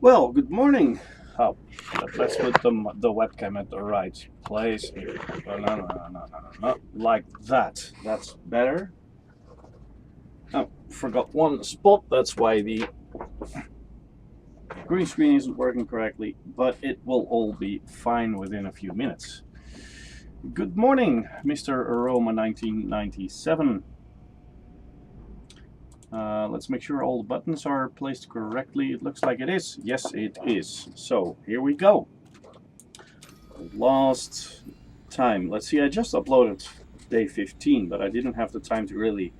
Well, good morning. Oh, let's put the webcam at the right place here. Oh, no, like that. That's better. Oh, forgot one spot. That's why the green screen isn't working correctly, but it will all be fine within a few minutes. Good morning, Mr. Aroma 1997. Let's make sure all the buttons are placed correctly. It looks like it is. Yes, it is. So here we go. Last time, let's see, I just uploaded day 15, but I didn't have the time to really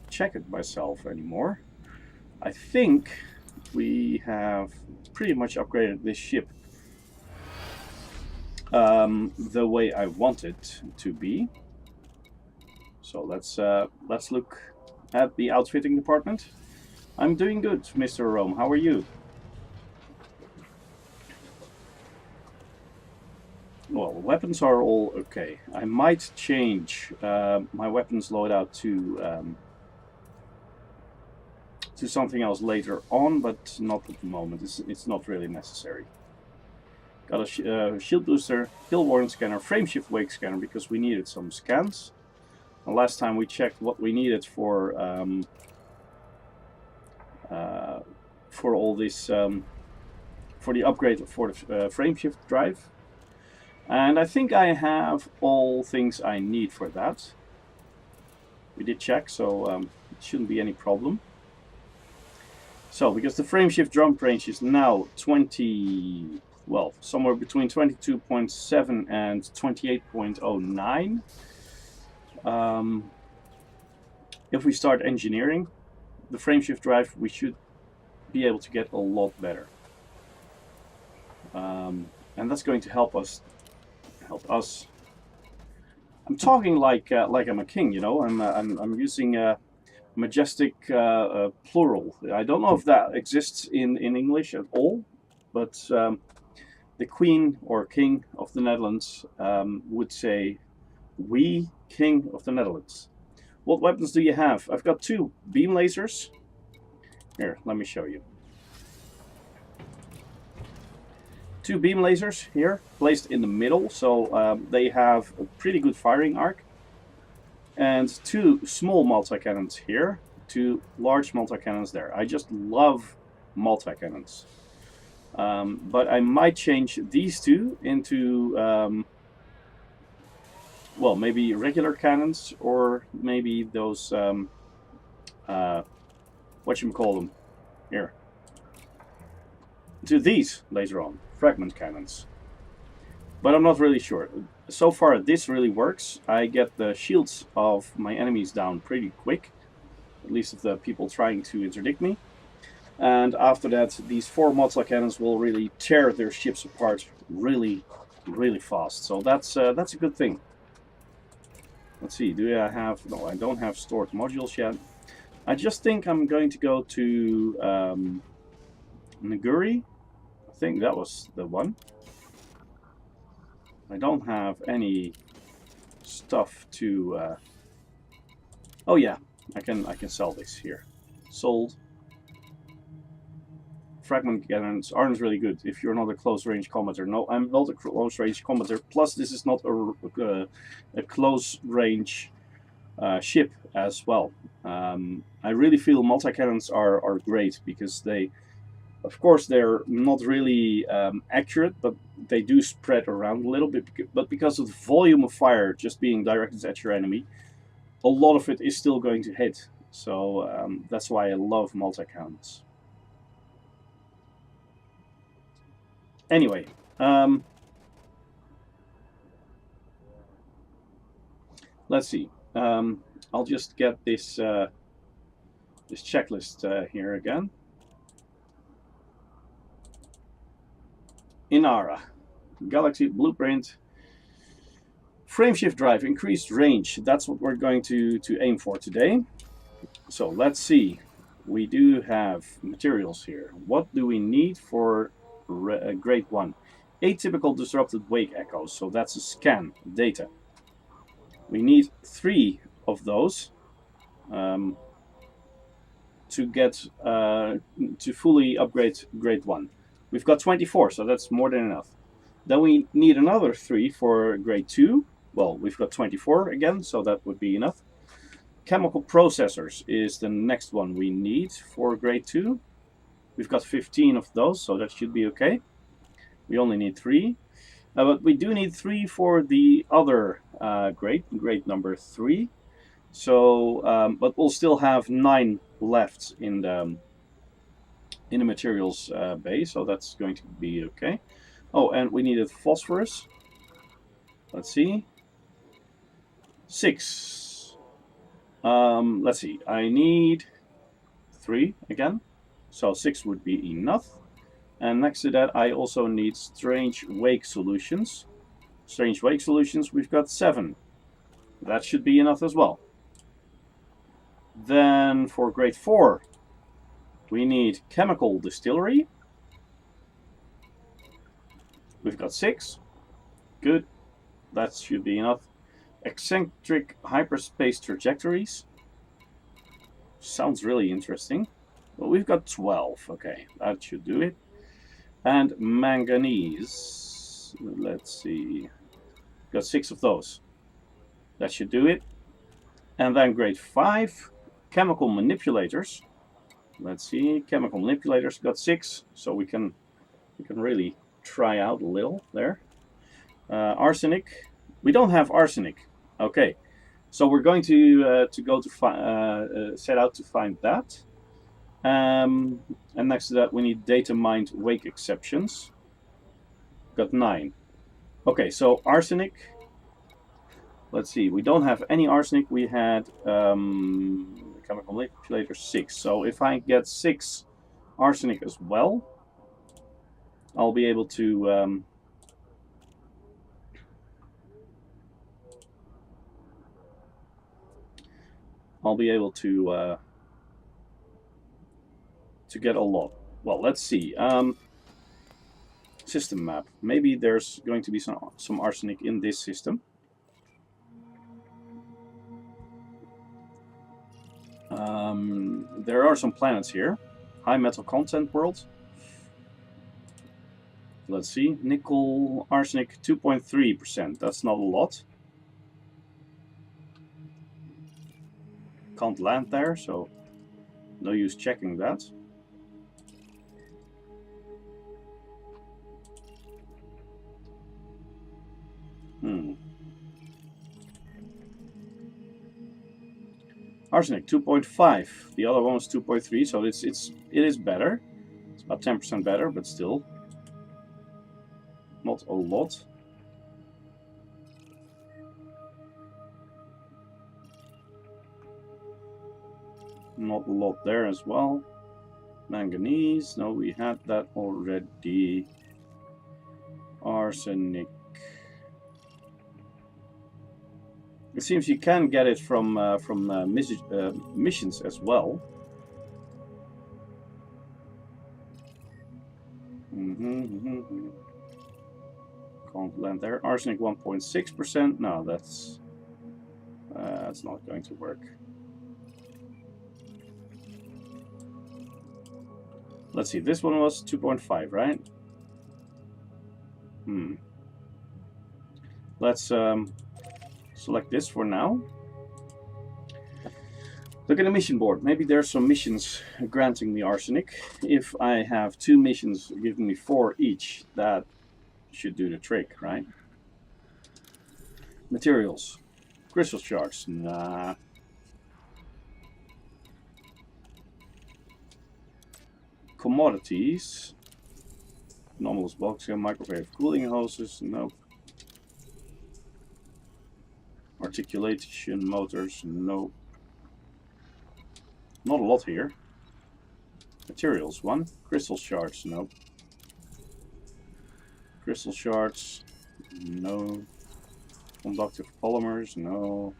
check it myself anymore. I think we have pretty much upgraded this ship the way I want it to be. So let's look at the outfitting department. I'm doing good, Mr. Rome. How are you? Well, weapons are all okay. I might change my weapons loadout to something else later on, but not at the moment. It's not really necessary. Got a shield booster, kill warrant scanner, frameshift wake scanner because we needed some scans. And last time we checked what we needed for all this for the upgrade for the frameshift drive. And I think I have all things I need for that. We did check, so it shouldn't be any problem. So, because the frameshift jump range is now somewhere between 22.7 and 28.09. If we start engineering the frameshift drive, we should be able to get a lot better. And that's going to help us. I'm talking like I'm a king, you know. I'm using majestic plural. I don't know if that exists in English at all, but the Queen or King of the Netherlands would say, "We King of the Netherlands." What weapons do you have? I've got 2 beam lasers. Here, let me show you. 2 beam lasers here, placed in the middle, so they have a pretty good firing arc. And 2 small multi-cannons here, 2 large multi-cannons there. I just love multi-cannons. But I might change these 2 into, well, maybe regular cannons, or maybe those, whatchamacallit, here. To these later on, fragment cannons. But I'm not really sure. So far this really works. I get the shields of my enemies down pretty quick, at least of the people trying to interdict me. And after that, these 4 multi cannons will really tear their ships apart really, really fast. So that's a good thing. Let's see, do I have... No, I don't have stored modules yet. I just think I'm going to go to Naguri. I think that was the one. I don't have any stuff to... Oh yeah, I can sell this here. Sold. Fragment cannons aren't really good if you're not a close range combater. No, I'm not a close range combater. Plus, this is not a close range ship as well. I really feel multi cannons are great because they, of course, they're not really accurate, but they do spread around a little bit. But because of the volume of fire just being directed at your enemy, a lot of it is still going to hit. So that's why I love multi cannons. Anyway, let's see. I'll just get this this checklist here again. Inara, Galaxy Blueprint, frameshift drive, increased range. That's what we're going to aim for today. So let's see. We do have materials here. What do we need for grade 1? Atypical disrupted wake echoes. So that's a scan data. We need 3 of those to get to fully upgrade grade 1. We've got 24, so that's more than enough. Then we need another 3 for grade 2. Well, we've got 24 again, so that would be enough. Chemical processors is the next one we need for grade 2. We've got 15 of those, so that should be okay. We only need 3. But we do need 3 for the other grade number 3. So, but we'll still have 9 left in the materials bay, so that's going to be okay. Oh, and we needed phosphorus. Let's see. 6. Let's see. I need 3 again, so 6 would be enough. And next to that, I also need strange wake solutions. Strange wake solutions, we've got 7. That should be enough as well. Then for grade 4, we need chemical distillery. We've got 6. Good. That should be enough. Eccentric hyperspace trajectories. Sounds really interesting. Well, we've got 12. Okay, that should do it. And manganese. Let's see. Got 6 of those. That should do it. And then grade 5, chemical manipulators. Let's see. Chemical manipulators got 6, so we can really try out a little there. Arsenic. We don't have arsenic. Okay, so we're going to go to set out to find that. And next to that, we need data mined wake exceptions. Got 9. Okay, so arsenic. Let's see. We don't have any arsenic. We had chemical manipulator 6. So if I get 6 arsenic as well, I'll be able to get a lot. Well, let's see. System map. Maybe there's going to be some arsenic in this system. There are some planets here. High metal content world. Let's see. Nickel, arsenic 2.3%. That's not a lot. Can't land there, so no use checking that. Arsenic 2.5. The other one was 2.3, so it is better. It's about 10% better, but still not a lot. Not a lot there as well. Manganese, no, we had that already. Arsenic. It seems you can get it from missions as well. Can't land there. Arsenic 1.6%. No, that's not going to work. Let's see. This one was 2.5, right? Let's select this for now. Look at the mission board. Maybe there's some missions granting me arsenic. If I have 2 missions giving me 4 each, that should do the trick, right? Materials. Crystal shards. Nah. Commodities. Anomalous box here. Microwave cooling hoses. Nope. Articulation motors. Nope. Not a lot here. Materials. 1. Crystal shards. Nope. Crystal shards. No. Conductive polymers. No.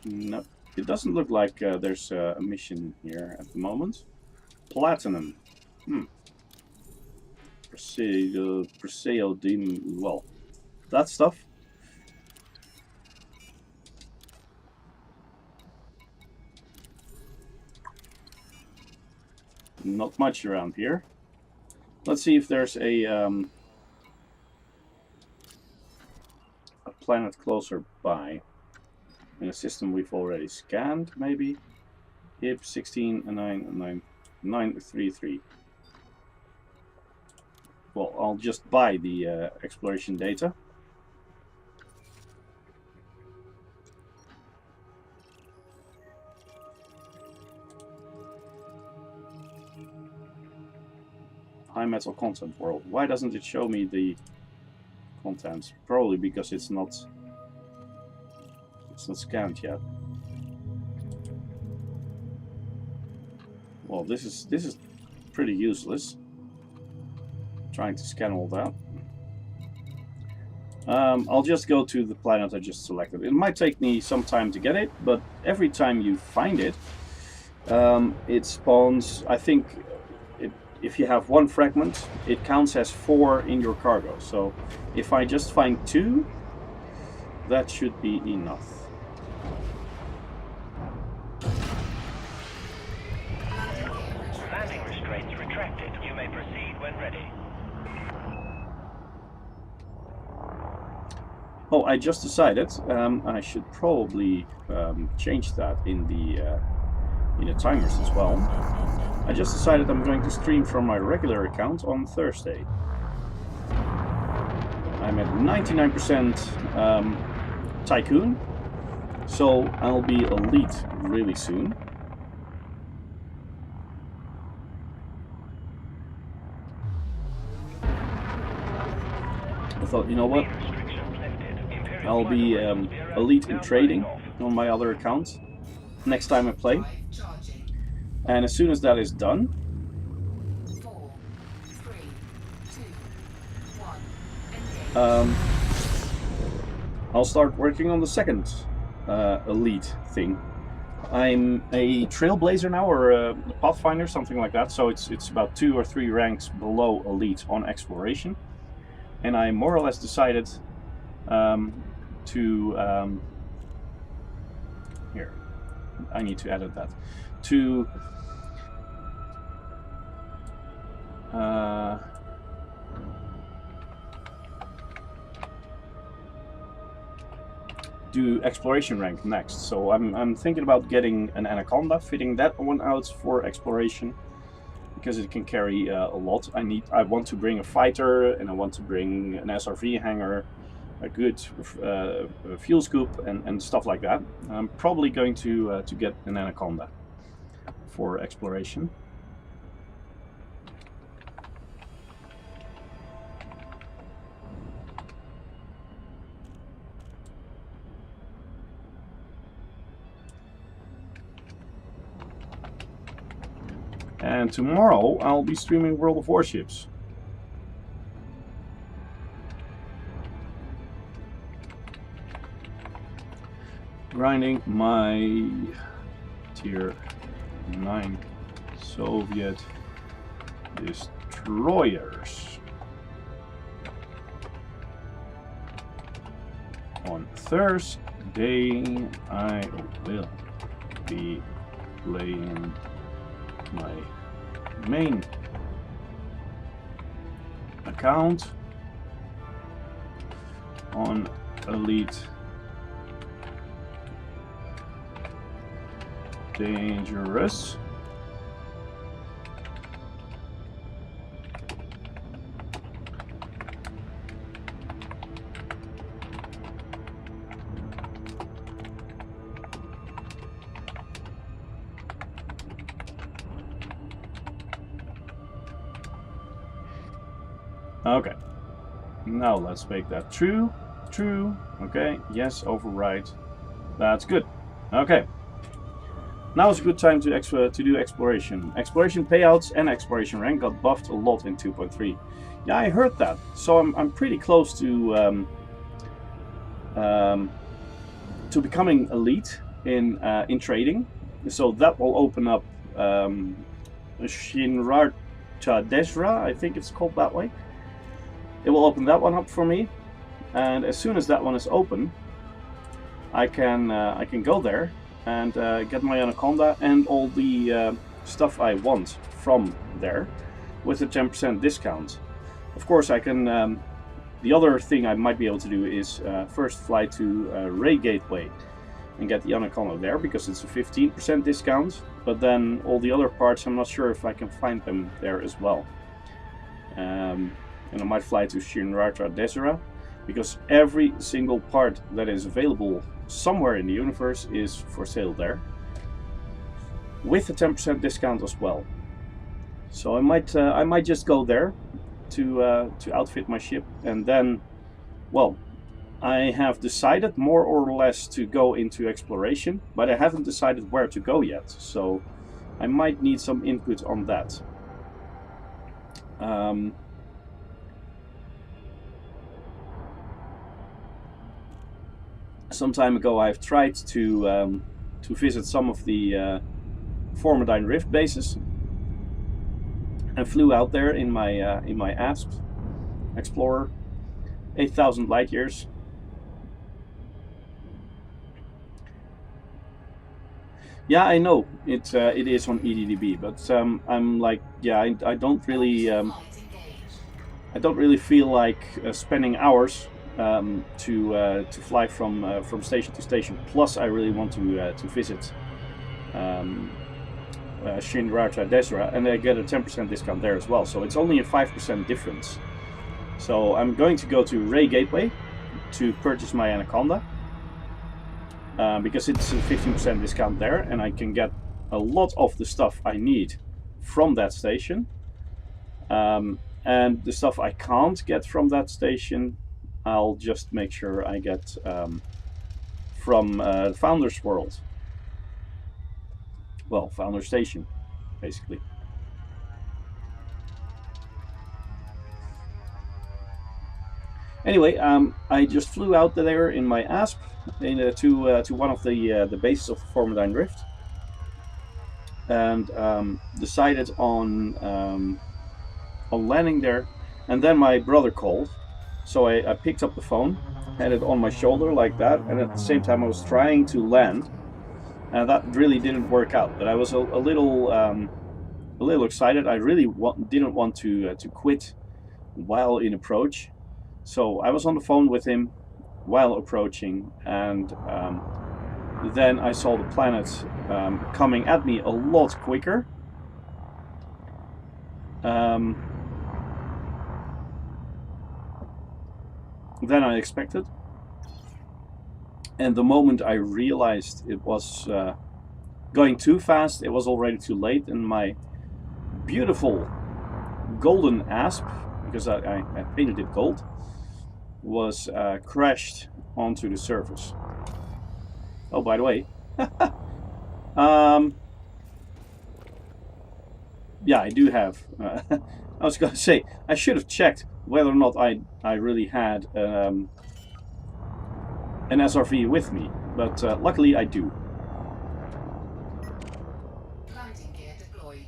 Nope. It doesn't look like there's a mission here at the moment. Platinum. Preseo, well, that stuff. Not much around here. Let's see if there's a planet closer by. In a system we've already scanned, maybe. HIP-16-933. Well, I'll just buy the exploration data. High metal content world. Why doesn't it show me the contents? Probably because it's not scanned yet. Well, this is pretty useless. Trying to scan all that. I'll just go to the planet I just selected. It might take me some time to get it, but every time you find it, it spawns. I think if you have one fragment, it counts as 4 in your cargo. So if I just find 2, that should be enough. Landing restraints retracted. You may proceed when ready. Oh, I just decided I should probably change that in the timers as well. I just decided I'm going to stream from my regular account on Thursday. I'm at 99% Tycoon, so I'll be Elite really soon. I thought, you know what? I'll be Elite in trading on my other account next time I play. And as soon as that is done, 4, 3, 2, 1, I'll start working on the second Elite thing. I'm a Trailblazer now, or a Pathfinder, something like that. So it's about 2 or 3 ranks below Elite on exploration. And I more or less decided to here. I need to edit that. To do exploration rank next. So I'm thinking about getting an Anaconda, fitting that one out for exploration, because it can carry a lot. I want to bring a fighter, and I want to bring an SRV hangar, a good fuel scoop, and stuff like that. I'm probably going to get an Anaconda for exploration. And tomorrow I'll be streaming World of Warships. Grinding my tier 9 Soviet destroyers. On Thursday I will be playing my main account on Elite Dangerous. Okay, now let's make that true. True. Okay, yes, override. That's good. Okay. Now is a good time to do exploration. Exploration payouts and exploration rank got buffed a lot in 2.3. Yeah, I heard that. So I'm pretty close to becoming elite in trading. So that will open up Shinrar Chadeshra, I think it's called that way. It will open that one up for me, and as soon as that one is open, I can go there and get my Anaconda and all the stuff I want from there with a 10% discount. Of course, I can. The other thing I might be able to do is first fly to Ray Gateway and get the Anaconda there because it's a 15% discount. But then all the other parts, I'm not sure if I can find them there as well. And I might fly to Shinratra Desera because every single part that is available somewhere in the universe is for sale there, with a 10% discount as well. So I might just go there to outfit my ship, and then, well, I have decided more or less to go into exploration, but I haven't decided where to go yet. So I might need some input on that. Some time ago, I've tried to visit some of the Formidine Rift bases. I flew out there in my ASP Explorer, 8,000 light years. Yeah, I know it is on EDDB, but I'm like, yeah, I don't really feel like spending hours to fly from station to station. Plus, I really want to visit Shinratra Desera, and I get a 10% discount there as well. So it's only a 5% difference. So I'm going to go to Ray Gateway to purchase my Anaconda because it's a 15% discount there, and I can get a lot of the stuff I need from that station. And the stuff I can't get from that station, I'll just make sure I get from Founder's World. Well, Founder Station, basically. Anyway, I just flew out there in my ASP to one of the bases of the Formidine Rift, and decided on landing there. And then my brother called, so I picked up the phone, had it on my shoulder like that, and at the same time I was trying to land. And that really didn't work out, but I was a little excited. I really didn't want to quit while in approach, so I was on the phone with him while approaching, and then I saw the planet coming at me a lot quicker than I expected. And the moment I realized it was going too fast, it was already too late, and my beautiful golden asp, because I painted it gold, was crashed onto the surface. Oh, by the way, yeah, I do have. I was going to say I should have checked whether or not I really had an SRV with me, but luckily I do. Landing gear deployed.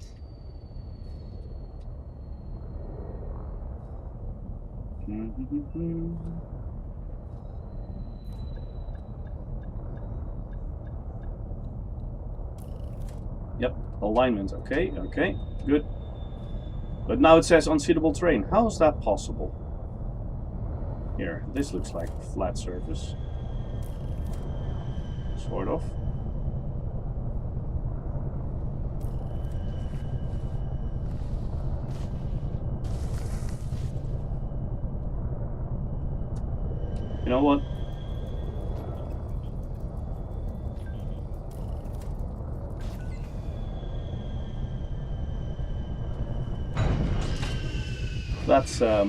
Yep, alignment. Okay, good. But now it says unsuitable terrain. How is that possible? Here, this looks like a flat surface. Sort of. You know what? That's a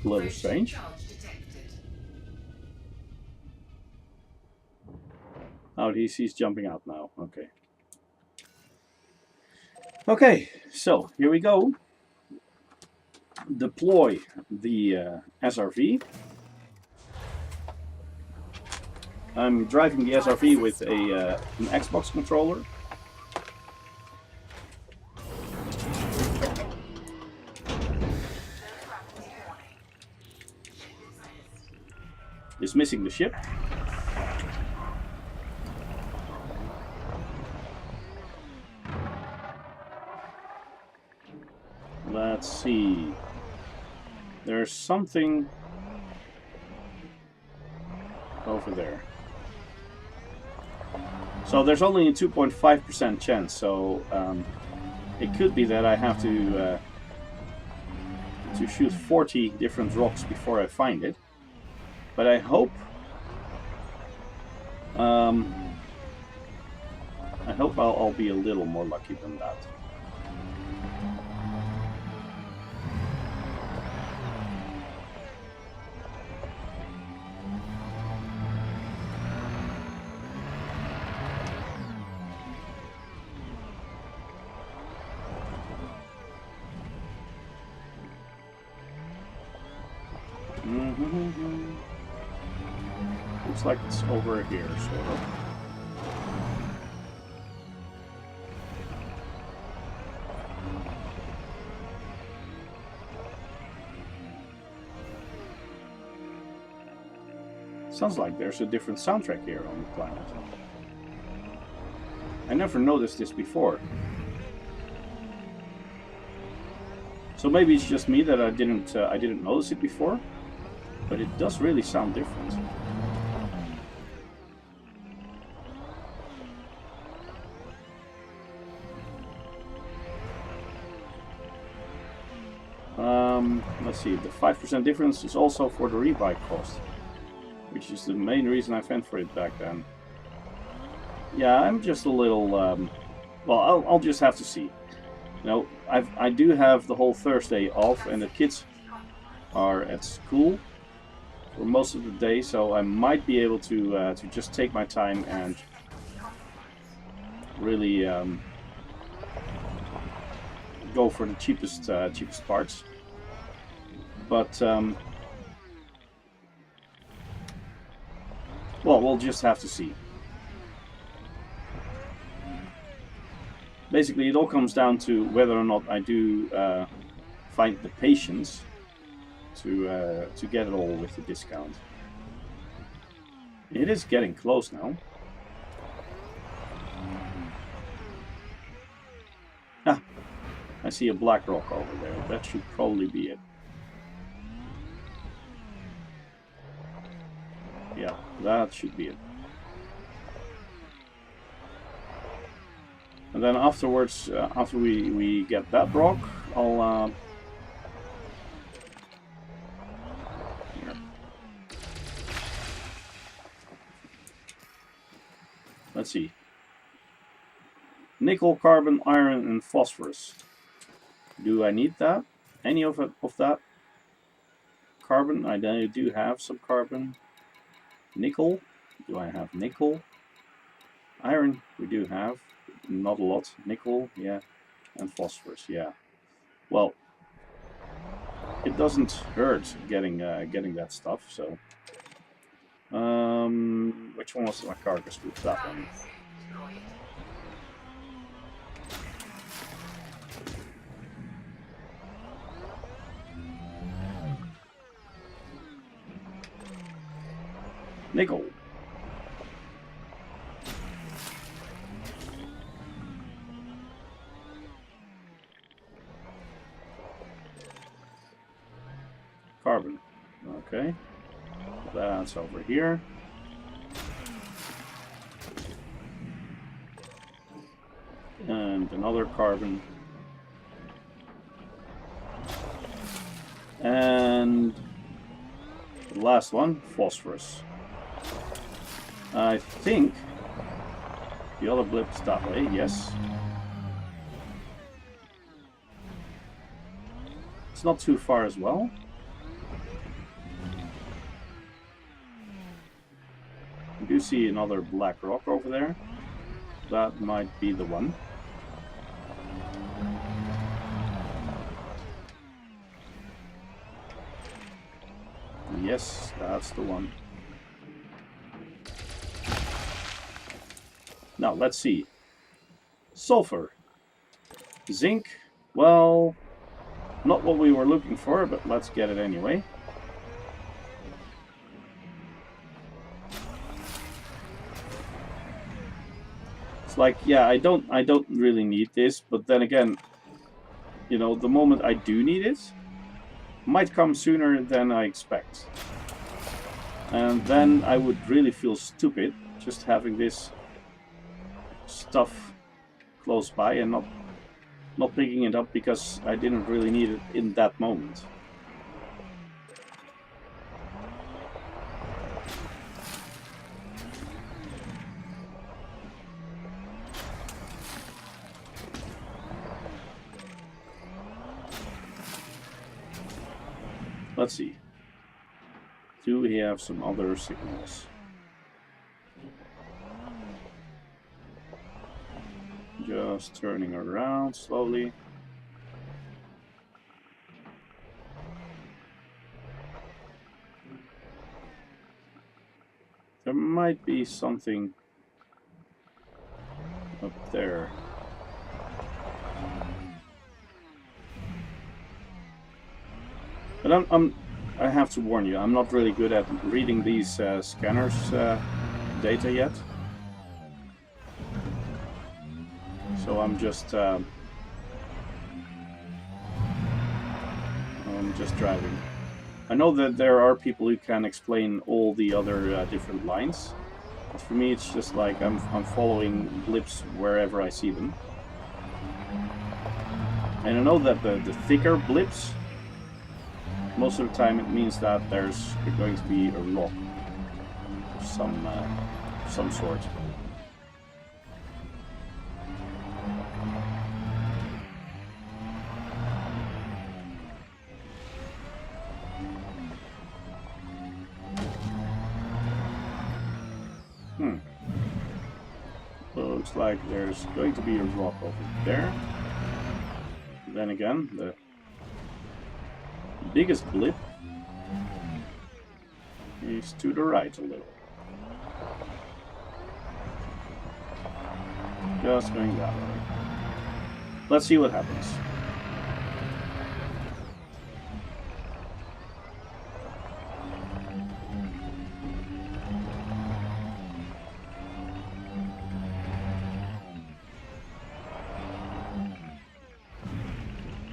little strange. Oh, he's jumping out now. Okay. Okay, so here we go. Deploy the SRV. I'm driving the SRV with an Xbox controller. Dismissing the ship. Let's see. There's something over there. So there's only a 2.5% chance, so it could be that I have to shoot 40 different rocks before I find it. But I hope I'll be a little more lucky than that. Looks like it's over here, sort of. Sounds like there's a different soundtrack here on the planet. I never noticed this before. So maybe it's just me that I didn't notice it before, but it does really sound different. Let's see, the 5% difference is also for the rebuy cost, which is the main reason I went for it back then. Yeah, I'm just a little, well, I'll just have to see. You know, I do have the whole Thursday off, and the kids are at school for most of the day, so I might be able to just take my time and really go for the cheapest parts. But well, we'll just have to see. Basically, it all comes down to whether or not I do find the patience to get it all with the discount. It is getting close now. Ah, I see a black rock over there. That should probably be it. Yeah, that should be it. And then afterwards, after we get that rock, I'll here. Let's see. Nickel, carbon, iron, and phosphorus. Do I need that? Any of that? Carbon, I do have some carbon. Nickel, do I have nickel? Iron, we do have. Not a lot. Nickel, yeah. And phosphorus, yeah. Well, it doesn't hurt getting that stuff, so. Which one was my carcass group? That one. Nickel. Carbon. Okay. That's over here. And another carbon. And the last one, phosphorus. I think the other blip is that way, yes. It's not too far as well. I do see another black rock over there. That might be the one. Yes, that's the one. Now, let's see. Sulfur. Zinc. Well, not what we were looking for, but let's get it anyway. It's like, yeah, I don't really need this, but then again, you know, the moment I do need it might come sooner than I expect. And then I would really feel stupid just having this stuff close by and not picking it up because I didn't really need it in that moment. Let's see. Do we have some other signals? Just turning around slowly. There might be something up there. But I have to warn you, I'm not really good at reading these scanners data yet. So I'm just driving. I know that there are people who can explain all the other different lines, but for me it's just like I'm following blips wherever I see them. And I know that the thicker blips, most of the time it means that there's going to be a rock of some sort. Looks like there's going to be a rock over there. Then again, the biggest blip is to the right a little. Just going that way. Let's see what happens.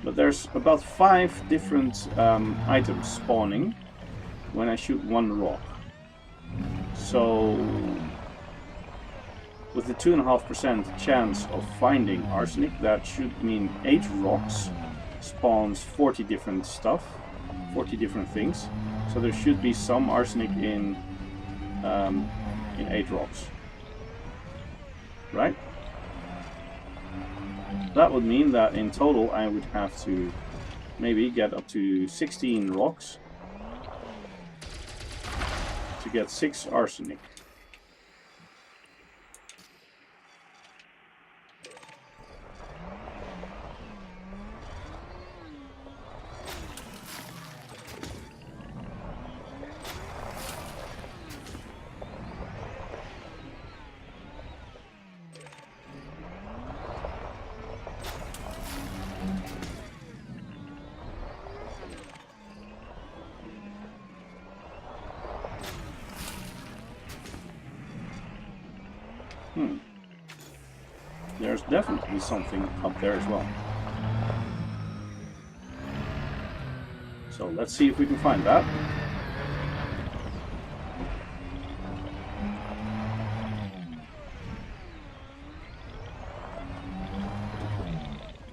But there's about 5 different items spawning when I shoot one rock. So with the 2.5% chance of finding arsenic, that should mean 8 rocks spawns 40 different stuff, 40 different things. So there should be some arsenic in 8 rocks, right? That would mean that in total I would have to maybe get up to 16 rocks to get 6 arsenic. There's definitely something up there as well. So let's see if we can find that.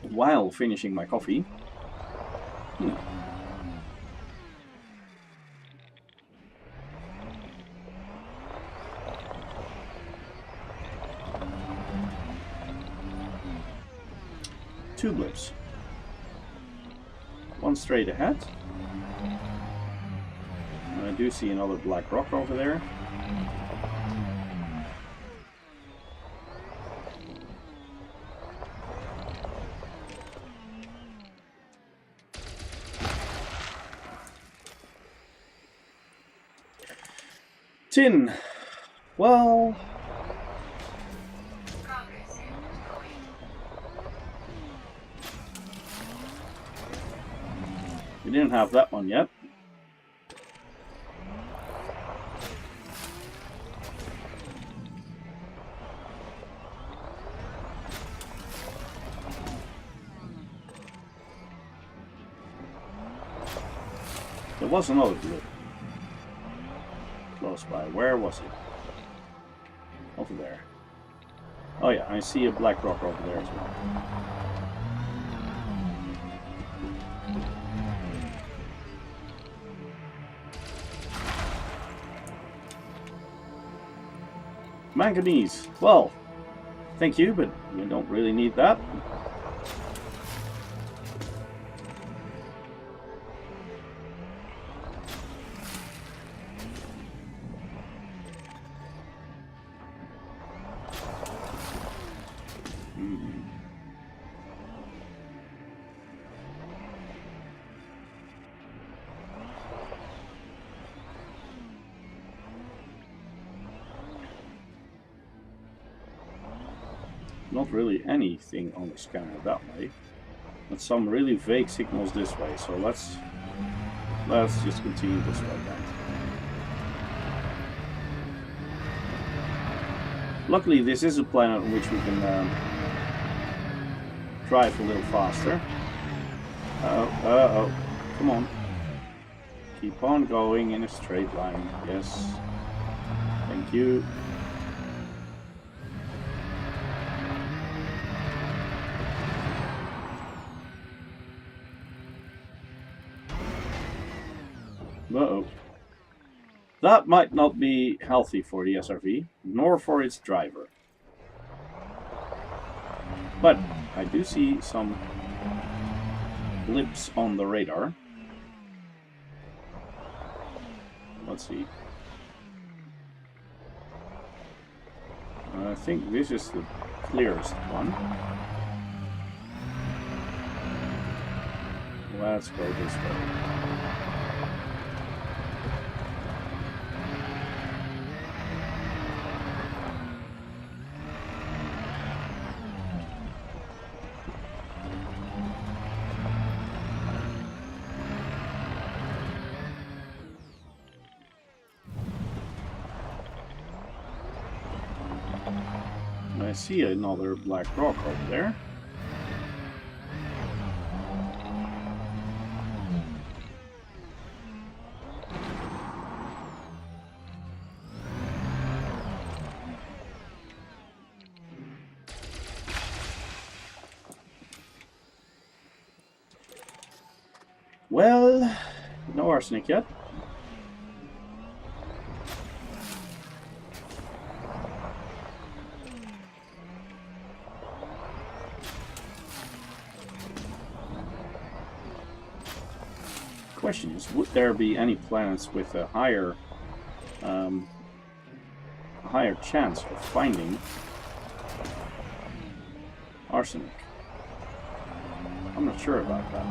While finishing my coffee. Two blips. One straight ahead. And I do see another black rock over there. Tin. Well, we didn't have that one yet. There was another blip close by. Where was it? Over there. Oh yeah, I see a black rock over there as well. Manganese. Well, thank you, but we don't really need that. Not really anything on the scanner that way, but some really vague signals this way. So let's just continue this way then. Luckily, this is a planet on which we can drive a little faster. Uh-oh, come on. Keep on going in a straight line. Yes. Thank you. Uh-oh. That might not be healthy for the SRV, nor for its driver. But I do see some blips on the radar. Let's see. I think this is the clearest one. Let's go this way. I see another black rock over there. Well, no arsenic yet. Question is, would there be any planets with a higher chance of finding arsenic? I'm not sure about that.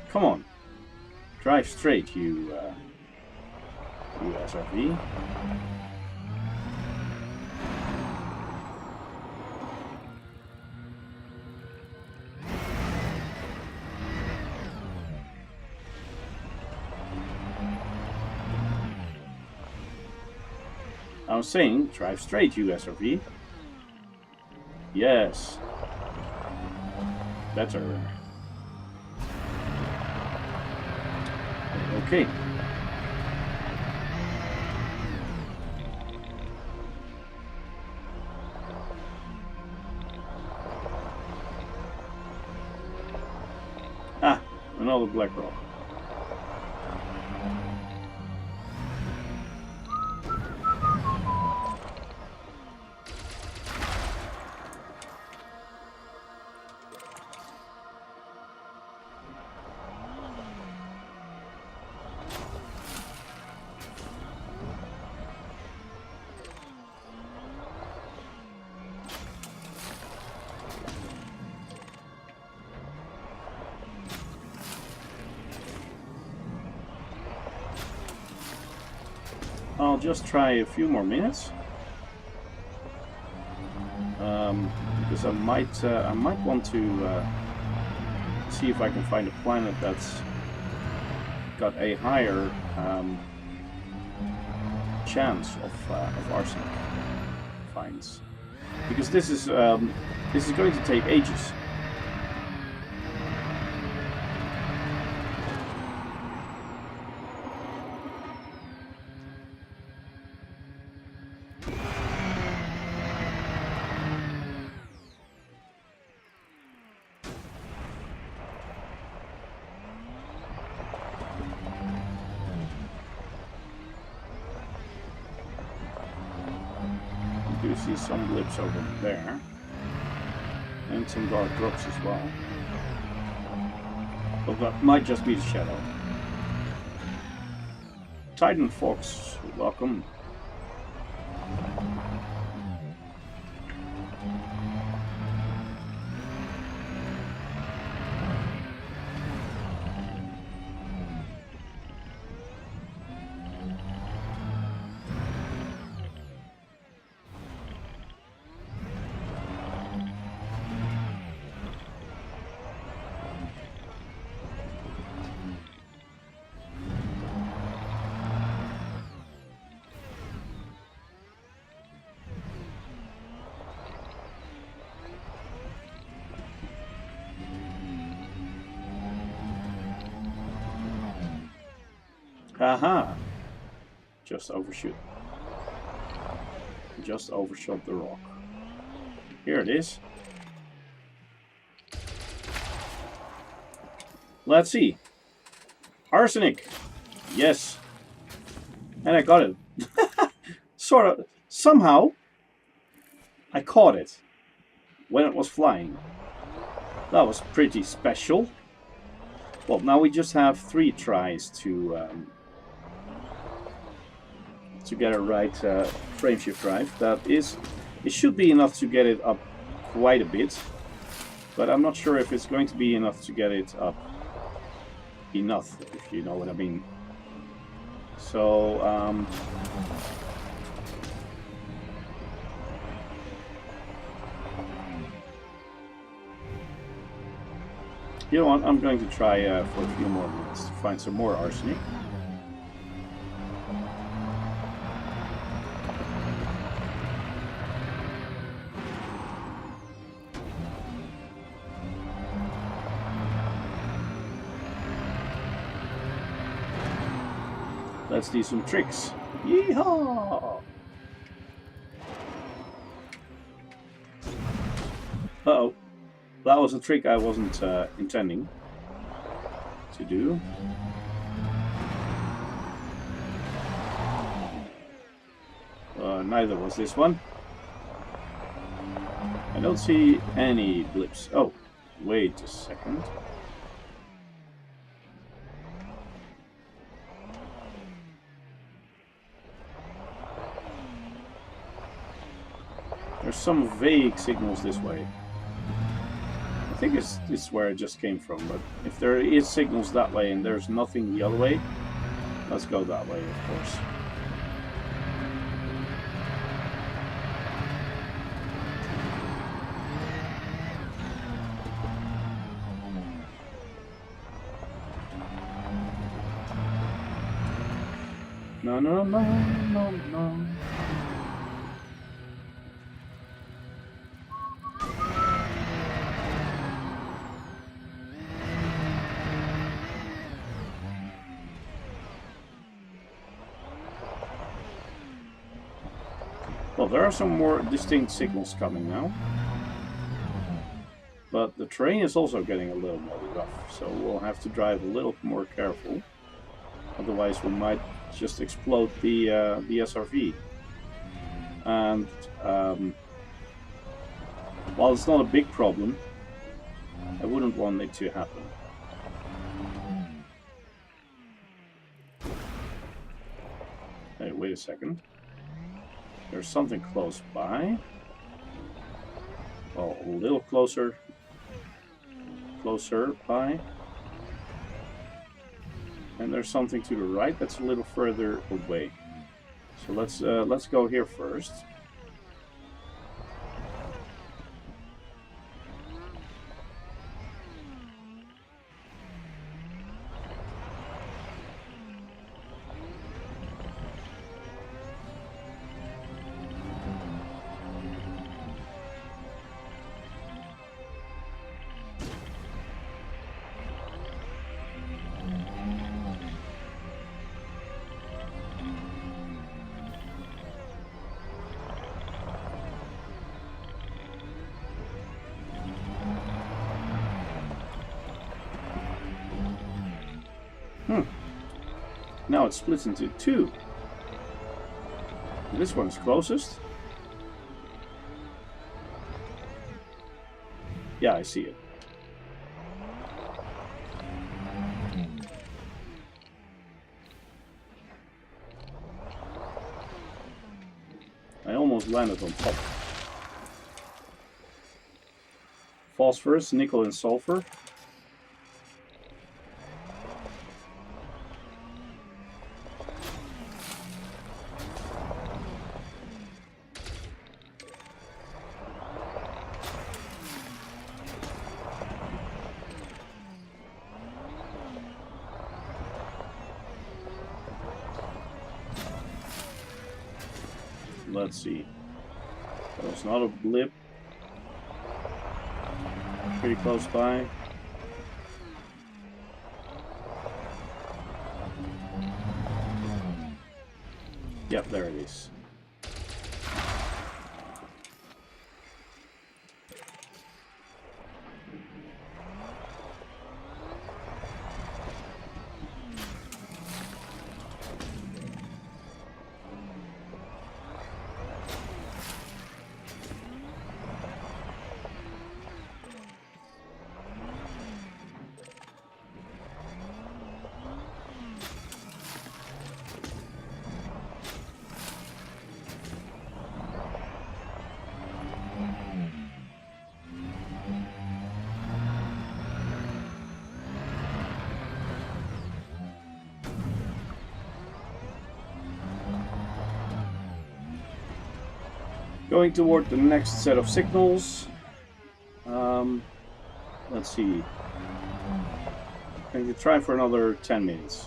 Come on, drive straight, you SRV. I was saying, drive straight, you SRV. Yes. Better. Okay. Ah, another black rock. I'll just try a few more minutes, because I might want to see if I can find a planet that's got a higher chance of arsenic finds, because this is going to take ages. do see some blips over there. And some dark drops as well. But that might just be the shadow. Titan Fox, welcome. Aha! Just overshoot. Just overshot the rock. Here it is. Let's see. Arsenic! Yes. And I got it. Sort of. Somehow, I caught it when it was flying. That was pretty special. Well, now we just have 3 tries to get a right frameshift drive. It should be enough to get it up quite a bit, but I'm not sure if it's going to be enough to get it up enough, if you know what I mean. So you know what, I'm going to try for a few more minutes to find some more arsenic. Let's do some tricks. Yeehaw! Uh-oh. That was a trick I wasn't intending to do. Neither was this one. I don't see any blips. Oh, wait a second. There's some vague signals this way. I think this is where it just came from, but if there is signals that way and there's nothing the other way, let's go that way, of course. No, no, no, no, no. Well, there are some more distinct signals coming now. But the terrain is also getting a little more rough, so we'll have to drive a little more careful. Otherwise we might just explode the SRV. And while it's not a big problem, I wouldn't want it to happen. Hey, wait a second. There's something close by. Oh, a little closer. Closer by. And there's something to the right that's a little further away. So let's go here first. Now it splits into 2. This one's closest. Yeah, I see it. I almost landed on top. Phosphorus, nickel and sulfur. Let's see. That was not a blip. Pretty close by. Yep, there it is. Going toward the next set of signals. Let's see. I'm going to try for another 10 minutes.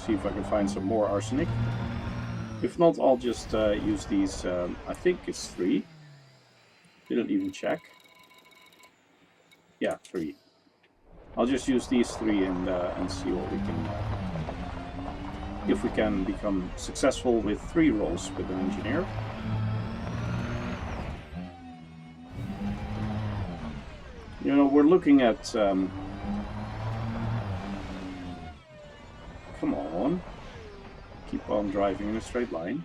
See if I can find some more arsenic. If not, I'll just use these. I think it's 3. Didn't even check. Yeah, 3. I'll just use these 3 and see what we can. If we can become successful with 3 rolls with an engineer. You know, we're looking at... come on. Keep on driving in a straight line.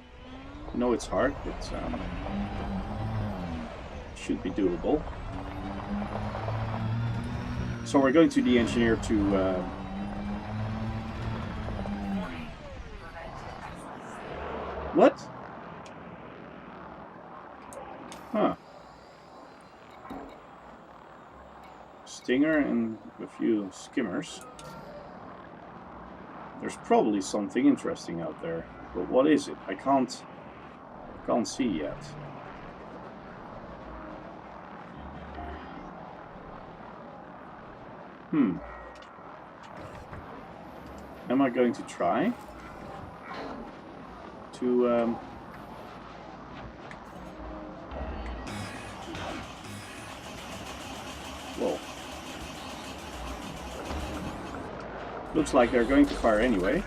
I know it's hard, but should be doable. So we're going to the engineer to... What? Huh. Stinger and a few skimmers. There's probably something interesting out there, but what is it? I can't see yet. Am I going to try to whoa. Looks like they're going to fire anyway.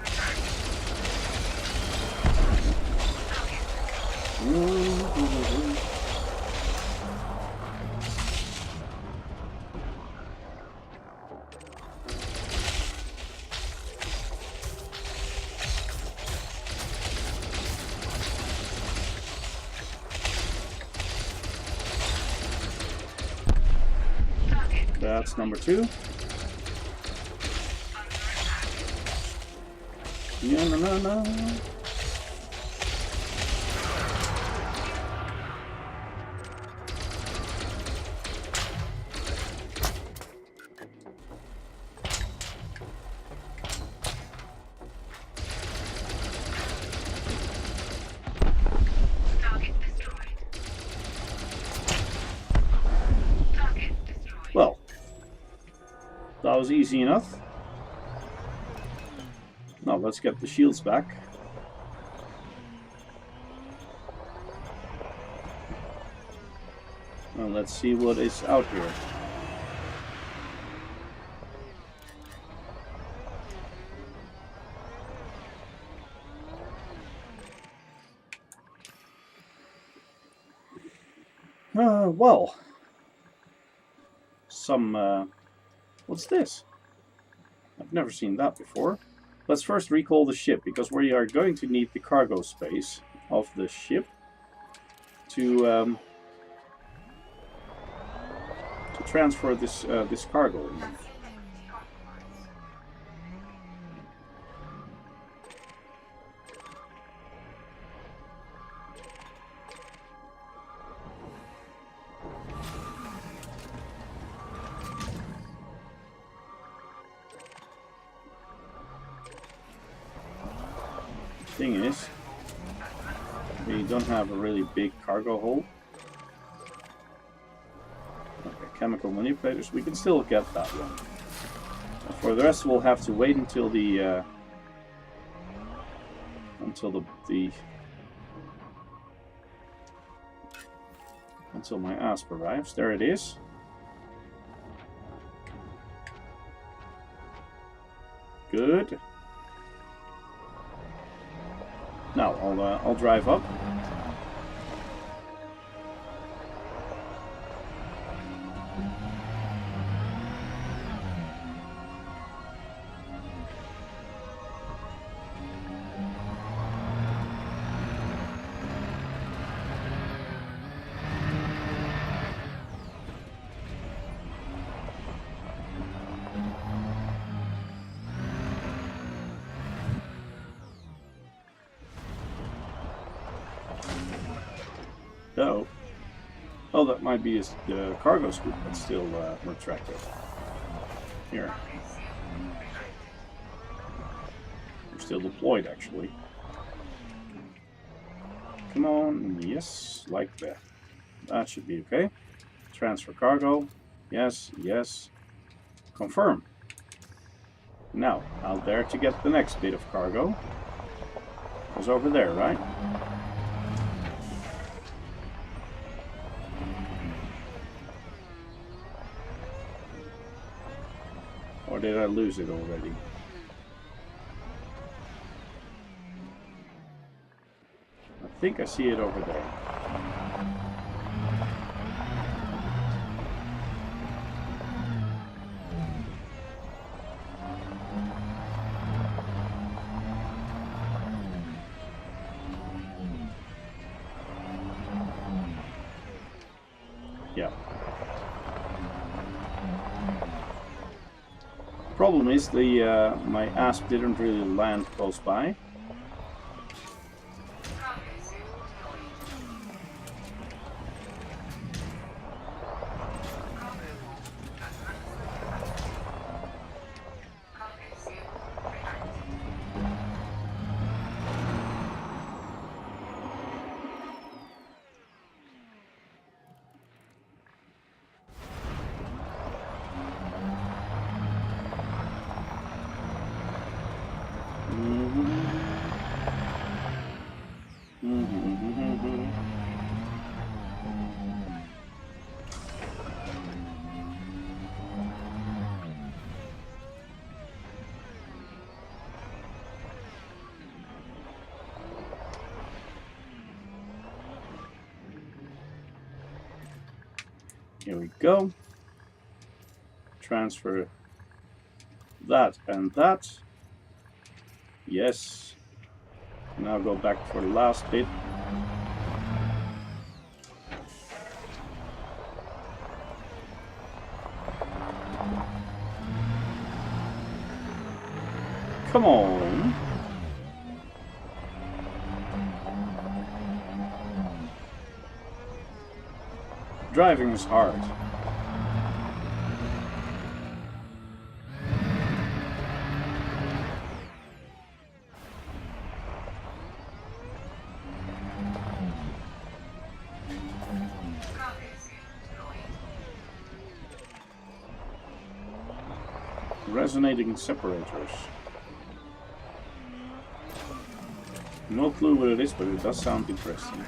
That's number 2. Yeah, no. Well, that was easy enough. Now let's get the shields back. And let's see what is out here. Well, some, what's this? I've never seen that before. Let's first recall the ship, because we are going to need the cargo space of the ship to to transfer this this cargo. Thing is, we don't have a really big cargo hold. Okay, chemical manipulators, we can still get that one. For the rest, we'll have to wait until the until my asp arrives. There it is. Good. Now I'll drive up. Oh, that might be the cargo scoop that's still retracted. Here. We're still deployed, actually. Come on, yes, like that. That should be okay. Transfer cargo. Yes, yes. Confirm. Now, out there to get the next bit of cargo. It was over there, right? Or did I lose it already? I think I see it over there. Yeah. Problem is the my asp didn't really land close by. Here we go. Transfer that and that. Yes. Now go back for the last bit. Come on. Driving is hard. Resonating separators. No clue what it is, but it does sound interesting.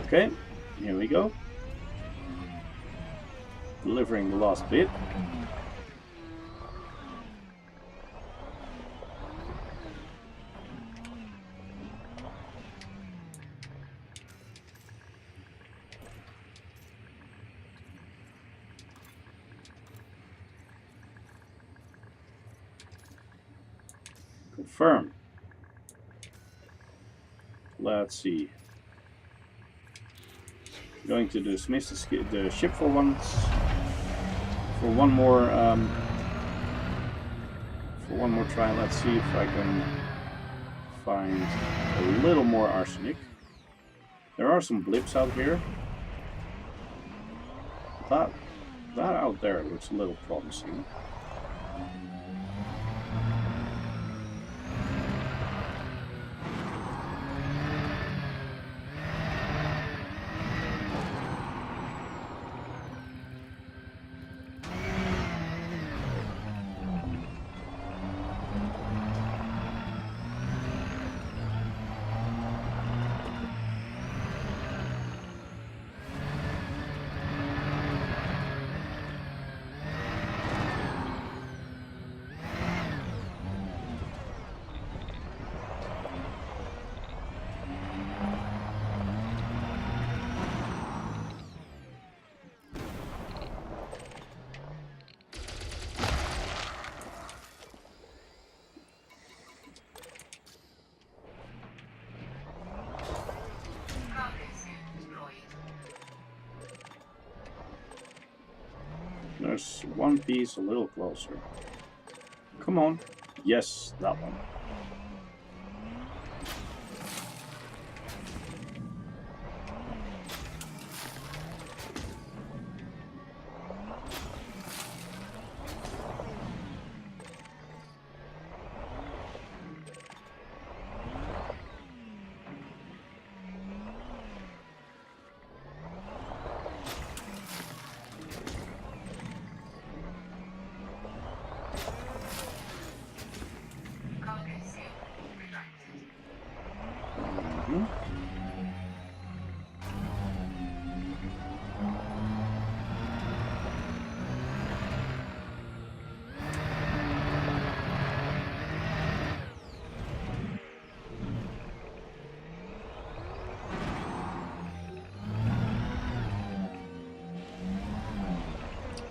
Okay, here we go. Delivering the last bit. Confirm. Let's see. Going to dismiss the ship for once. For one more try. Let's see if I can find a little more arsenic. There are some blips out here. That out there looks a little promising. There's one piece a little closer. Come on. Yes, that one.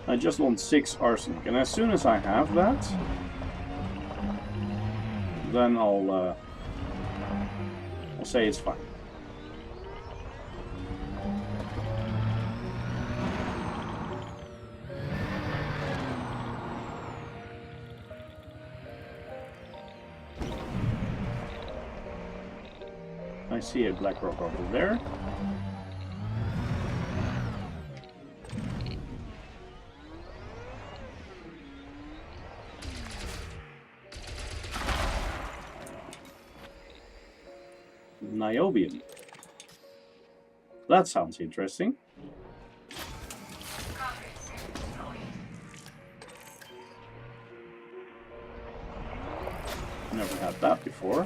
I just want 6 arsenic, and as soon as I have that, then I'll say it's fine. I see a black rock over there. Niobium. That sounds interesting. Never had that before.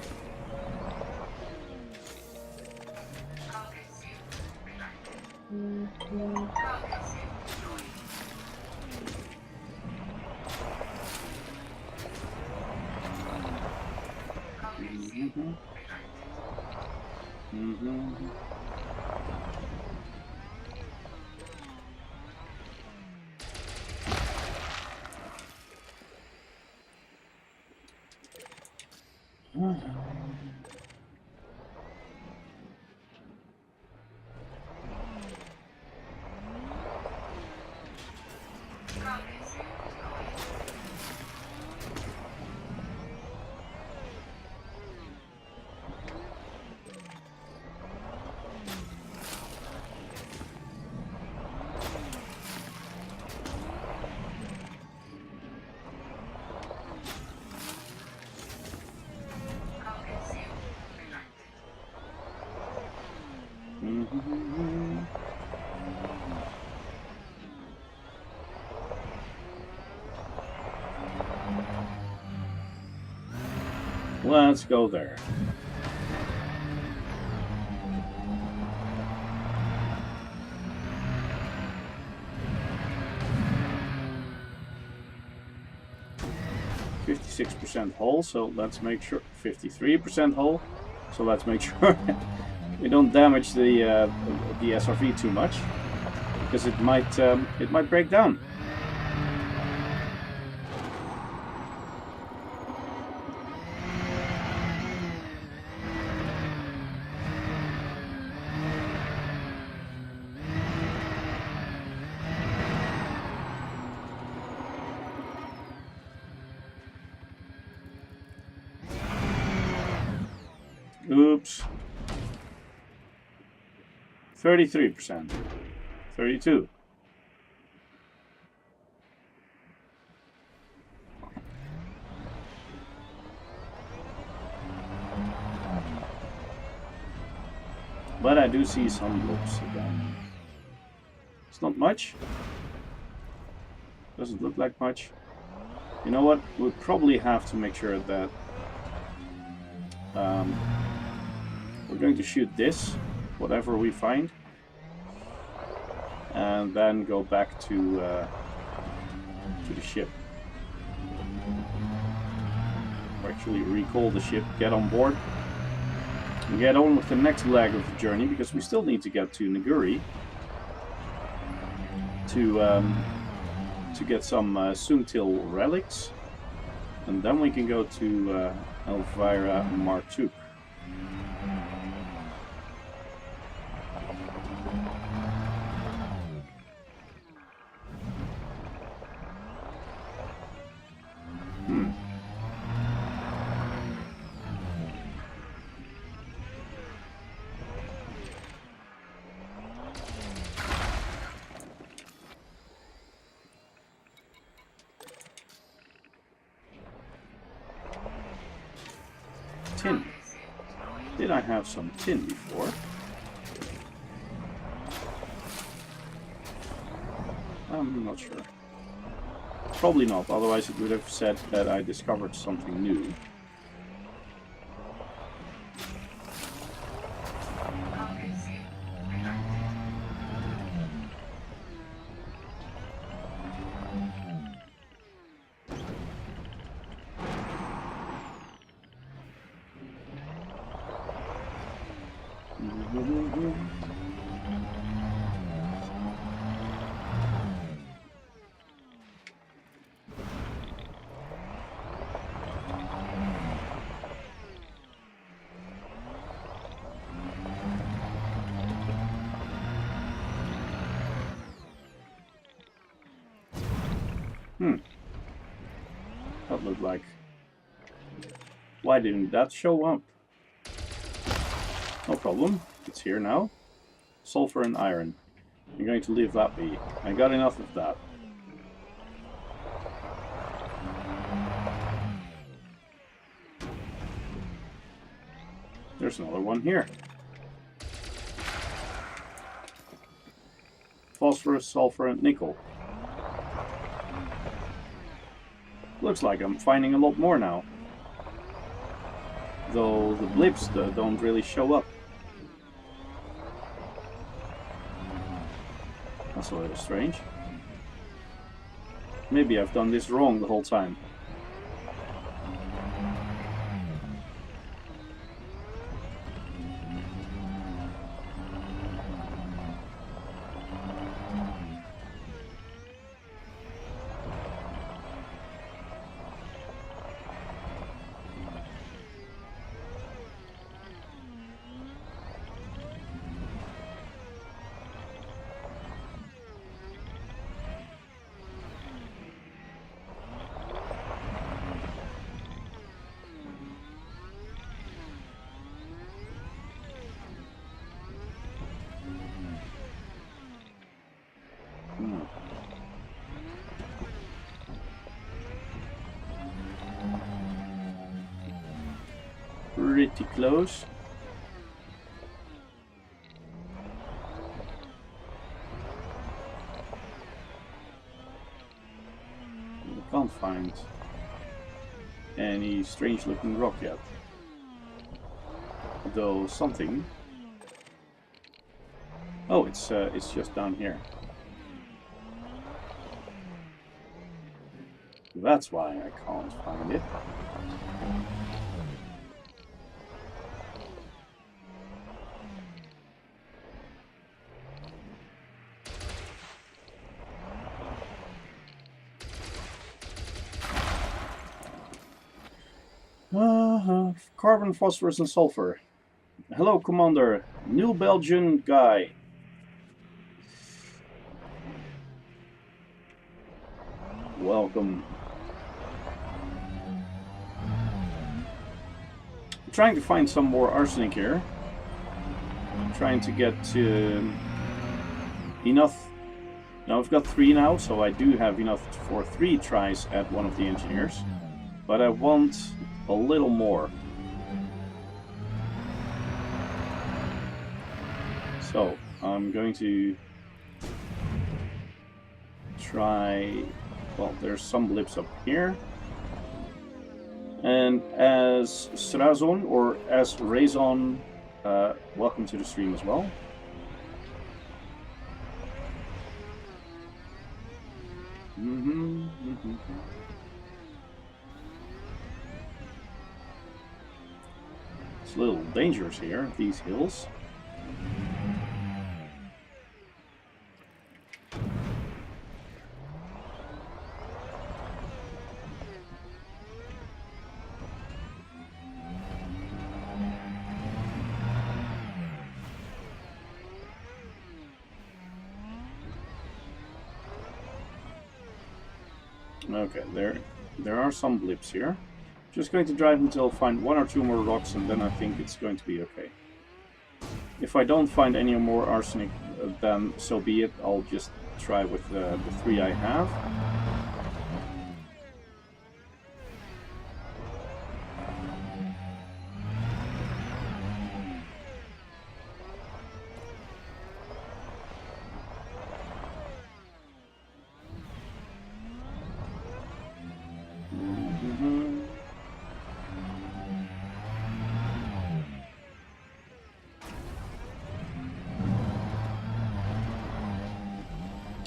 Let's go there. 56% hull, so let's make sure 53% hull. So let's make sure we don't damage the SRV too much, because it might break down. Oops. 33%. 32. But I do see some loops again. It's not much. Doesn't look like much. You know what? We'll probably have to make sure that we're going to shoot this, whatever we find, and then go back to the ship. Or actually recall the ship, get on board, and get on with the next leg of the journey, because we still need to get to Naguri to get some Soontil relics, and then we can go to Elvira Mark II. Tin. Did I have some tin before? I'm not sure. Probably not, otherwise it would have said that I discovered something new. That looked like... Why didn't that show up? No problem, it's here now. Sulfur and iron. I'm going to leave that be. I got enough of that. There's another one here. Phosphorus, sulfur, and nickel. Looks like I'm finding a lot more now. Though the blips don't really show up. That's a little strange. Maybe I've done this wrong the whole time. Pretty close. I can't find any strange looking rock yet. Though something. Oh, it's just down here. That's why I can't find it. Carbon, phosphorus, and sulfur. Hello, Commander. New Belgian guy. Welcome. I'm trying to find some more arsenic here. I'm trying to get enough. Now I've got 3 now, so I do have enough for 3 tries at one of the engineers. But I want a little more. So I'm going to try. Well, there's some blips up here. And as Strazon or as Razon, welcome to the stream as well. It's a little dangerous here, these hills. Okay, there are some blips here. Just going to drive until I find 1 or 2 more rocks, and then I think it's going to be okay. If I don't find any more arsenic, then so be it. I'll just try with the 3 I have.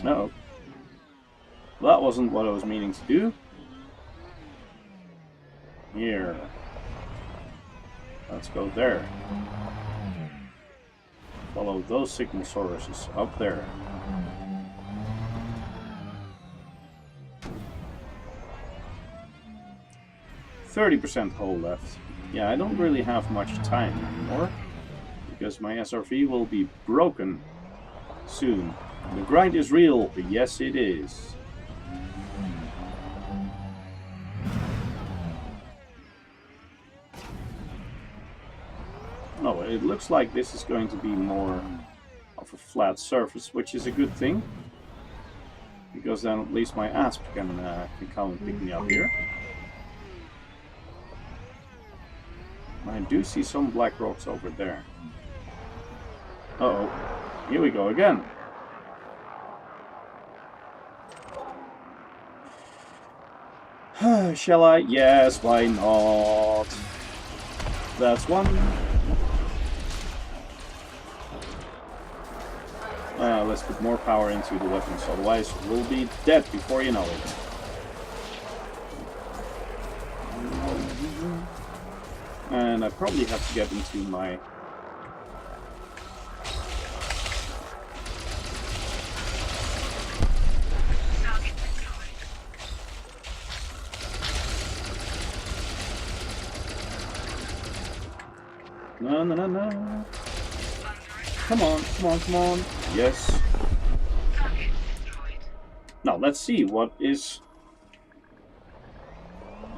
Uh-oh. Well, that wasn't what I was meaning to do. Here. Let's go there. Follow those signal sources up there. %30 hole left. Yeah, I don't really have much time anymore, because my SRV will be broken soon. The grind is real, yes it is. Oh, it looks like this is going to be more of a flat surface, which is a good thing, because then at least my ASP can come and pick me up here. I do see some black rocks over there. Uh-oh, here we go again. Shall I? Yes, why not? That's one. Let's put more power into the weapons, otherwise we'll be dead before you know it. And I probably have to get into my... No, no, no, no. Come on, come on, come on. Yes. Now, let's see what is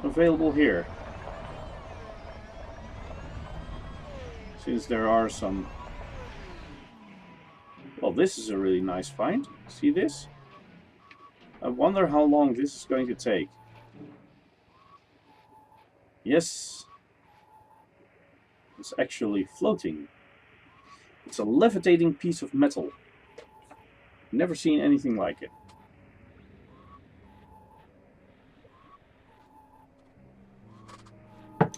available here. Since there are some... Well, this is a really nice find. See this? I wonder how long this is going to take. Yes. It's actually floating. It's a levitating piece of metal. Never seen anything like it.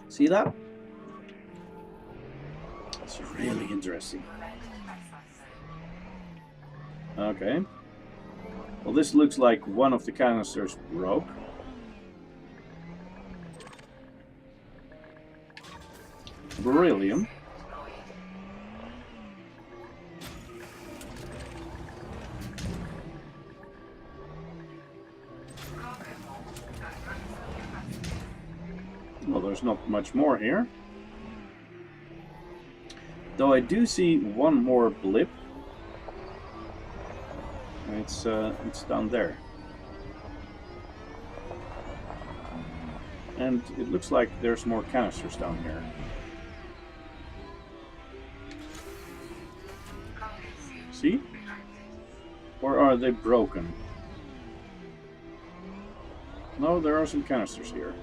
See that? It's really interesting. Okay. Well, this looks like one of the canisters broke. beryllium. Well, there's not much more here. Though I do see one more blip. It's down there. And it looks like there's more canisters down here. See? Or are they broken? No, there are some canisters here.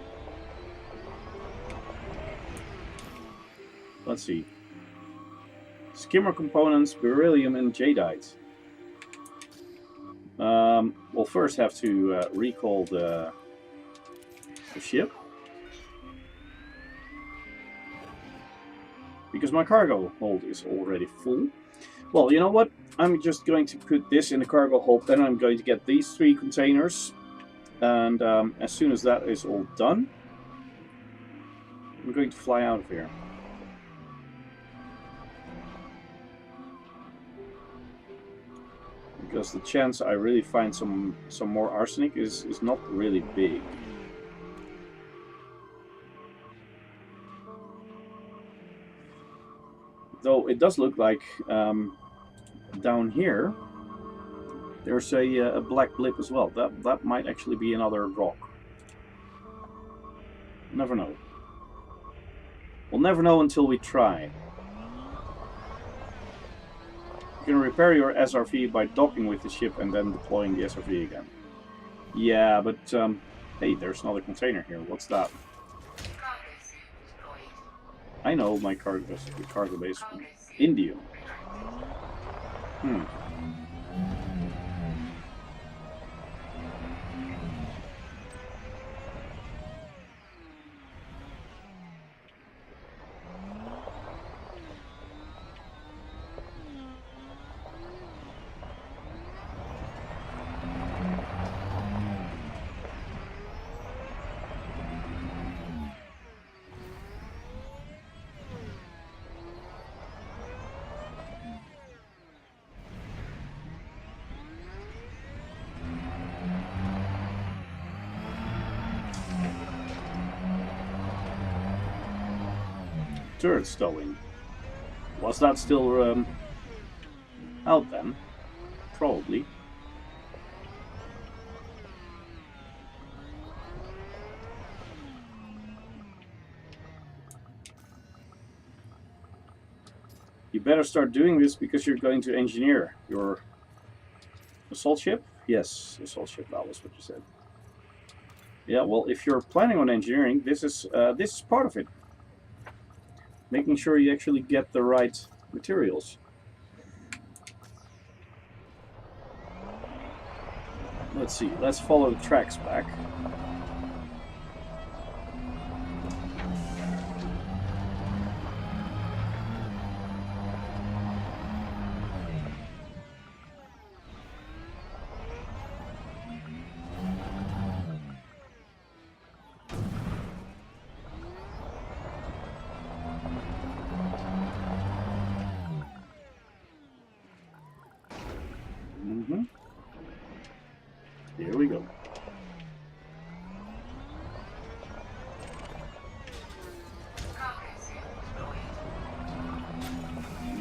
Let's see. Skimmer components, beryllium, and jadeite. We'll first have to recall the ship. Because my cargo hold is already full. Well, you know what? I'm just going to put this in the cargo hold, then I'm going to get these 3 containers. And as soon as that is all done, I'm going to fly out of here. Because the chance I really find some more arsenic is not really big. Though it does look like down here there's a black blip as well. That might actually be another rock. Never know. We'll never know until we try. You can repair your SRV by docking with the ship and then deploying the SRV again. Yeah, but hey, there's another container here. What's that? I know my cargo base. Indium. Turret stowing. Was that still out then? Probably. You better start doing this because you're going to engineer your assault ship? Yes, assault ship, that was what you said. Yeah, well, if you're planning on engineering, this is part of it. Making sure you actually get the right materials. Let's see, let's follow the tracks back. Here we go.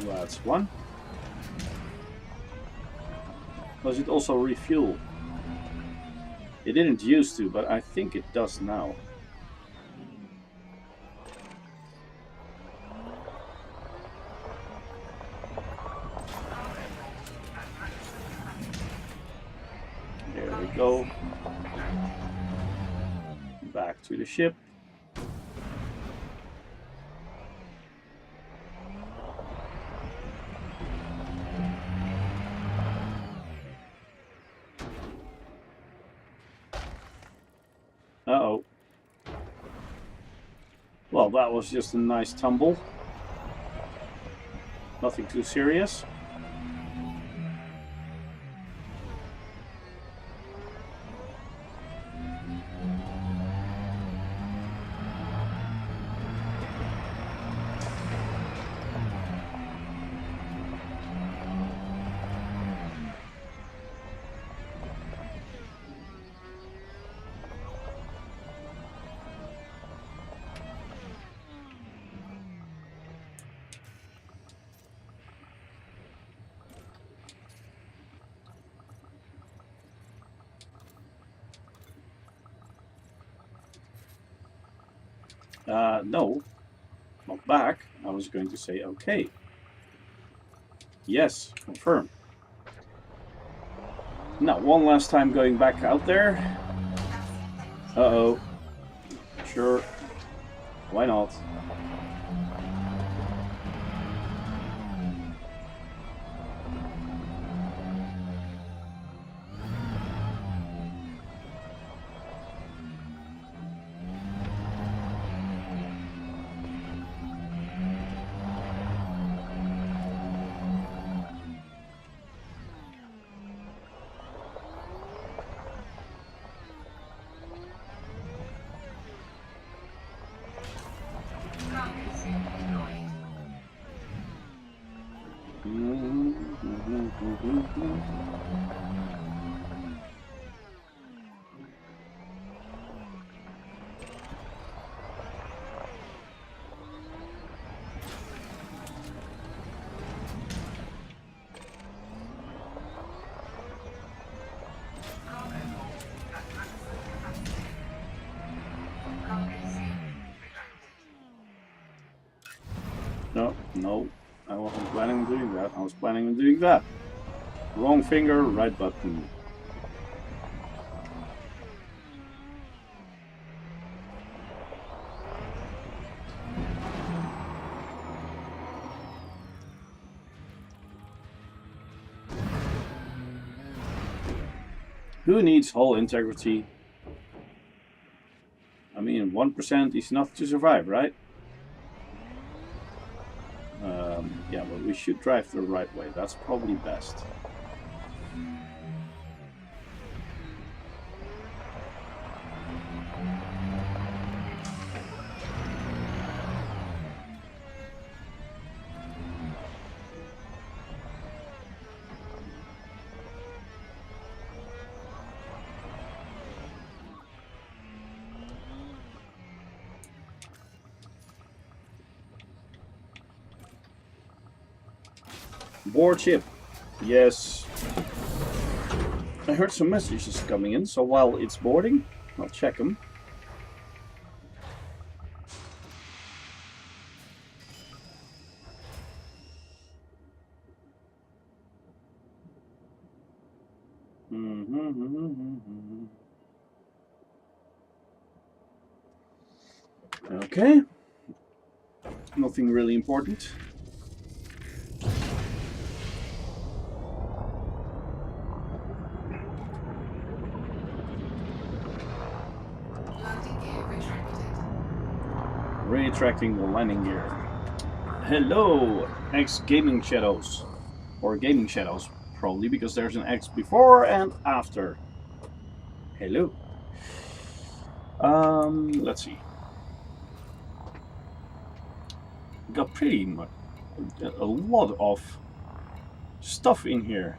That's one. Does it also refuel? It didn't used to, but I think it does now. There we go. Back to the ship. Uh-oh. Well, that was just a nice tumble. Nothing too serious. No, not back. I was going to say okay. Yes, confirm. Now, one last time going back out there. Uh-oh. Sure. Why not? No, I wasn't planning on doing that. I was planning on doing that. Wrong finger, right button. Who needs hull integrity? I mean, 1% is enough to survive, right? Yeah, but we should drive the right way. That's probably best. Board ship. Yes. I heard some messages coming in, so while it's boarding, I'll check them. Okay. Nothing really important. Retracting the landing gear. Hello, X Gaming Shadows. Or Gaming Shadows, probably, because there's an X before and after. Hello. Let's see. Got pretty much a lot of stuff in here.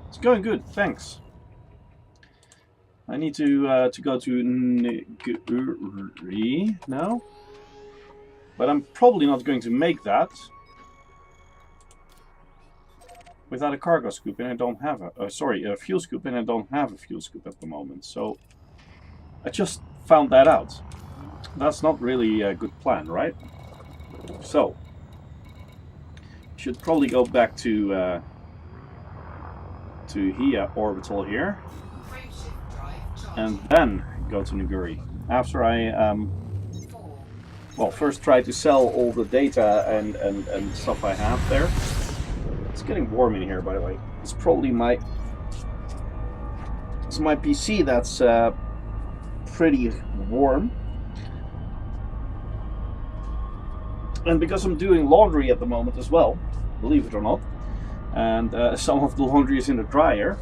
It's going good, thanks. I need to go to Nguri now, but I'm probably not going to make that without a cargo scoop, and I don't have a fuel scoop, and I don't have a fuel scoop at the moment. So I just found that out. That's not really a good plan, right? So should probably go back to Hia orbital here, and then go to Nguri. After I well, first try to sell all the data and stuff I have there. It's getting warm in here, by the way. It's probably my PC that's pretty warm. And because I'm doing laundry at the moment as well, believe it or not, and some of the laundry is in the dryer,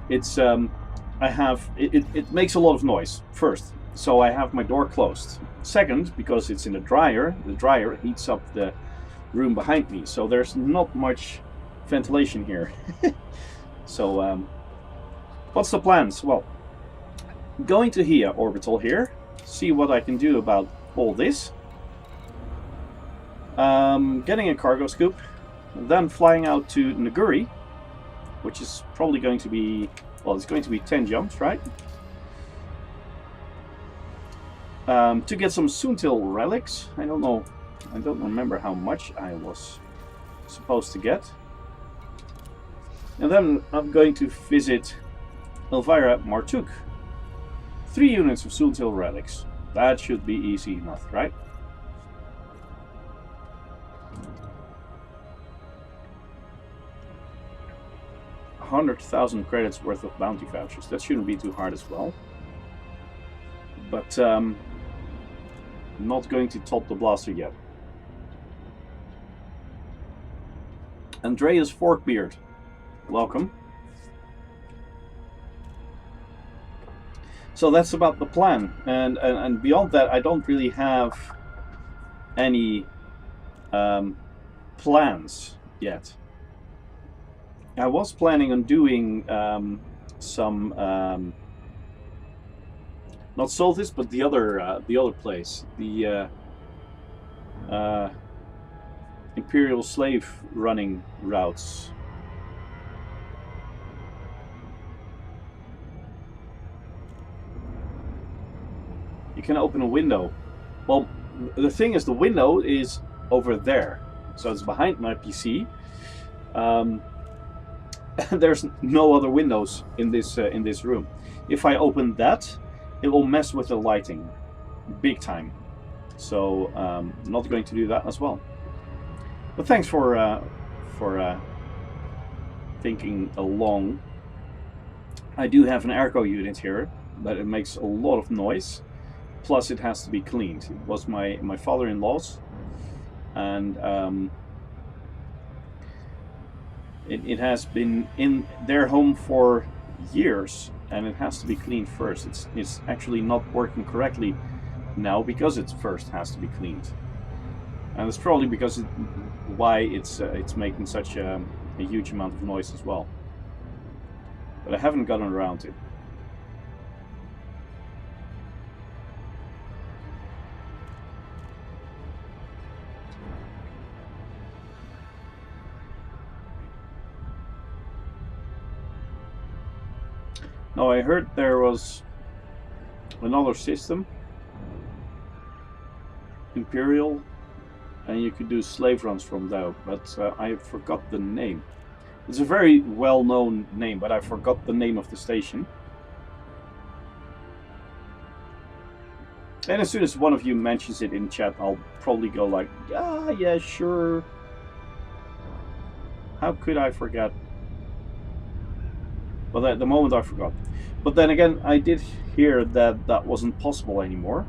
it's it makes a lot of noise. First, so I have my door closed. Second, because it's in the dryer heats up the room behind me, so there's not much ventilation here. So what's the plans? Well, going to Hia orbital here, see what I can do about all this. Getting a cargo scoop, then flying out to Nguri, which is probably going to be, well, it's going to be 10 jumps, right? to get some Soontil relics. I don't know. I don't remember how much I was supposed to get. And then I'm going to visit Elvira Martuk. 3 units of Soontil relics. That should be easy enough, right? $100,000 credits worth of bounty vouchers. That shouldn't be too hard as well. But not going to top the blaster yet. Andreas Forkbeard, welcome. So that's about the plan, and beyond that, I don't really have any plans yet. I was planning on doing some not Soltis, but the other place, the Imperial slave running routes. You can open a window. Well, the thing is, the window is over there, so it's behind my PC. There's no other windows in this room. If I open that, it will mess with the lighting, big time. So not going to do that as well. But thanks for thinking along. I do have an airco unit here, but it makes a lot of noise. Plus, it has to be cleaned. It was my father-in-law's, and it has been in their home for years, and it has to be cleaned first. It's actually not working correctly now because it first has to be cleaned, and it's probably because why it's making such a huge amount of noise as well. But I haven't gotten around to it. Now, I heard there was another system, Imperial, and you could do slave runs from there, but I forgot the name. It's a very well-known name, but I forgot the name of the station. And as soon as one of you mentions it in chat, I'll probably go like, yeah, sure. How could I forget? But at the moment I forgot. But then again, I did hear that that wasn't possible anymore.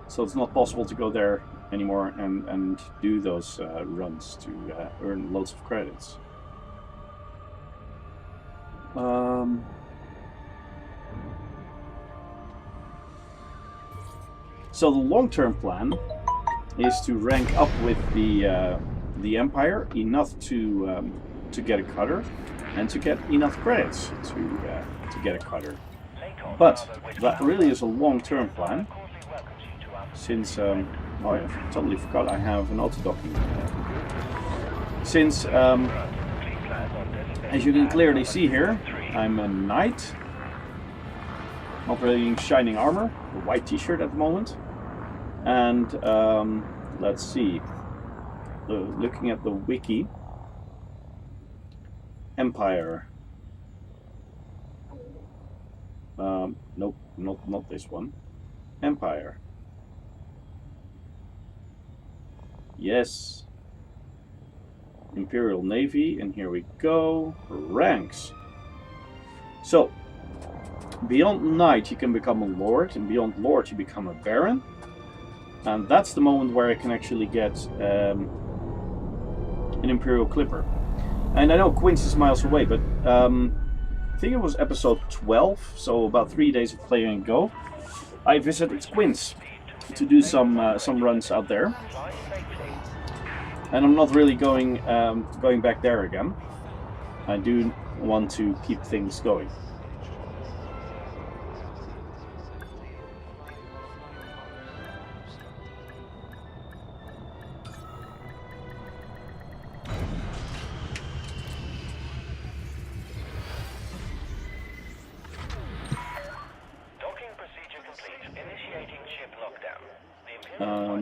So it's not possible to go there anymore and do those runs to earn loads of credits. So the long-term plan is to rank up with the Empire enough to get a cutter, and to get enough credits to get a cutter. But that really is a long-term plan, since oh, I totally forgot I have an auto-docking. Since as you can clearly see here, I'm a knight, operating shining armor, a white t-shirt at the moment. And let's see, looking at the wiki, Empire, nope, not this one, Empire, yes, Imperial Navy, and here we go, ranks. So, beyond Knight you can become a Lord, and beyond Lord you become a Baron. And that's the moment where I can actually get an Imperial Clipper. And I know Quince is miles away, but I think it was episode 12, so about 3 days of playing Go, I visited Quince to do some runs out there. And I'm not really going back there again. I do want to keep things going.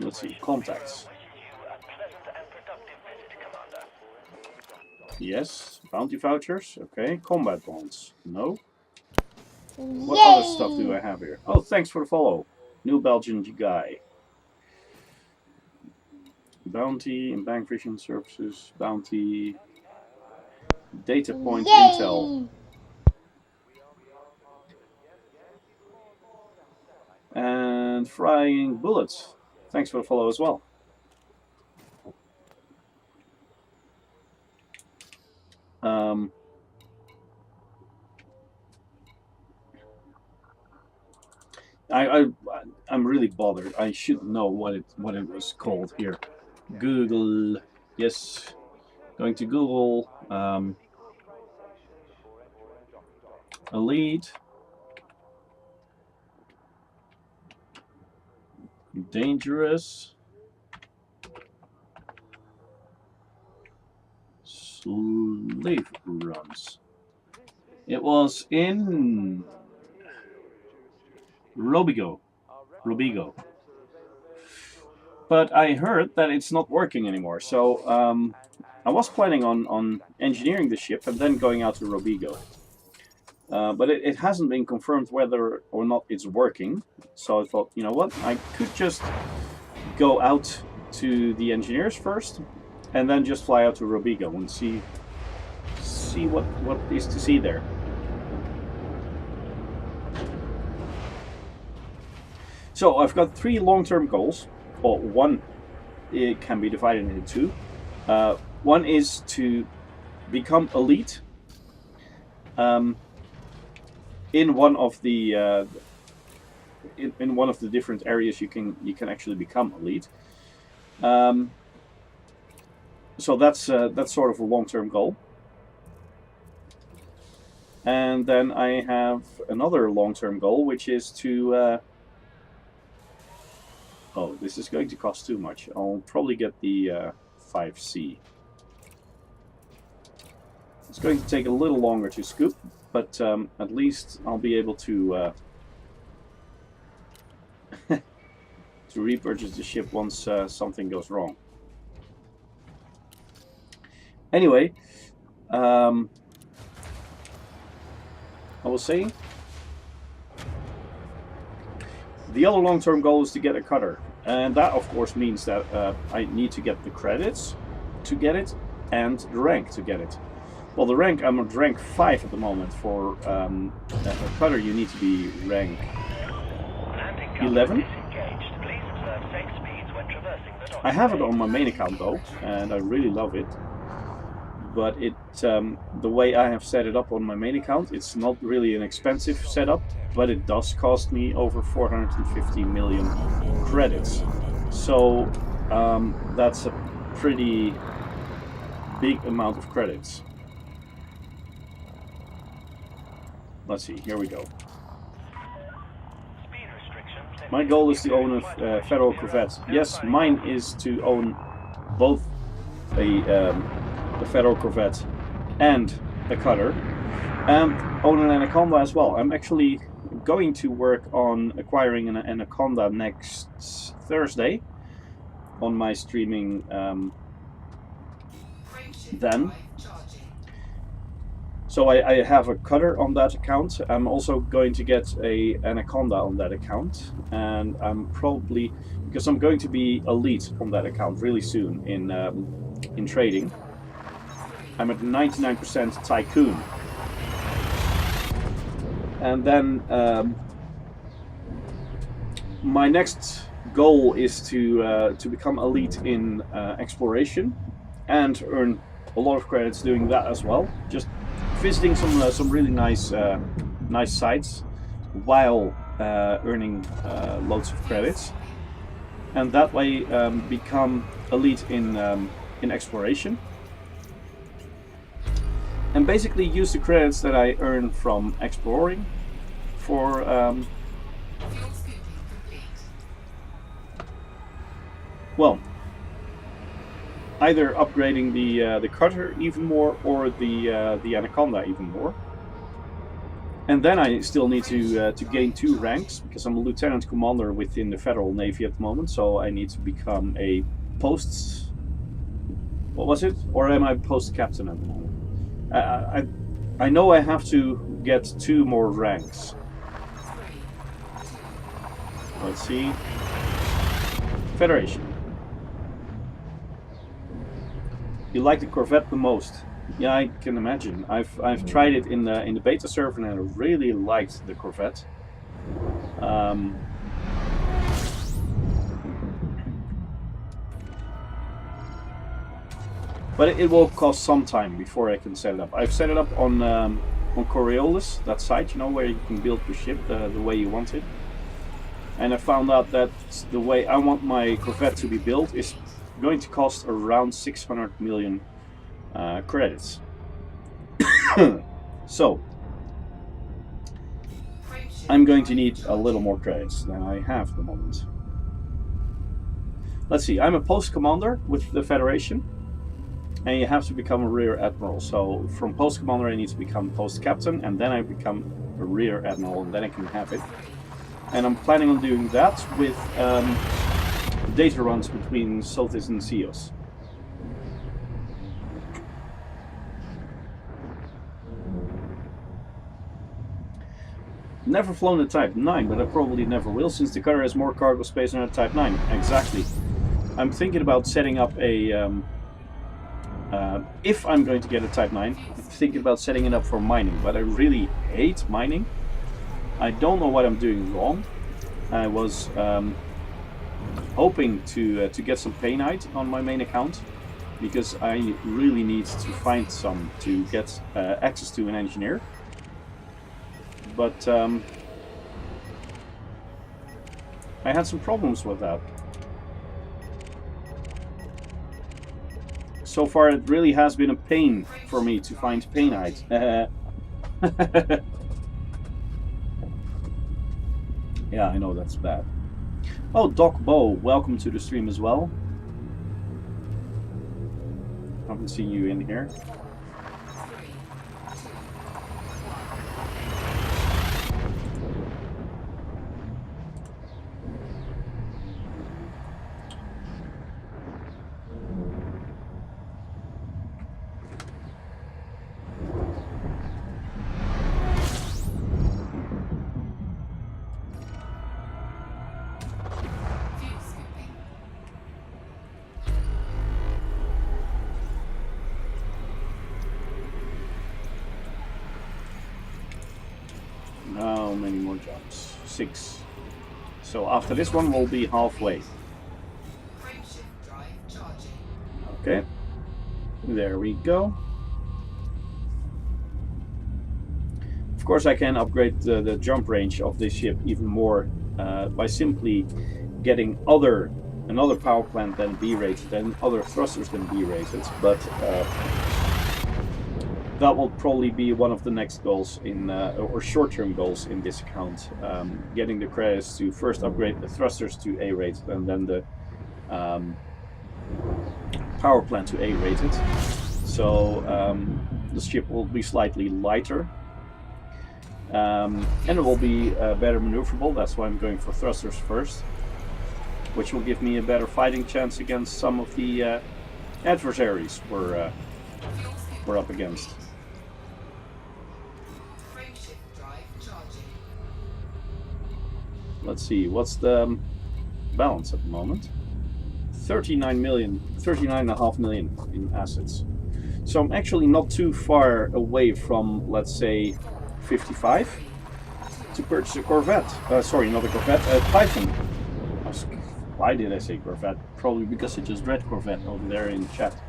Let's see, contacts. Yes, bounty vouchers. Okay, combat bonds. No. What other stuff do I have here? Oh, thanks for the follow. New Belgian guy. Bounty and bank vision services. Bounty. Data point intel. And frying bullets. Thanks for the follow as well. I'm really bothered. I should know what it was called here. Google. Yes. Going to Google. Elite. Dangerous. Slave runs. It was in Robigo. But I heard that it's not working anymore. So I was planning on engineering the ship and then going out to Robigo. But it hasn't been confirmed whether or not it's working. So I thought, you know what, I could just go out to the engineers first and then just fly out to Robigo and see what is to see there. So I've got 3 long-term goals, or one. It can be divided into 2. One is to become elite in one of the in one of the different areas you can actually become elite. So that's sort of a long-term goal. And then I have another long-term goal, which is to oh, this is going to cost too much. I'll probably get the 5C. It's going to take a little longer to scoop, but at least I'll be able to to repurchase the ship once something goes wrong. Anyway, I was saying, the other long-term goal is to get a cutter, and that of course means that I need to get the credits to get it and the rank to get it. Well, the rank, I'm at rank 5 at the moment. For a cutter you need to be rank 11. I have it on my main account though, and I really love it. But it, the way I have set it up on my main account, it's not really an expensive setup, but it does cost me over 450 million credits. So that's a pretty big amount of credits. Let's see, here we go. My goal is to own a Federal Corvette. Yes, mine is to own both a Federal Corvette and a cutter, and own an Anaconda as well. I'm actually going to work on acquiring an Anaconda next Thursday on my streaming then. So I have a cutter on that account. I'm also going to get a Anaconda on that account, and I'm probably, because I'm going to be elite on that account really soon in trading. I'm at 99% Tycoon, and then my next goal is to become elite in exploration and earn a lot of credits doing that as well. Just visiting some really nice sites while earning loads of credits, and that way become elite in exploration, and basically use the credits that I earn from exploring for well, either upgrading the cutter even more or the Anaconda even more. And then I still need to gain 2 ranks, because I'm a lieutenant commander within the Federal Navy at the moment. So I need to become a post. What was it? Or am I post captain at the moment? I know I have to get 2 more ranks. Let's see. Federation. You like the Corvette the most? Yeah, I can imagine. I've tried it in the beta server and I really liked the Corvette. But it will cost some time before I can set it up. I've set it up on Coriolis, that site, you know, where you can build your ship the way you want it. And I found out that the way I want my Corvette to be built is going to cost around 600 million credits. So I'm going to need a little more credits than I have at the moment. Let's see, I'm a post commander with the Federation, and you have to become a rear admiral. So from post commander I need to become post captain, and then I become a rear admiral, and then I can have it. And I'm planning on doing that with data runs between Sothis and Ceos. Never flown a Type 9, but I probably never will, since the cutter has more cargo space than a Type 9. Exactly. I'm thinking about setting up a... if I'm going to get a Type 9, I'm thinking about setting it up for mining, but I really hate mining. I don't know what I'm doing wrong. I was hoping to get some painite on my main account, because I really need to find some to get access to an engineer. But I had some problems with that. So far it really has been a pain for me to find painite. Yeah, I know that's bad. Oh, Doc Bo, welcome to the stream as well. Haven't seen you in here. How many more jumps? 6. So after this one we'll be halfway. Okay. There we go. Of course I can upgrade the jump range of this ship even more by simply getting another power plant than B rated and other thrusters than B rated, but that will probably be one of the next goals in or short-term goals in this account. Getting the credits to first upgrade the thrusters to A rated and then the power plant to A rated. So the ship will be slightly lighter. And it will be better maneuverable. That's why I'm going for thrusters first, which will give me a better fighting chance against some of the adversaries we're up against. Let's see, what's the balance at the moment? 39.5 million in assets. So I'm actually not too far away from, let's say, 55 to purchase a Corvette. Sorry, not a Corvette, a Python. Why did I say Corvette? Probably because I just read Corvette over there in chat.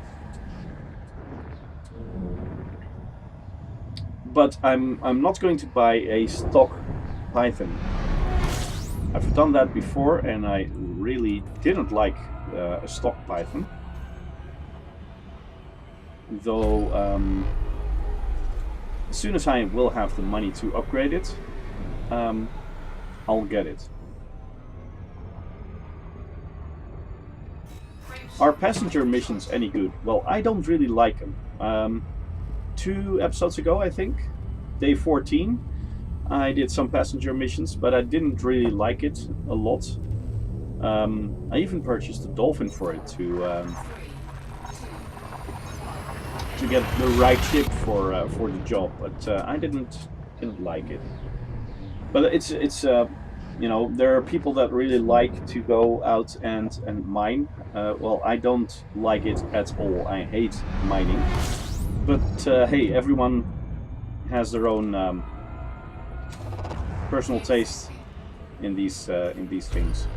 But I'm not going to buy a stock Python. I've done that before and I really didn't like a stock Python. Though as soon as I will have the money to upgrade it, I'll get it. Are passenger missions any good? Well, I don't really like them. 2 episodes ago, I think, day 14, I did some passenger missions, but I didn't really like it a lot. I even purchased a dolphin for it to get the right ship for the job, but I didn't like it. But it's you know, there are people that really like to go out and mine. Well, I don't like it at all. I hate mining. But hey, everyone has their own personal taste in these things.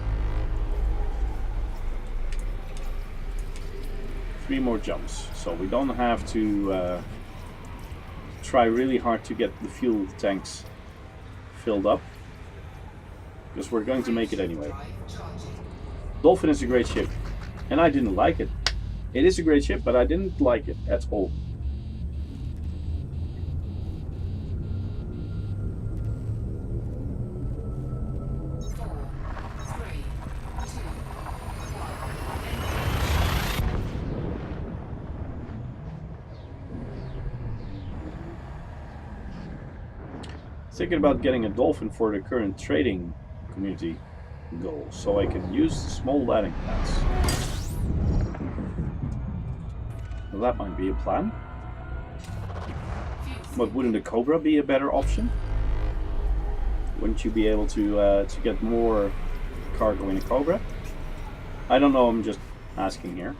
3 more jumps, so we don't have to try really hard to get the fuel tanks filled up, because we're going to make it anyway. Dolphin is a great ship, and I didn't like it. It is a great ship, but I didn't like it at all. Thinking about getting a dolphin for the current trading community goal, so I can use the small landing pads. Well, that might be a plan. But wouldn't a Cobra be a better option? Wouldn't you be able to get more cargo in a Cobra? I don't know. I'm just asking here.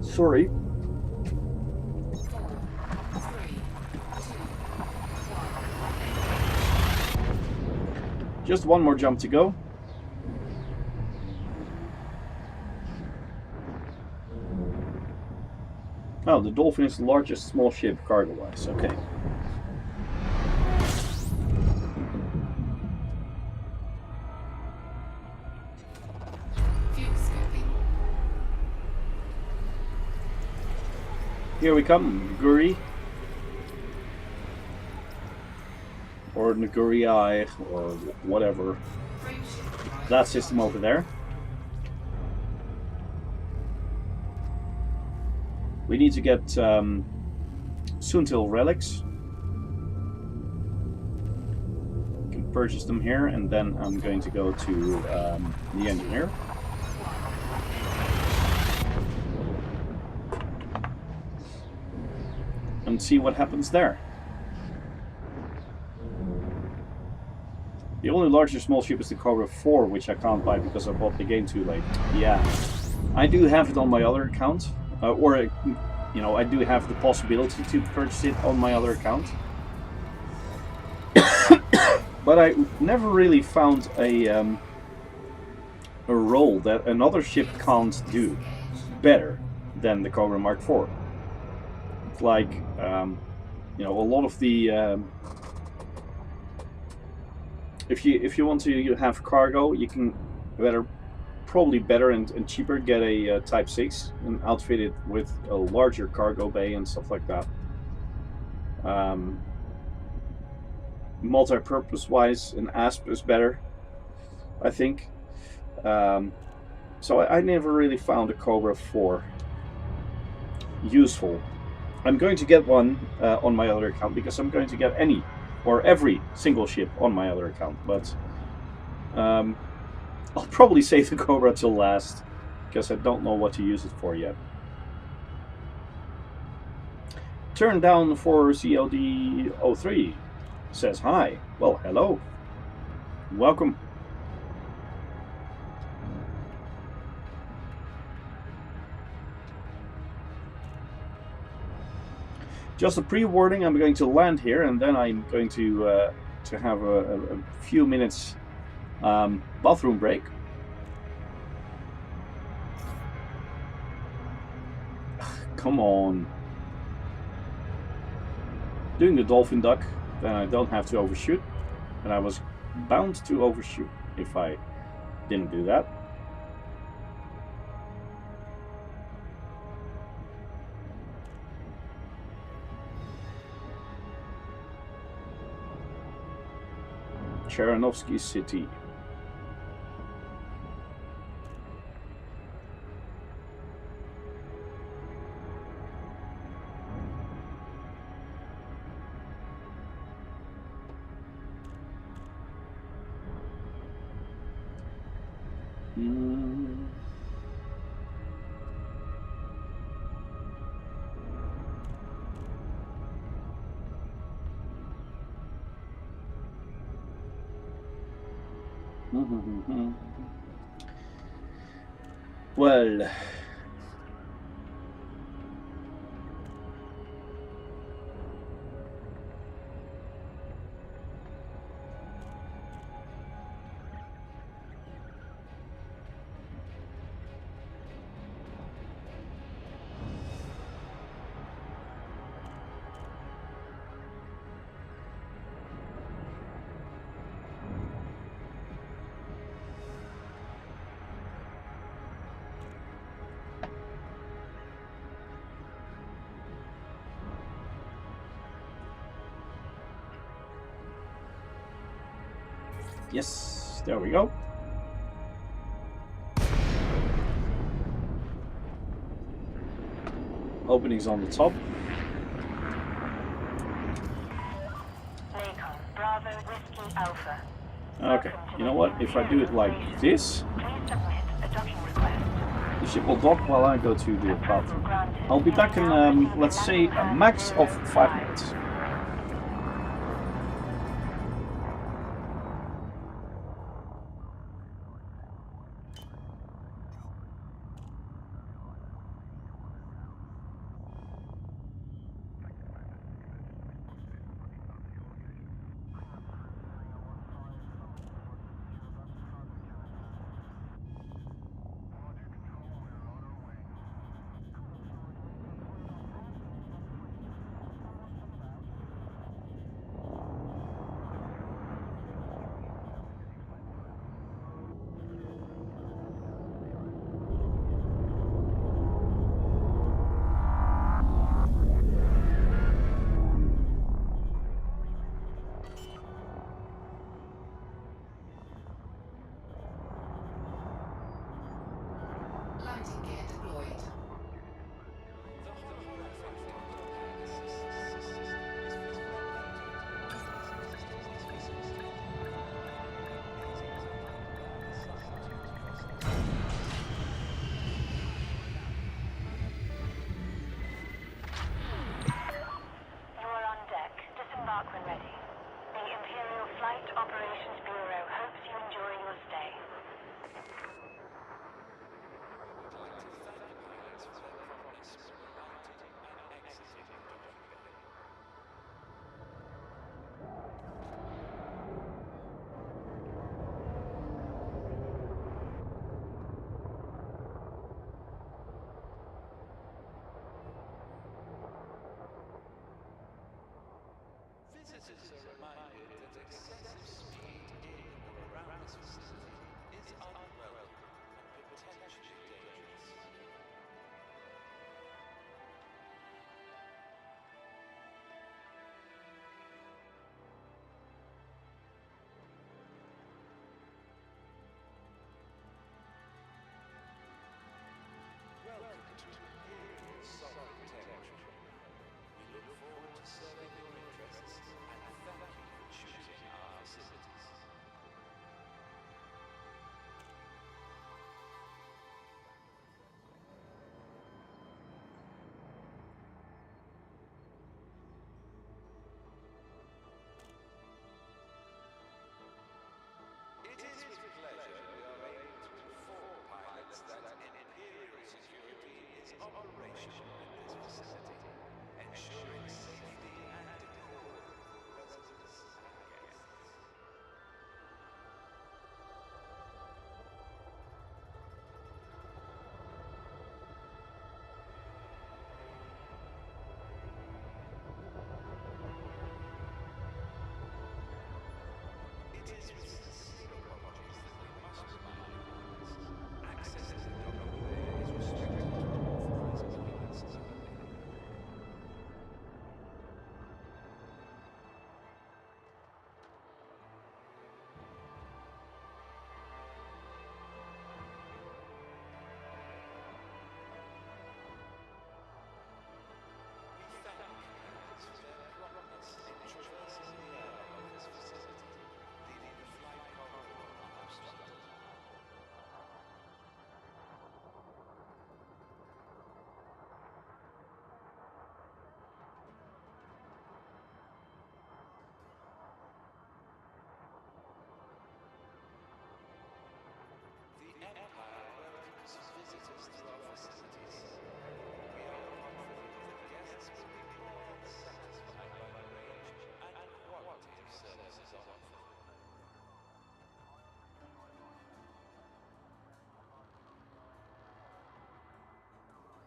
Sorry. Just one more jump to go. Oh, the Dolphin is the largest small ship cargo-wise. Okay. Here we come, Guri. Or Naguri-I, or whatever. That system over there. We need to get Soontil relics. We can purchase them here, and then I'm going to go to the engineer. And see what happens there. The only larger small ship is the Cobra 4, which I can't buy because I bought the game too late. Yeah, I do have it on my other account, or you know, I do have the possibility to purchase it on my other account. But I never really found a role that another ship can't do better than the Cobra Mark 4. It's like, you know, a lot of the if you want to have cargo, you can probably better and cheaper get a Type 6 and outfit it with a larger cargo bay and stuff like that. Multi-purpose wise, an ASP is better, I think. So I never really found a Cobra 4 useful. I'm going to get one on my other account because I'm going to get any or every single ship on my other account, but I'll probably save the Cobra till last because I don't know what to use it for yet. Turn down for CLD03 says hi. Well, hello. Welcome. Just a pre-warning, I'm going to land here, and then I'm going to have a few minutes bathroom break. Come on. Doing the dolphin duck, then I don't have to overshoot, and I was bound to overshoot if I didn't do that. Cheranovsky City. Mm. Well, yes, there we go. Openings on the top. Lakon, Bravo, Whiskey, Alpha. Okay, you know what? If I do it like this, Please submit a docking request. the ship will dock while I go to the bathroom. I'll be back in, let's say, a max of 5 minutes. Landing gear deployed. You are on deck. Disembark when ready. The Imperial Flight Operations Bureau hopes you enjoy your stay. Visitors are reminded that excessive speed in or around this facility is unwelcome and potentially dangerous. Welcome to Imperial Solid Territory. We look forward to serving your interests and thank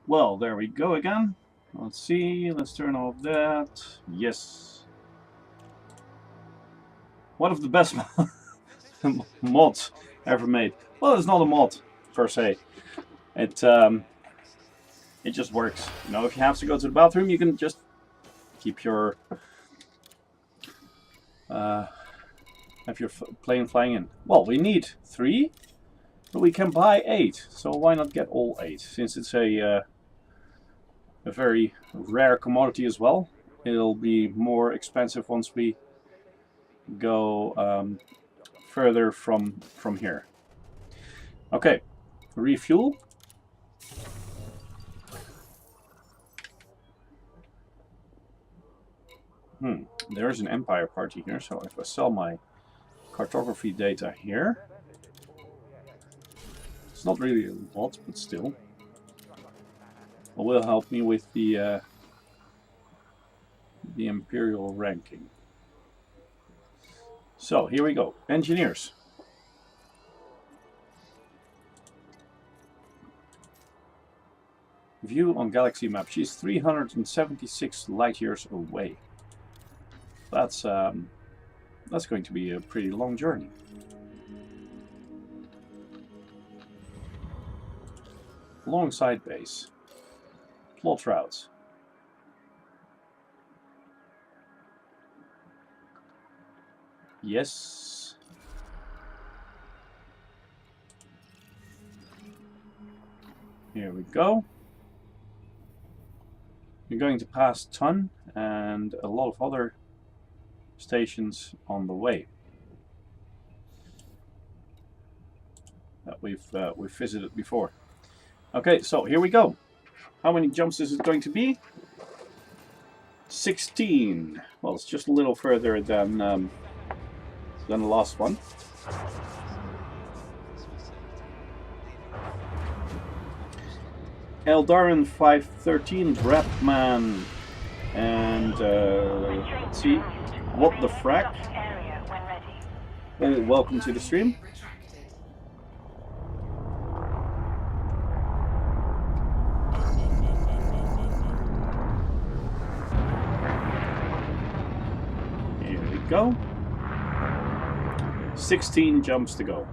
Well, there we go again. Let's see. Let's turn off that. Yes. One of the best mods ever made. Well, it's not a mod per se. It just works. You know, if you have to go to the bathroom, you can just keep your have your plane flying in. Well, we need 3, but we can buy 8. So why not get all 8? Since it's a very rare commodity as well, it'll be more expensive once we go further from here. Okay, refuel. There's an Empire party here, so if I sell my cartography data here, it's not really a lot, but still, it will help me with the Imperial ranking. So here we go, engineers. View on galaxy map. She's 376 light years away. That's going to be a pretty long journey. Long side base. Plot routes. Yes. Here we go. You're going to pass Ton and a lot of other stations on the way that we've visited before. Okay, so here we go. How many jumps is it going to be? 16. Well, it's just a little further than the last one. Eldarin 513 Bradman, and let's see, what the frack? Oh, welcome to the stream. Here we go. 16 jumps to go.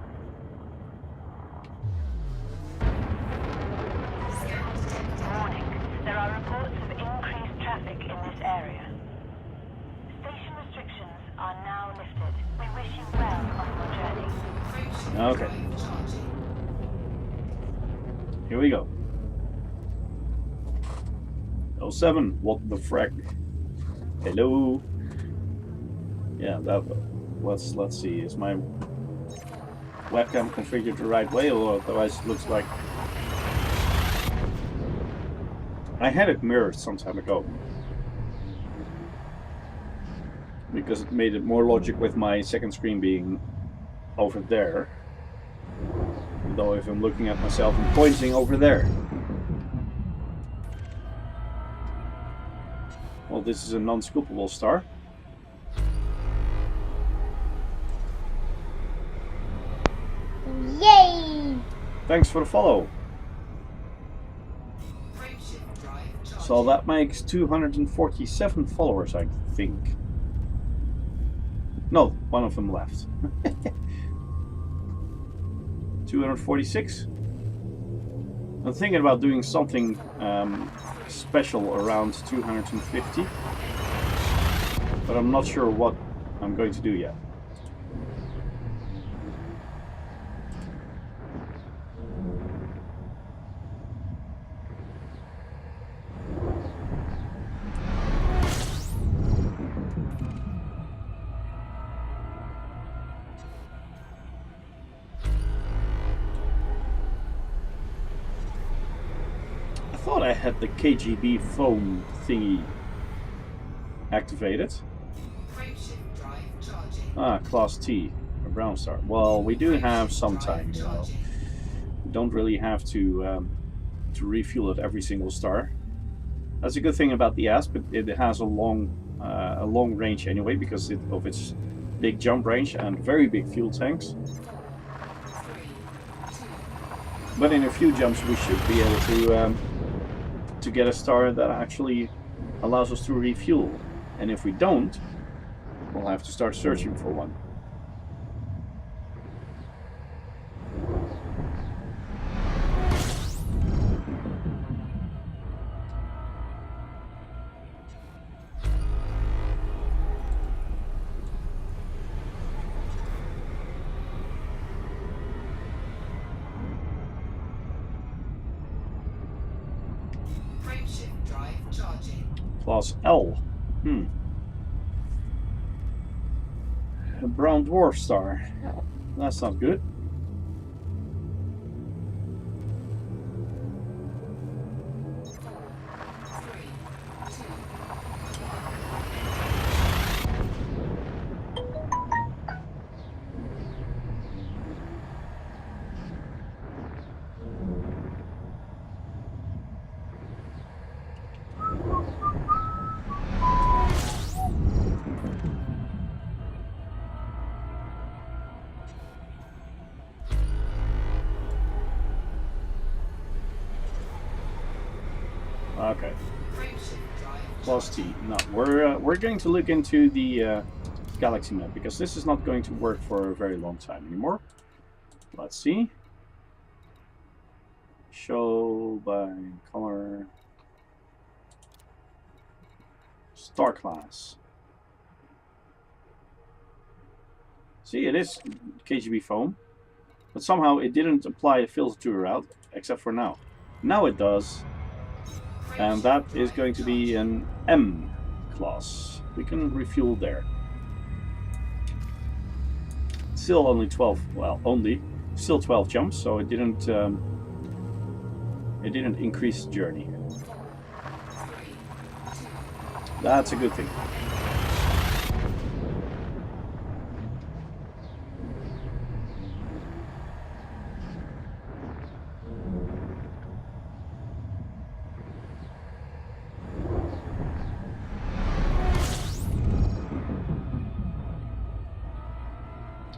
Okay. Here we go. 07, what the frack? Hello. Yeah, that. Let's see. Is my webcam configured the right way, or otherwise it looks like I had it mirrored some time ago because it made it more logic with my second screen being over there. Though if I'm looking at myself, I'm pointing over there. Well, this is a non-scoopable star. Yay! Thanks for the follow. So that makes 247 followers, I think. No, one of them left. 246. I'm thinking about doing something special around 250, but I'm not sure what I'm going to do yet. I had the KGB foam thingy activated. Ah, Class T, a brown star. Well, we do have some time, you know. We don't really have to refuel it every single star. That's a good thing about the ASP. It has a long range anyway because of its big jump range and very big fuel tanks. But in a few jumps we should be able to to get a star that actually allows us to refuel. And if we don't, we'll have to start searching for one. Frameshift drive charging. Class L. A brown dwarf star. That's not good. Okay. Class T. No, we're going to look into the galaxy map because this is not going to work for a very long time anymore. Let's see. Show by color. Star class. See, it is KGB foam, but somehow it didn't apply a filter route except for now. Now it does. And that is going to be an M class. We can refuel there. Still only 12, well, still 12 jumps, so it didn't increase journey. That's a good thing.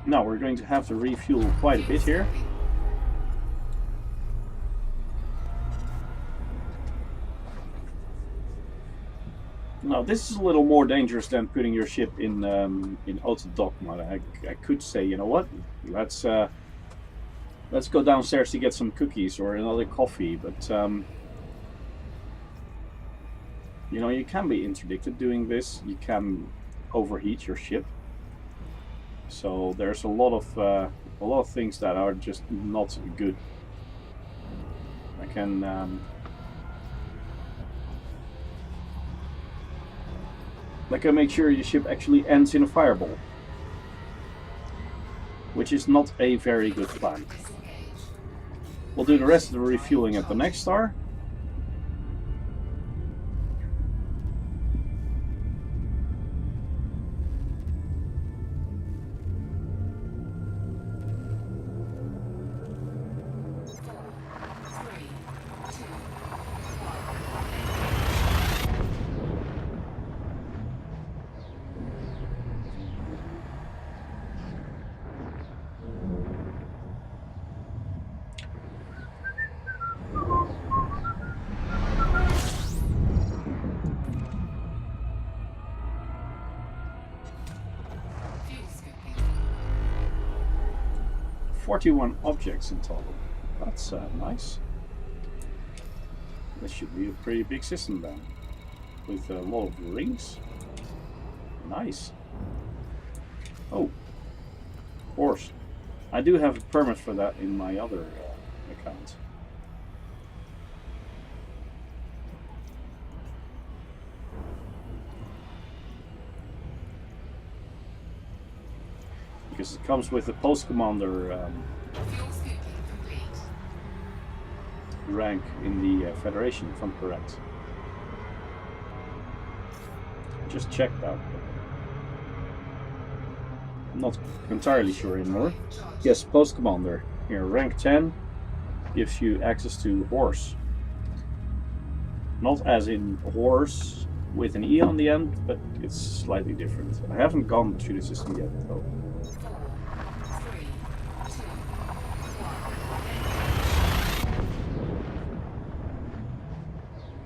Now we're going to have to refuel quite a bit here. Now this is a little more dangerous than putting your ship in auto dock mode. I could say, you know what? Let's go downstairs to get some cookies or another coffee, but you know, you can be interdicted doing this. You can overheat your ship. So there's a lot of things that are just not good. I can make sure your ship actually ends in a fireball, which is not a very good plan. We'll do the rest of the refueling at the next star. Fuel scooping. 41 objects in total. That's nice. This should be a pretty big system then, with a lot of rings. Nice. Oh, of course. I do have a permit for that in my other account. Because it comes with a post commander Fuel scooping complete. rank in the Federation, if I'm correct. Just check that. I'm not entirely sure anymore. Yes, post commander. Here, rank 10 gives you access to horse. Not as in horse with an E on the end, but it's slightly different. I haven't gone through the system yet, though. 4, 3, 2,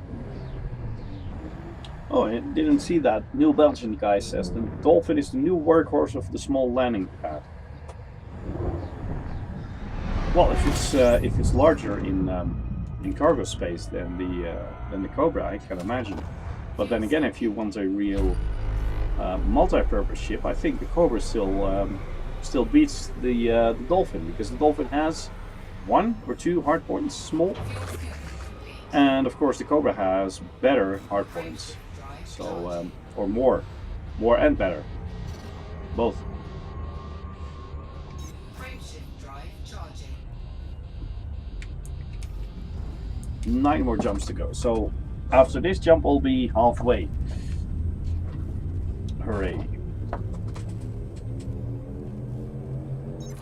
1. I didn't see that. New Belgian guy says the Dolphin is the new workhorse of the small landing pad. Well, if it's larger in cargo space than the Cobra, I can imagine. But then again, if you want a real multi-purpose ship, I think the Cobra still beats the Dolphin, because the Dolphin has 1 or 2 hardpoints, small, and of course the Cobra has better hardpoints, so or more and better, both. Frameshift drive charging. 9 more jumps to go. So after this jump, I'll be halfway. Hooray! 4, 3, 2,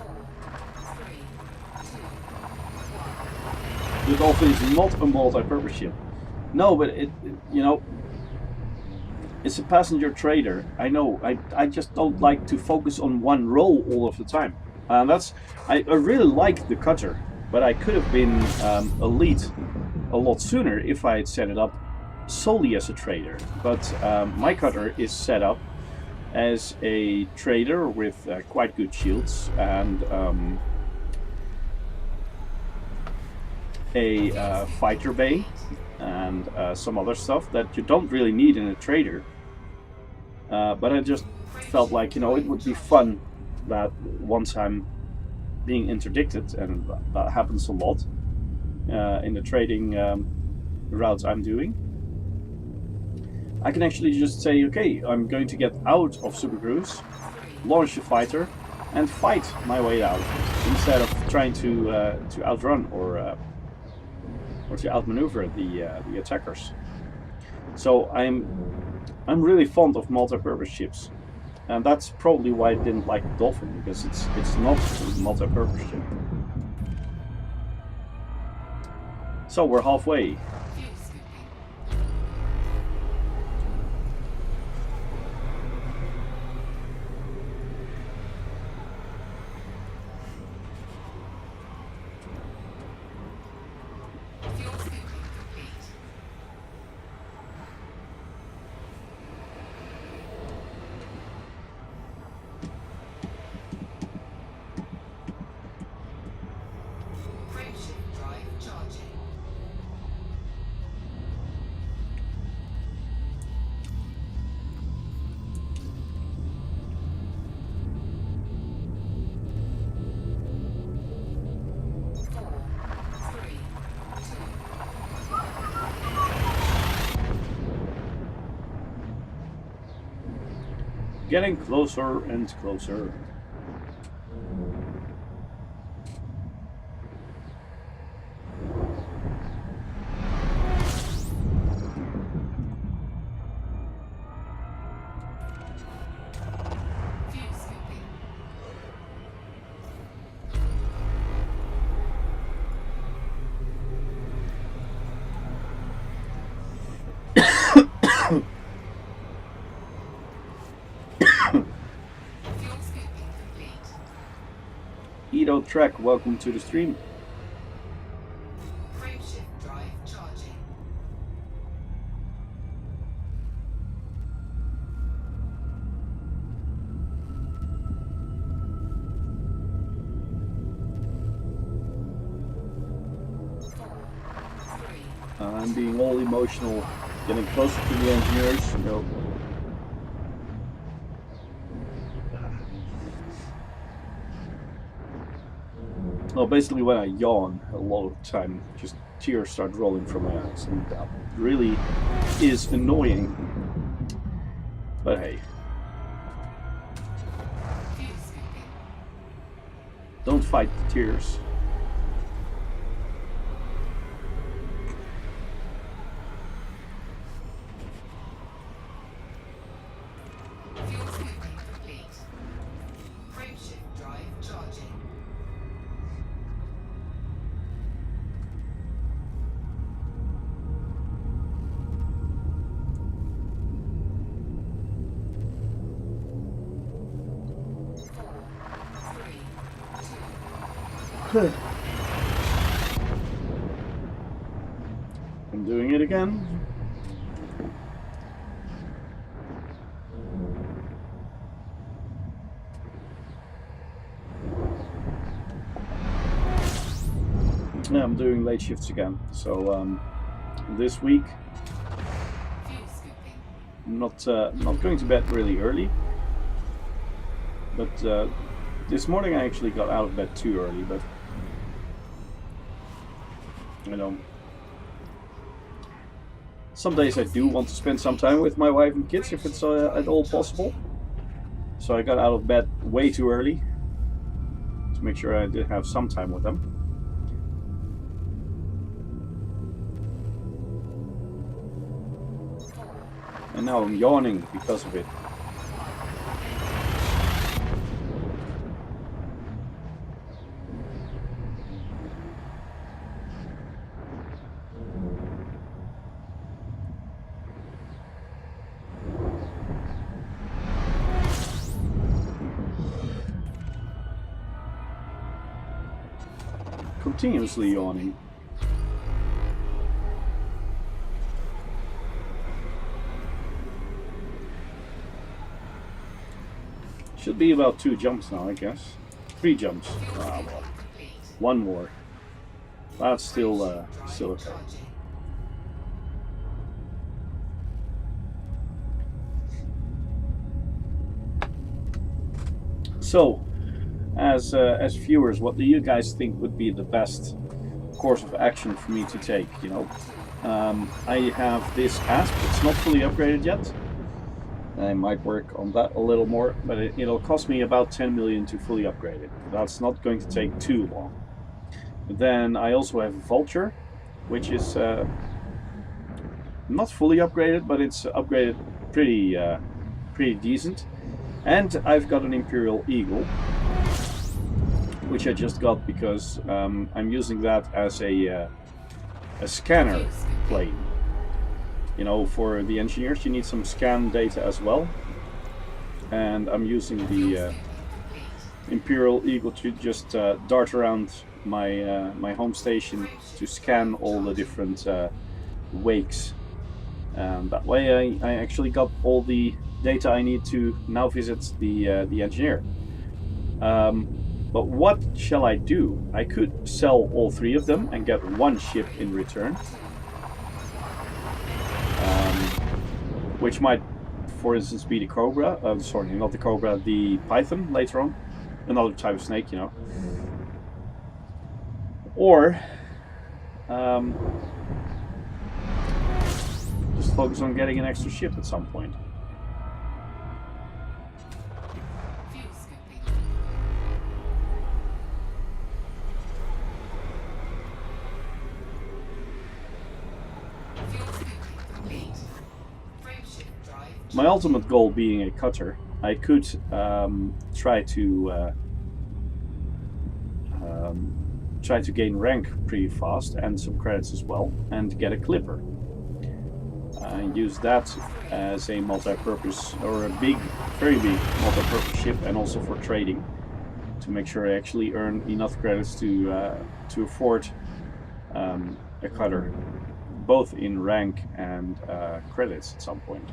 1. The Dolphin is not a multi-purpose ship. No, but you know, it's a passenger trader. I know. I just don't like to focus on one role all of the time. And I really like the cutter, but I could have been elite a lot sooner if I had set it up solely as a trader. But my cutter is set up as a trader with quite good shields and a fighter bay and some other stuff that you don't really need in a trader. But I just felt like, you know, it would be fun that once I'm being interdicted, and that happens a lot in the trading routes I'm doing, I can actually just say, okay, I'm going to get out of Super Cruise, launch a fighter, and fight my way out, instead of trying to outrun or to outmaneuver the attackers. So I'm really fond of multi-purpose ships, and that's probably why I didn't like the Dolphin, because it's not a multi-purpose ship. So we're halfway. Fuel scooping. Fuel scooping complete. Frameshift drive charging. Getting closer and closer. Fuel scooping. Fuel scooping complete. Edo Trek, welcome to the stream. Frameshift drive charging. I'm being all emotional, getting closer to the engineers. You know. Well, basically when I yawn, a lot of the time, just tears start rolling from my eyes, and that really is annoying. But hey, Fuel scooping. don't fight the tears. Fuel scooping complete. Frameshift drive charging. I'm doing it again. Yeah, I'm doing late shifts again. So this week Fuel scooping. not going to bed really early. But this morning I actually got out of bed too early. But you know, some days I do want to spend some time with my wife and kids if it's at all possible. So I got out of bed way too early to make sure I did have some time with them. And now I'm yawning because of it. Continuously yawning. Should be about 2 jumps now, I guess. 3 jumps. Ah, well. Complete. 1 more. That's still okay. Charging. So, as viewers, what do you guys think would be the best course of action for me to take? You know, I have this ASP. It's not fully upgraded yet. I might work on that a little more, but it'll cost me about 10 million to fully upgrade it. That's not going to take too long. Then I also have a Vulture, which is not fully upgraded, but it's upgraded pretty decent. And I've got an Imperial Eagle, which I just got because I'm using that as a scanner plane. You know, for the engineers, you need some scan data as well. And I'm using the Imperial Eagle to just dart around my home station to scan all the different wakes. And that way I actually got all the data I need to now visit the engineer. But what shall I do? I could sell all 3 of them and get 1 ship in return. Which might, for instance, be the Cobra. Sorry, not the Cobra, the Python later on. Another type of snake, you know. Or just focus on getting an extra ship at some point. Fuel scooping. Fuel scooping complete. Frameshift drive. My ultimate goal being a cutter, I could try to gain rank pretty fast and some credits as well, and get a clipper. Use that as a multi-purpose, or a very big multi-purpose ship, and also for trading, to make sure I actually earn enough credits to afford a cutter, both in rank and credits at some point.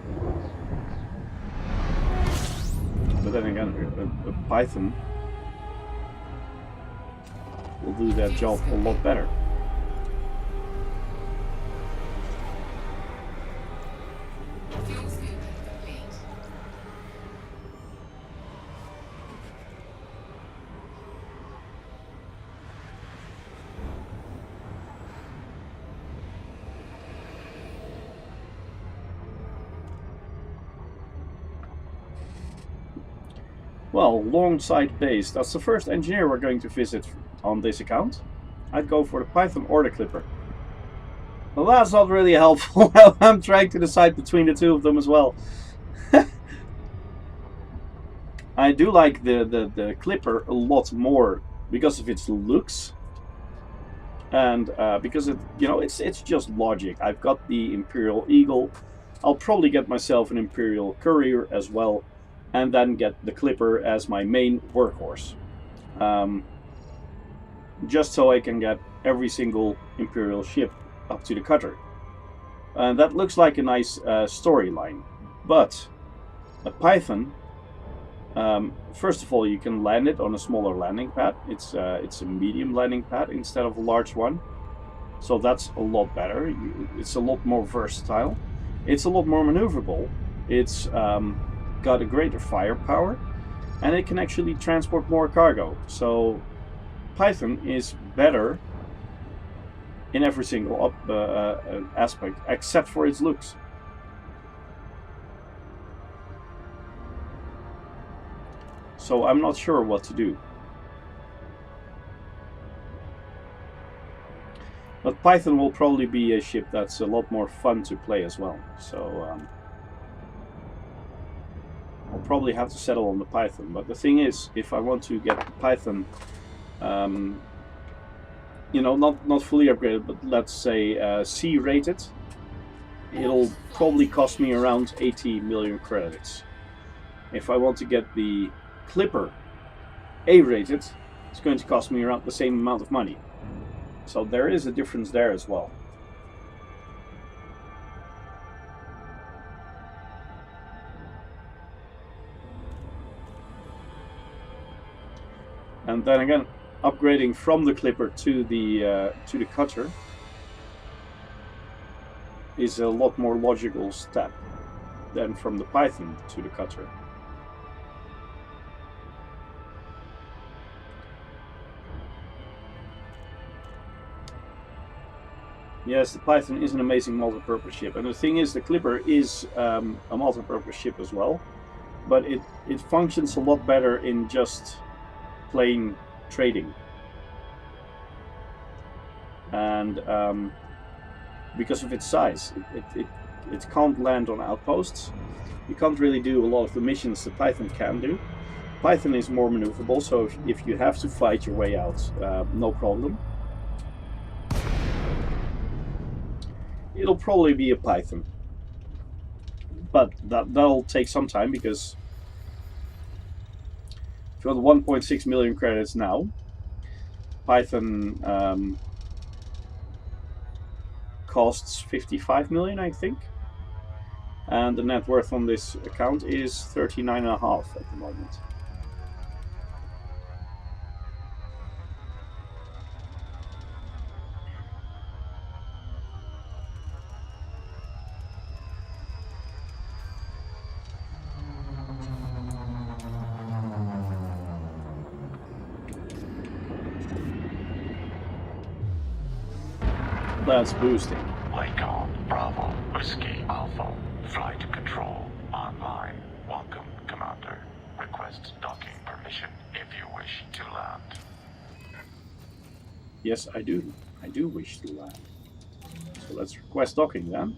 But then again, a Python will do that job a lot better. Fuel scooping complete. Well, Longside Base, that's the first engineer we're going to visit on this account. I'd go for the Python or the Clipper. Well, that's not really helpful. I'm trying to decide between the 2 of them as well. I do like the Clipper a lot more because of its looks, and because it's just logic. I've got the Imperial Eagle. I'll probably get myself an Imperial Courier as well, and then get the Clipper as my main workhorse. Just so I can get every single Imperial ship up to the cutter. And that looks like a nice storyline. But a Python First of all, you can land it on a smaller landing pad. It's a medium landing pad instead of a large one. So that's a lot better. It's a lot more versatile. It's a lot more maneuverable. It's got a greater firepower, and it can actually transport more cargo. So Python is better in every single aspect, except for its looks. So I'm not sure what to do. But Python will probably be a ship that's a lot more fun to play as well. So I'll probably have to settle on the Python. But the thing is, if I want to get the Python, you know, not fully upgraded, but let's say C rated, it'll probably cost me around 80 million credits. If I want to get the Clipper A rated, it's going to cost me around the same amount of money. So there is a difference there as well. And then again, upgrading from the Clipper to the cutter is a lot more logical step than from the Python to the cutter. Yes, the Python is an amazing multi-purpose ship, and the thing is, the Clipper is a multi-purpose ship as well, but it functions a lot better in just plain trading. And because of its size, it can't land on outposts. You can't really do a lot of the missions that Python can do. Python is more maneuverable, so if you have to fight your way out, no problem. It'll probably be a Python, but that'll take some time, because if you want 1.6 million credits now, Python costs 55 million, I think, and the net worth on this account is 39.5 at the moment. That's boosting. Lincoln, Bravo, Whiskey, Alpha, flight control, online. Welcome, Commander. Request docking permission if you wish to land. Yes, I do. I do wish to land. So let's request docking then.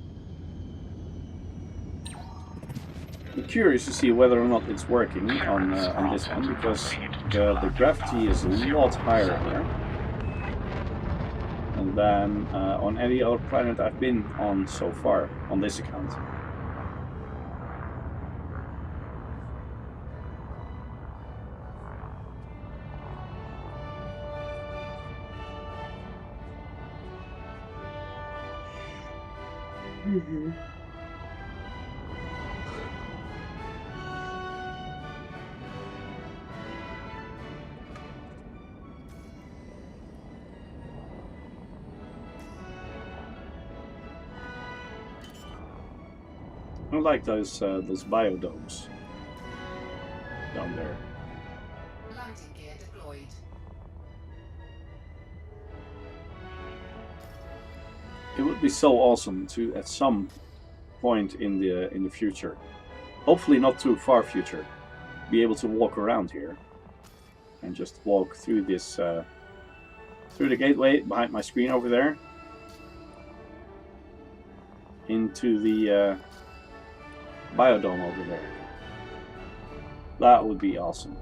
I'm curious to see whether or not it's working on this one, because the gravity is a lot higher here than on any other planet I've been on so far on this account. I like those biodomes down there. Landing gear deployed. It would be so awesome to, at some point in the future, hopefully not too far future, be able to walk around here and just walk through this through the gateway behind my screen over there into the biodome over there. That would be awesome.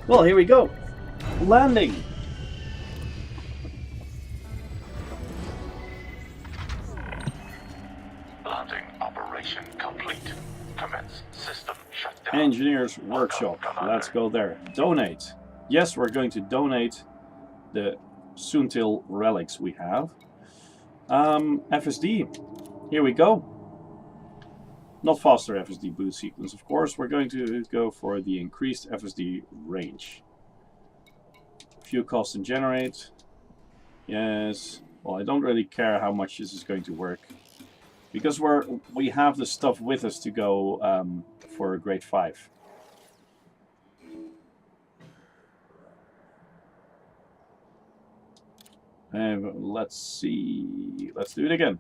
Well, here we go. Landing. Landing operation complete. Commence system shutdown. Engineers Workshop. Let's go there. Donate. Yes, we're going to donate the Soontil relics we have. FSD. Here we go. Not faster FSD boot sequence, of course. We're going to go for the increased FSD range. Fuel cost and generate. Yes. Well, I don't really care how much this is going to work, because we have the stuff with us to go for grade 5. Let's see. Let's do it again.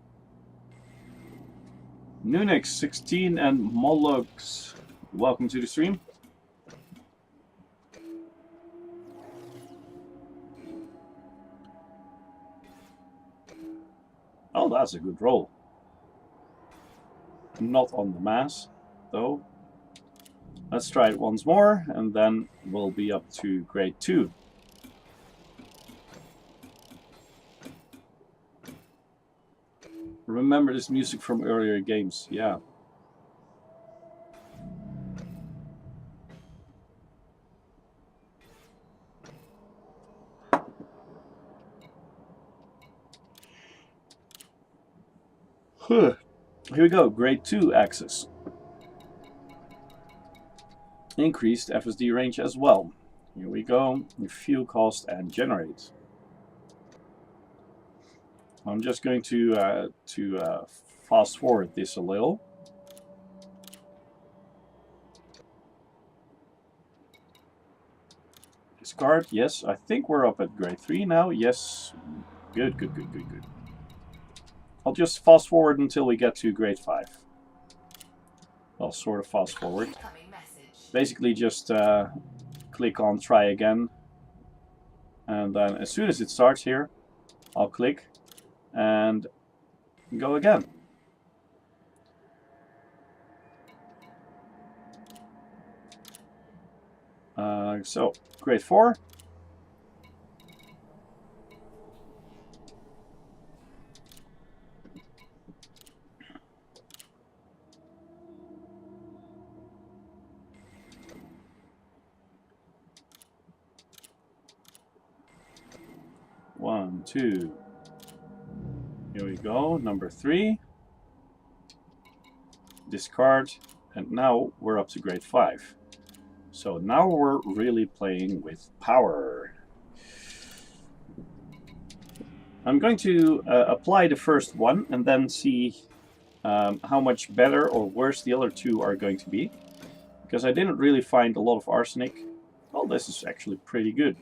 Nunix 16 and Molox, welcome to the stream. Oh, that's a good roll. Not on the mass, though. Let's try it once more, and then we'll be up to grade 2. Remember this music from earlier games, yeah. Here we go, grade 2 access. Increased FSD range as well. Here we go, fuel cost and generate. I'm just going to fast forward this a little. Discard, yes, I think we're up at grade 3 now, yes. Good, good, good, good, good. I'll just fast forward until we get to grade 5. Well, sort of fast forward. Basically just click on try again. And then as soon as it starts here, I'll click and go again. So, grade 4. One, two. Here we go, number 3. Discard, and now we're up to grade 5. So now we're really playing with power. I'm going to apply the first one and then see how much better or worse the other 2 are going to be. Because I didn't really find a lot of arsenic. Well, this is actually pretty good.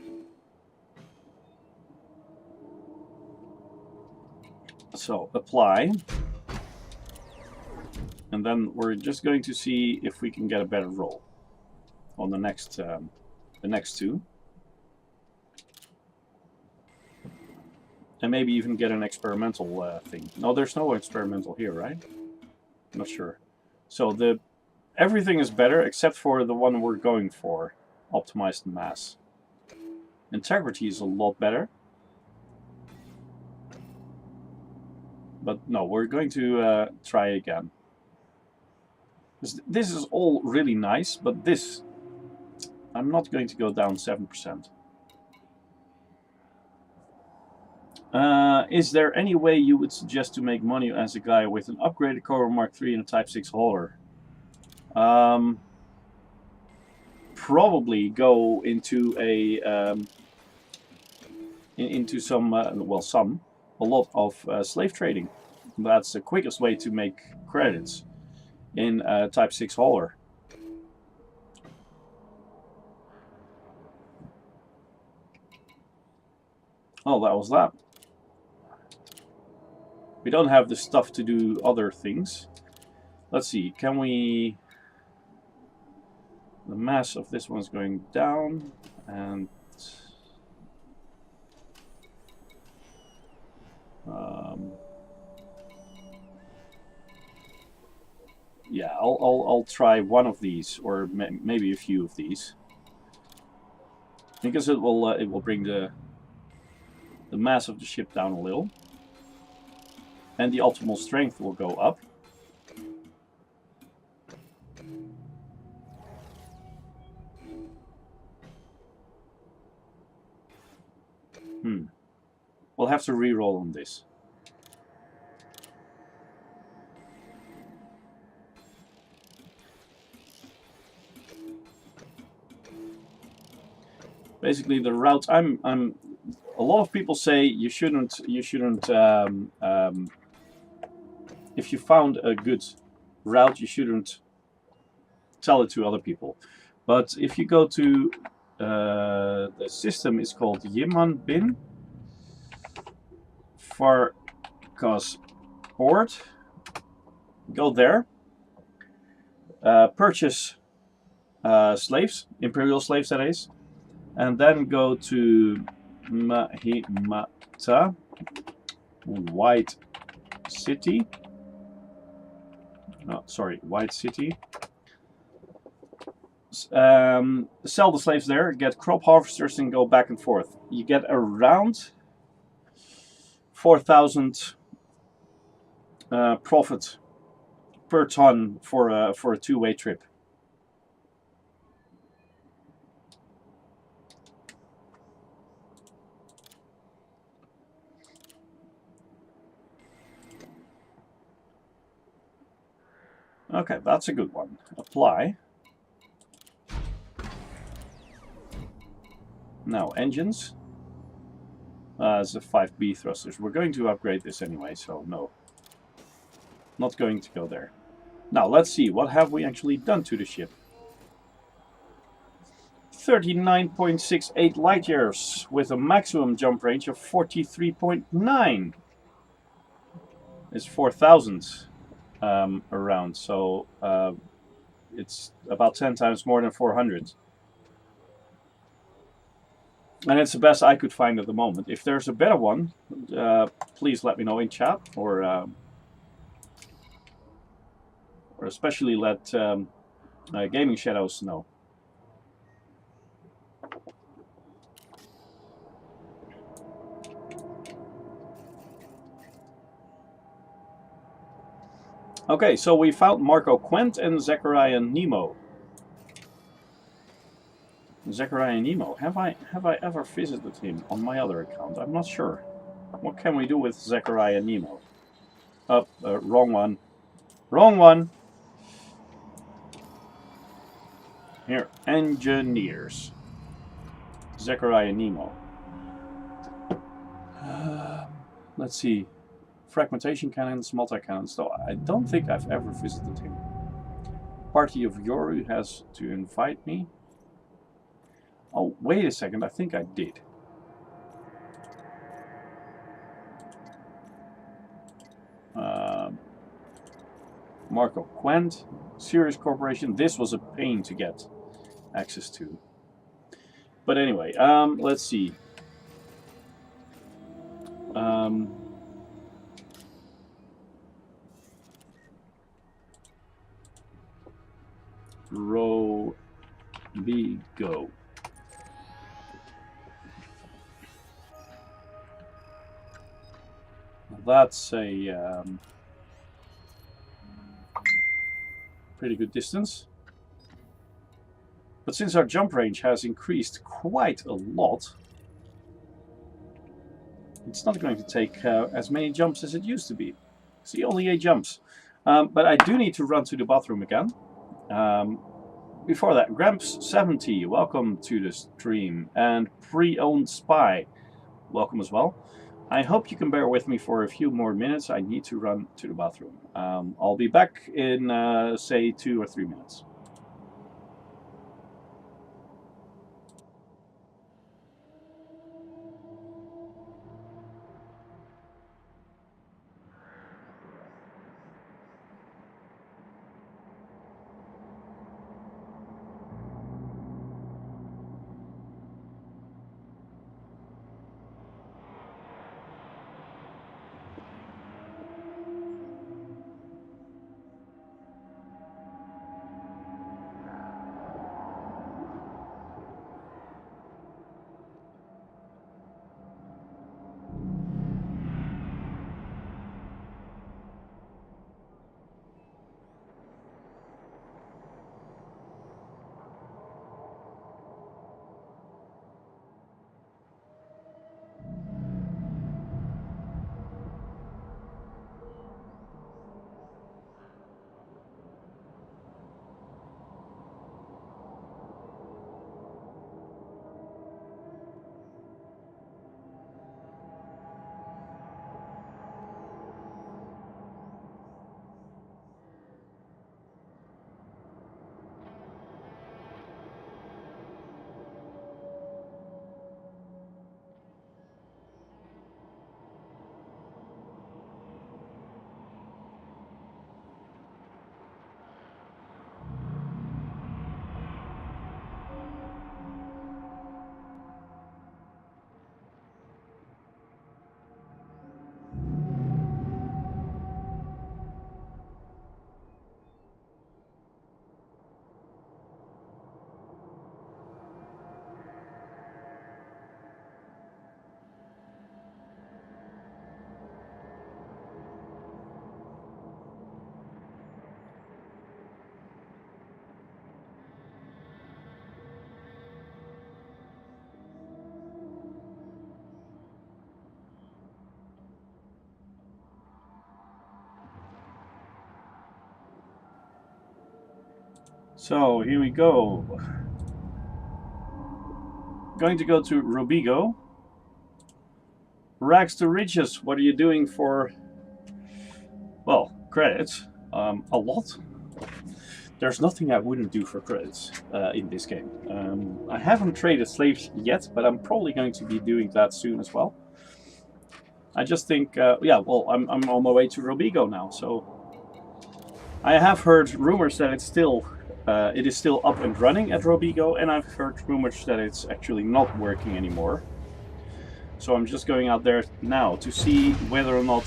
So apply, and then we're just going to see if we can get a better roll on the next 2, and maybe even get an experimental thing. No, there's no experimental here, right? I'm not sure. So everything is better except for the one we're going for, optimized mass. Integrity is a lot better. But no, we're going to try again. This is all really nice, but this, I'm not going to go down 7%. Is there any way you would suggest to make money as a guy with an upgraded Cobra Mark III and a Type 6 hauler? Probably go into a lot of slave trading. That's the quickest way to make credits in Type 6 hauler. Oh, that was that. We don't have the stuff to do other things. Let's see, can we... The mass of this one's going down, and... yeah, I'll try one of these, or maybe a few of these, because it will bring the mass of the ship down a little, and the optimal strength will go up. We'll have to re-roll on this. basically the route. A lot of people say you shouldn't. If you found a good route, you shouldn't tell it to other people. But if you go to the system is called Hmmm bin Farkas Port. Go there. Purchase slaves, imperial slaves that is, and then go to Mahimata, White City. No, sorry, White City. Sell the slaves there, get crop harvesters, and go back and forth. You get around 4,000 profit per ton for a two-way trip. Okay, that's a good one. Apply. Now, engines. It's a 5B thrusters. We're going to upgrade this anyway, so no. Not going to go there. Now, let's see. What have we actually done to the ship? 39.68 light years with a maximum jump range of 43.9. It's 4,000 around, so it's about 10 times more than 400. And it's the best I could find at the moment. If there's a better one, please let me know in chat, or especially let Gaming Shadows know. Okay, so we found Marco Quent and Zechariah Nemo. Zechariah Nemo. Have I ever visited him on my other account? I'm not sure. What can we do with Zechariah Nemo? Oh, wrong one. Wrong one. Here, engineers. Zechariah Nemo. Let's see. Fragmentation cannons, multi-cannons. So I don't think I've ever visited him. Party of Yoru has to invite me. Oh, wait a second. I think I did. Marco Quent, Sirius Corporation. This was a pain to get access to. But anyway, let's see. Robigo. That's a pretty good distance. But since our jump range has increased quite a lot, it's not going to take as many jumps as it used to be. See, only 8 jumps. But I do need to run to the bathroom again. Before that, Gramps70, welcome to the stream. And Pre-Owned Spy, welcome as well. I hope you can bear with me for a few more minutes. I need to run to the bathroom. I'll be back in, say, 2 or 3 minutes. So here we go. Going to go to Robigo. Rags to riches. What are you doing for, well, credits? A lot. There's nothing I wouldn't do for credits in this game. I haven't traded slaves yet, but I'm probably going to be doing that soon as well. I just think, yeah, well, I'm on my way to Robigo now, so I have heard rumors that it is still up and running at Robigo, and I've heard rumors that it's actually not working anymore. So I'm just going out there now to see whether or not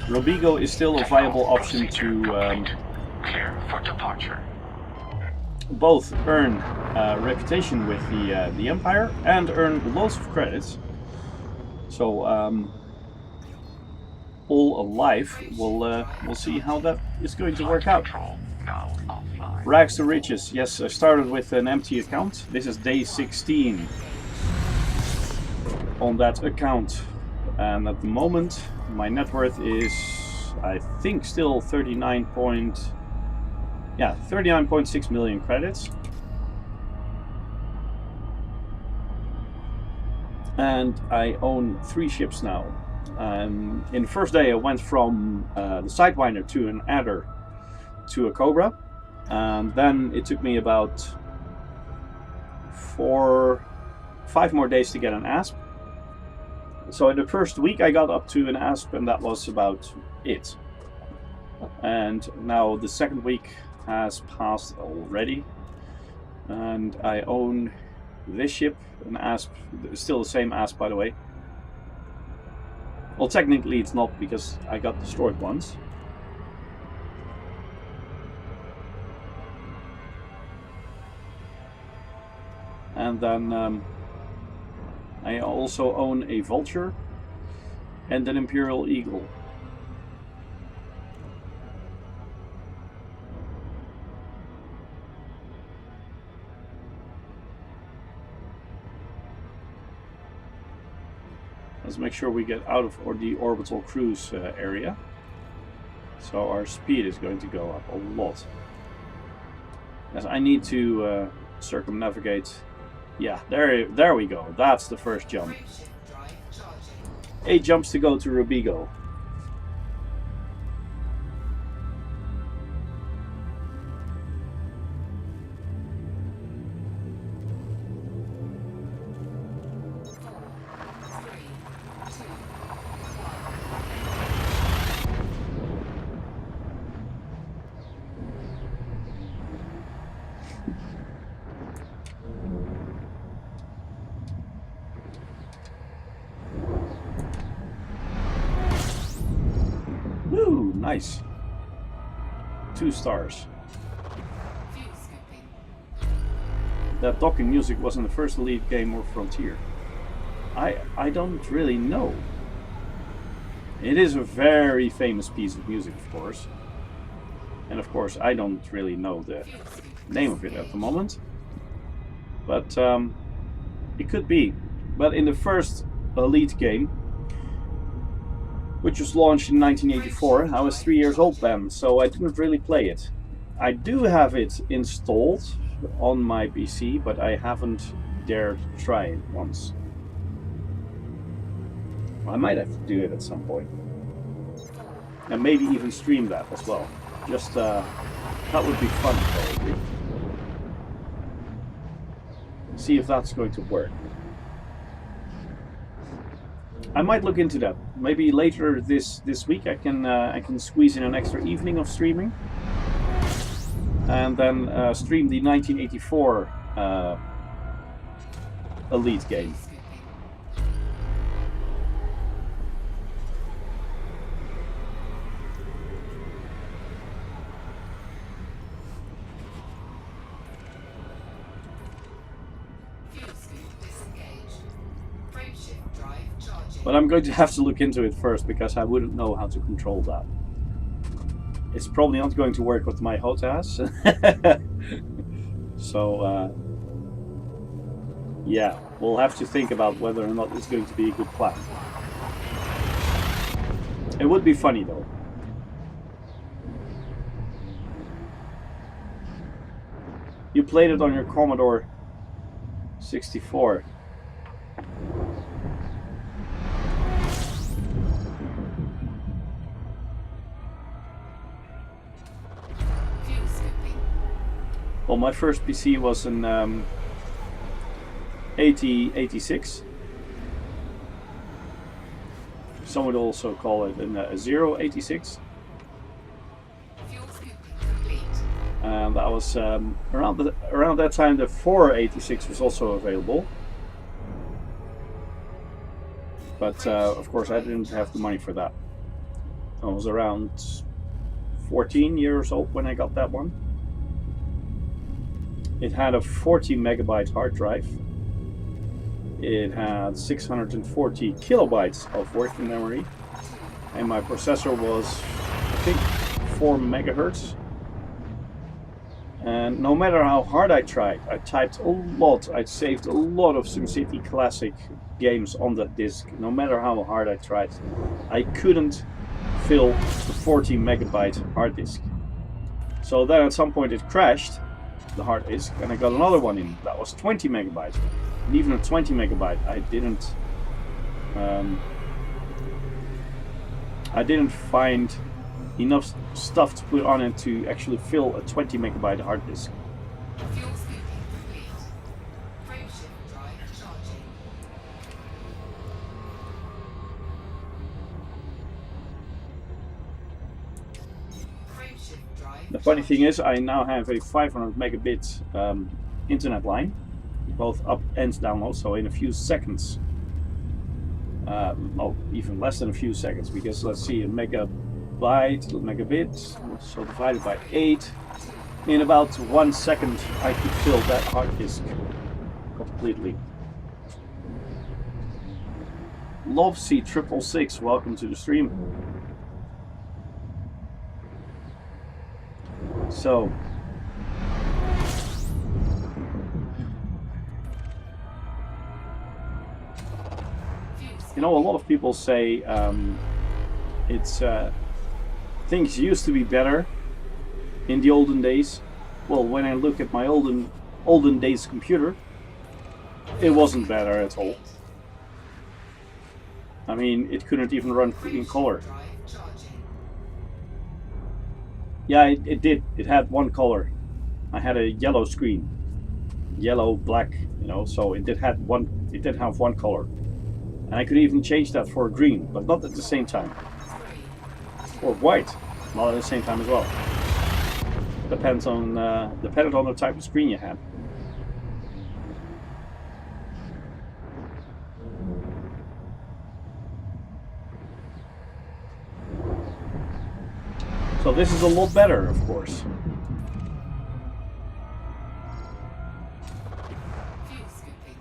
Robigo is still a viable option to Clear for departure. both earn reputation with the Empire and earn loads of credits. So all alive, we'll see how that is going to work out. Control now offline. Rags to riches. Yes, I started with an empty account. This is day 16 on that account, and at the moment my net worth is, I think, still 39.6 million credits. And I own 3 ships now. In the first day I went from the Sidewinder to an Adder to a Cobra, and then it took me about 5 more days to get an Asp. So in the first week I got up to an Asp, and that was about it. And now the second week has passed already, and I own this ship, an Asp, still the same Asp by the way. Well, technically it's not, because I got destroyed once. And then I also own a Vulture and an Imperial Eagle. Let's make sure we get out of the orbital cruise area. So our speed is going to go up a lot. As I need to circumnavigate. Yeah, there we go. That's the first jump. 8 jumps to go to Robigo. Woo, nice. 2 stars. That docking music was in the first Elite game or Frontier. I don't really know. It is a very famous piece of music, of course. And of course I don't really know the name of it at the moment. But it could be. But in the first Elite game, which was launched in 1984, I was 3 years old then, so I didn't really play it. I do have it installed on my PC, but I haven't dared try it once. I might have to do it at some point. And maybe even stream that as well. Just, that would be fun probably. See if that's going to work. I might look into that. Maybe later this week I can squeeze in an extra evening of streaming, and then stream the 1984 Elite game. But I'm going to have to look into it first, because I wouldn't know how to control that. It's probably not going to work with my HOTAS. So, yeah, we'll have to think about whether or not it's going to be a good plan. It would be funny though. You played it on your Commodore 64. Fuel scooping. Well, my first PC was an 8086. Some would also call it a 086. Fuel scooping complete. And that was around that time the 486 was also available. But of course I didn't have the money for that. I was around 14 years old when I got that one. It had a 40 megabyte hard drive. It had 640 kilobytes of working memory. And my processor was, I think, 4 megahertz. And no matter how hard I tried, I typed a lot, I saved a lot of SimCity Classic games on that disk. No matter how hard I tried, I couldn't fill the 40 megabyte hard disk. So then at some point it crashed, the hard disk, and I got another one in. That was 20 megabytes. And even at 20 megabyte, I didn't find enough stuff to put on it to actually fill a 20 megabyte hard disk. Fuel scooping complete. Frameshift drive charging. Frameshift drive. The funny thing is, I now have a 500 megabit internet line, both up and download, so in a few seconds, oh, even less than a few seconds, because let's see, a megabit, so divided by 8, in about 1 second I could fill that hard disk completely. LoveC666, welcome to the stream. So, you know, a lot of people say things used to be better in the olden days. Well, when I look at my olden days computer, it wasn't better at all. I mean, it couldn't even run in color. Drive charging. Yeah, it did. It had one color. I had a yellow screen, yellow, black, you know. So it did have one color, and I could even change that for green, but not at the same time. Or white, not at the same time as well. Depended on the type of screen you had. So this is a lot better, of course. Fuel scooping.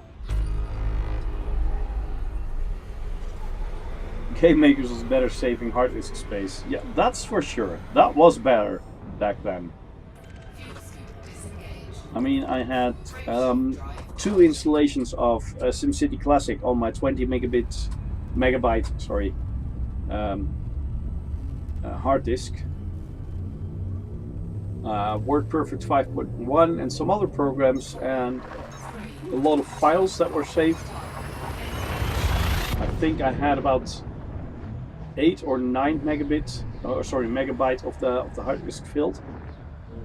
Game Makers was better saving hard disk space. Yeah, that's for sure. That was better back then. Fuel scoop disengaged. I mean, I had 2 installations of SimCity Classic on my 20 megabyte hard disk. WordPerfect 5.1 and some other programs, and a lot of files that were saved. I think I had about 8 or 9 megabyte of the hard disk filled.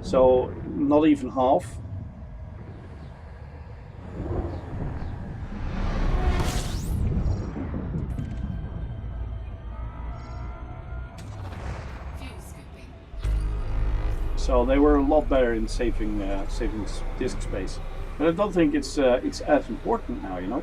So not even half. Fuel scooping. So they were a lot better in saving disk space. But I don't think it's as important now, you know.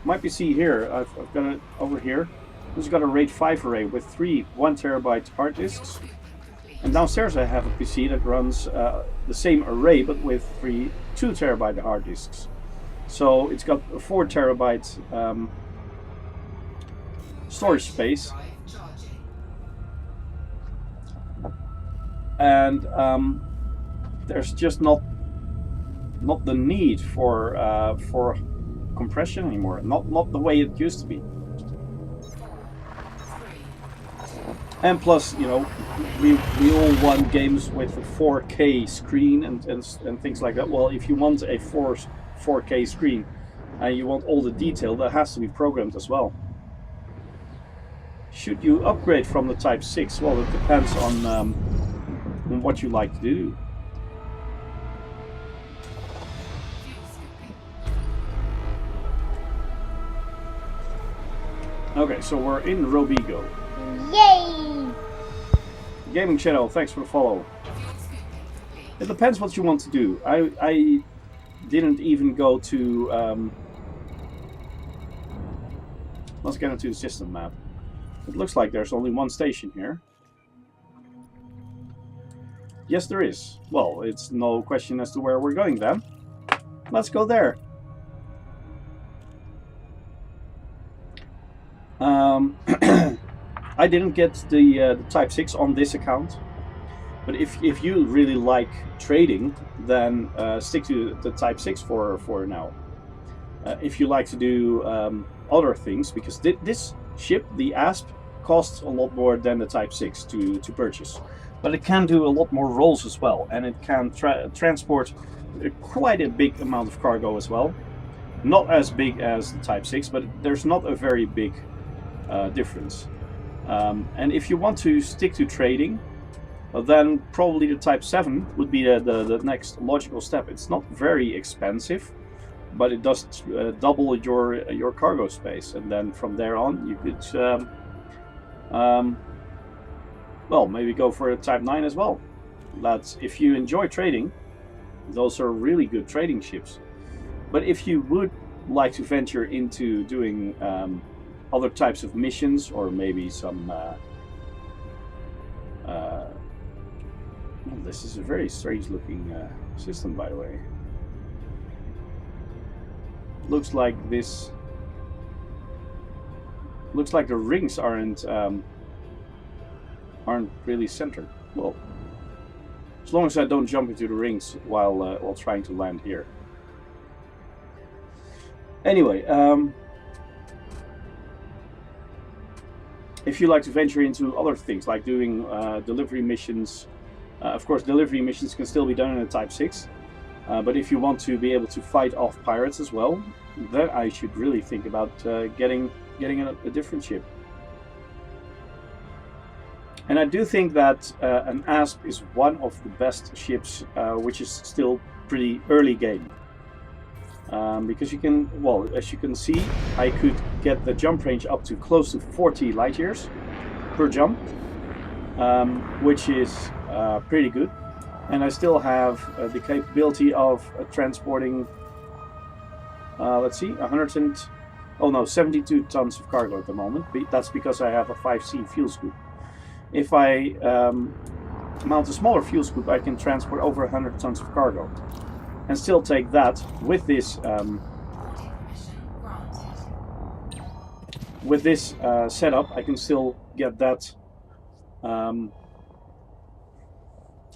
My PC here, I've got it over here. It's got a RAID 5 array with 3 1 terabyte hard disks. Scooping complete. And downstairs I have a PC that runs the same array but with 3 2 terabyte hard disks. So it's got a 4 terabyte storage space. Drive charging. And there's just not the need for compression anymore. Not the way it used to be. 4, 3, And plus, you know, we all want games with a 4K screen and things like that. Well, if you want a 4K screen and you want all the detail, that has to be programmed as well. Should you upgrade from the Type 6? Well, it depends on what you like to do. Okay, so we're in Robigo. Yay! Gaming channel, thanks for the follow. It depends what you want to do. I didn't even go to... let's get into the system map. It looks like there's only one station here. Yes, there is. Well, it's no question as to where we're going then. Let's go there. I didn't get the Type 6 on this account, but if you really like trading, then stick to the Type 6 for now. If you like to do other things, because this ship, the ASP, costs a lot more than the Type 6 to purchase, but it can do a lot more roles as well, and it can transport quite a big amount of cargo as well. Not as big as the Type 6, but there's not a very big difference. And if you want to stick to trading, then probably the Type 7 would be the next logical step. It's not very expensive, but it does double your cargo space, and then from there on you could well, maybe go for a Type 9 as well. That's if you enjoy trading. Those are really good trading ships. But if you would like to venture into doing other types of missions, or maybe some this is a very strange looking system, by the way. Looks like this. Looks like the rings aren't really centered. Well, as long as I don't jump into the rings while trying to land here. Anyway, if you like to venture into other things like doing delivery missions, of course delivery missions can still be done in a Type 6, but if you want to be able to fight off pirates as well, then I should really think about getting a different ship. And I do think that an ASP is one of the best ships, which is still pretty early game. Because you can, well, as you can see, I could get the jump range up to close to 40 light years per jump, which is pretty good. And I still have the capability of transporting, let's see, 72 tons of cargo at the moment. That's because I have a 5C fuel scoop. If I mount a smaller fuel scoop, I can transport over 100 tons of cargo. And still take that with this setup. I can still get that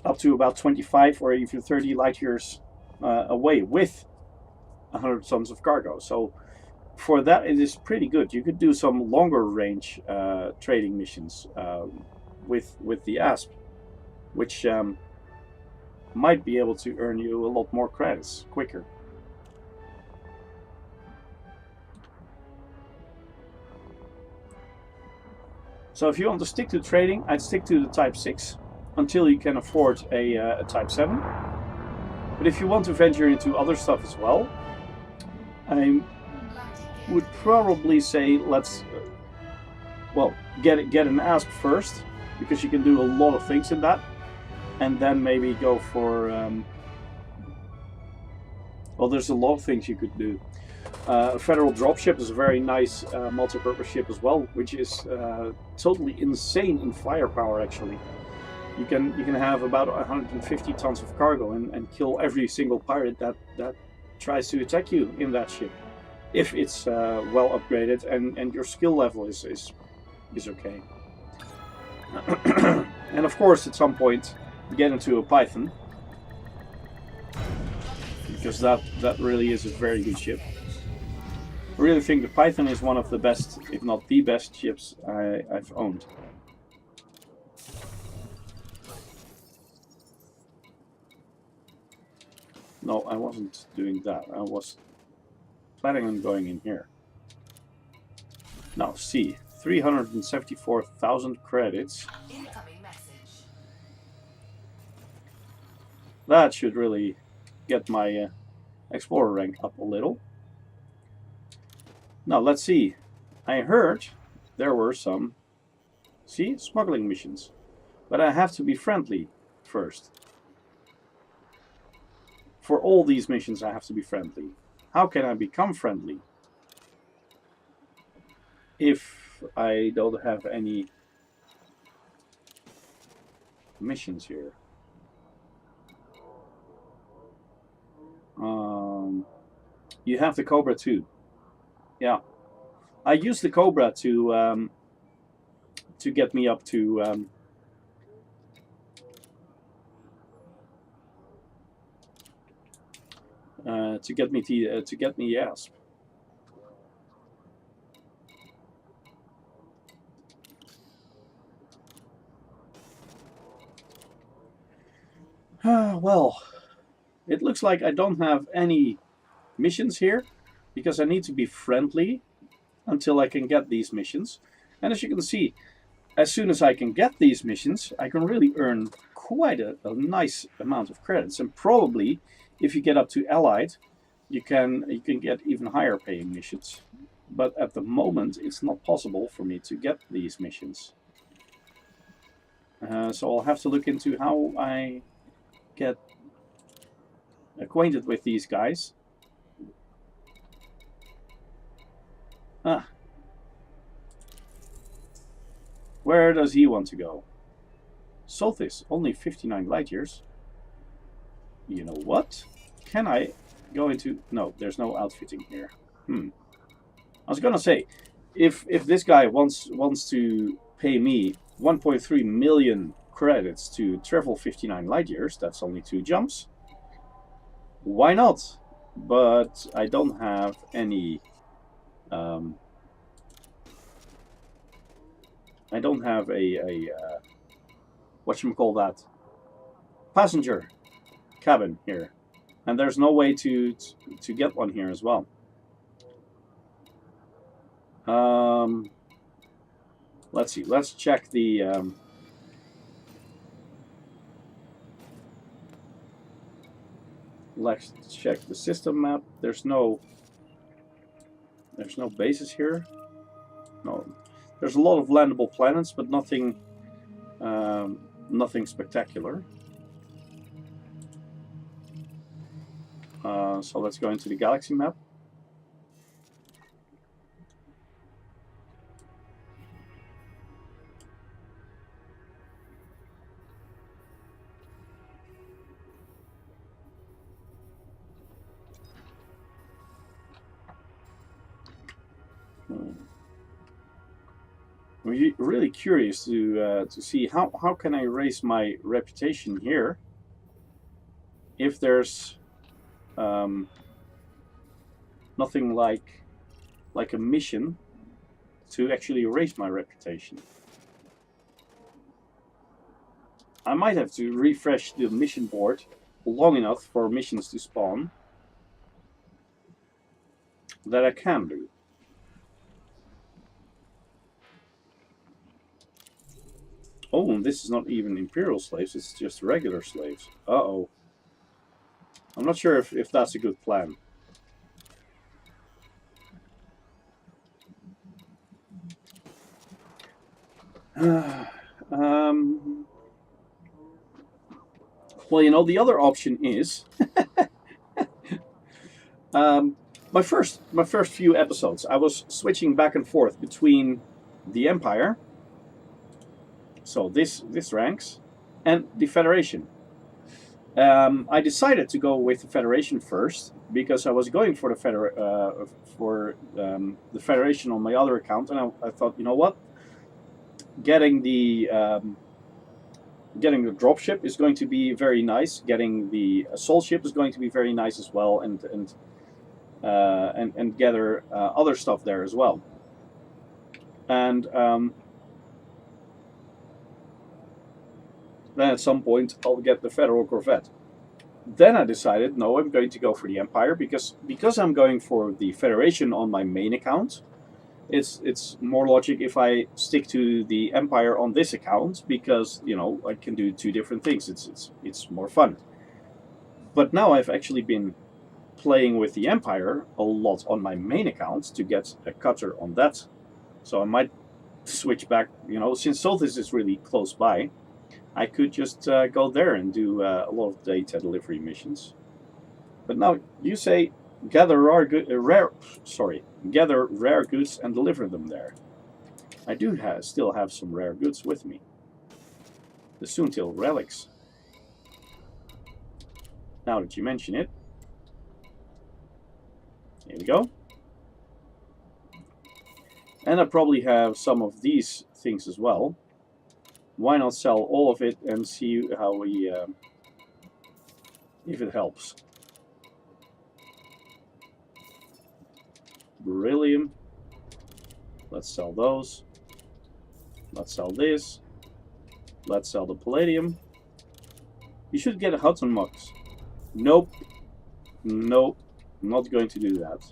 up to about 25 or even 30 light years away with 100 tons of cargo. So for that, it is pretty good. You could do some longer range trading missions with the ASP, which might be able to earn you a lot more credits quicker. So if you want to stick to trading, I'd stick to the Type 6 until you can afford a Type 7. But if you want to venture into other stuff as well, I would probably say let's well get an ASP first, because you can do a lot of things in that. And then maybe go for, well, there's a lot of things you could do. Federal Dropship is a very nice multi-purpose ship as well, which is totally insane in firepower. Actually, you can have about 150 tons of cargo and kill every single pirate that tries to attack you in that ship, if it's well upgraded and your skill level is okay. And of course, at some point, get into a Python, because that really is a very good ship. I really think the Python is one of the best, if not the best, ships I've owned. No, I wasn't doing that. I was planning on going in here. Now, see, 374,000 credits. Incoming message. That should really get my Explorer rank up a little. Now, let's see. I heard there were some, see, smuggling missions. But I have to be friendly first. For all these missions, I have to be friendly. How can I become friendly if I don't have any missions here? You have the Cobra too. Yeah, I use the Cobra to get me up to get me Asp. Well, it looks like I don't have any missions here because I need to be friendly until I can get these missions. And as you can see, as soon as I can get these missions, I can really earn quite a nice amount of credits. And probably, if you get up to Allied, you can get even higher paying missions. But at the moment, it's not possible for me to get these missions. So I'll have to look into how I get acquainted with these guys. Where does he want to go? Solthis, only 59 light years. You know what? Can I go into... No, there's no outfitting here. I was gonna say, if this guy wants to pay me 1.3 million credits to travel 59 light years, that's only 2 jumps. Why not? But I don't have any... I don't have a whatchamacallit, passenger cabin here. And there's no way to get one here as well. Let's see. Let's check the let's check the system map. There's no bases here. No. There's a lot of landable planets, but nothing nothing spectacular. So let's go into the galaxy map. I'm really curious to see how can I raise my reputation here if there's nothing like a mission to actually raise my reputation. I might have to refresh the mission board long enough for missions to spawn that I can do. Oh, and this is not even Imperial slaves, it's just regular slaves. Uh-oh. I'm not sure if that's a good plan. Well, you know, the other option is... my first few episodes, I was switching back and forth between the Empire... So this ranks, and the Federation. I decided to go with the Federation first because I was going for the Federation on my other account, and I thought, you know what, getting the dropship is going to be very nice. Getting the assault ship is going to be very nice as well, and gather other stuff there as well. And then at some point I'll get the Federal Corvette. then I decided, no, I'm going to go for the Empire because I'm going for the Federation on my main account. It's more logic if I stick to the Empire on this account because, you know, I can do two different things. It's more fun. But now I've actually been playing with the Empire a lot on my main account to get a cutter on that. So I might switch back, you know, since Solstice is really close by, I could just go there and do a lot of data delivery missions. But now you say gather rare goods and deliver them there. I do still have some rare goods with me. The Soontil relics. Now that you mention it, here we go. And I probably have some of these things as well. Why not sell all of it and see how we, if it helps. Beryllium. Let's sell those. Let's sell this. Let's sell the palladium. You should get a Hudson Mux. Nope. Nope. I'm not going to do that.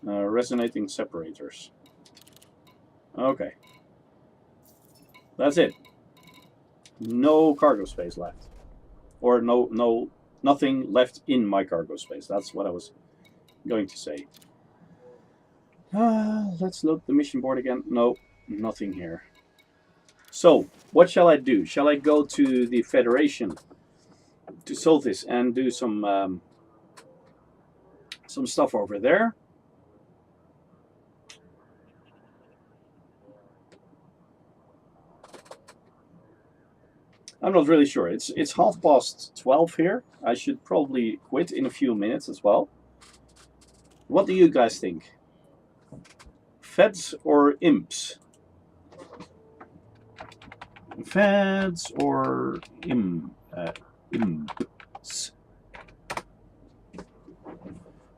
Resonating separators. Okay. That's it. No cargo space left. Or nothing left in my cargo space. That's what I was going to say. Let's load the mission board again. No, nothing here. So, what shall I do? Shall I go to the Federation to solve this and do some stuff over there? I'm not really sure. It's 12:30 here. I should probably quit in a few minutes as well. What do you guys think? Feds or imps? Feds or imps?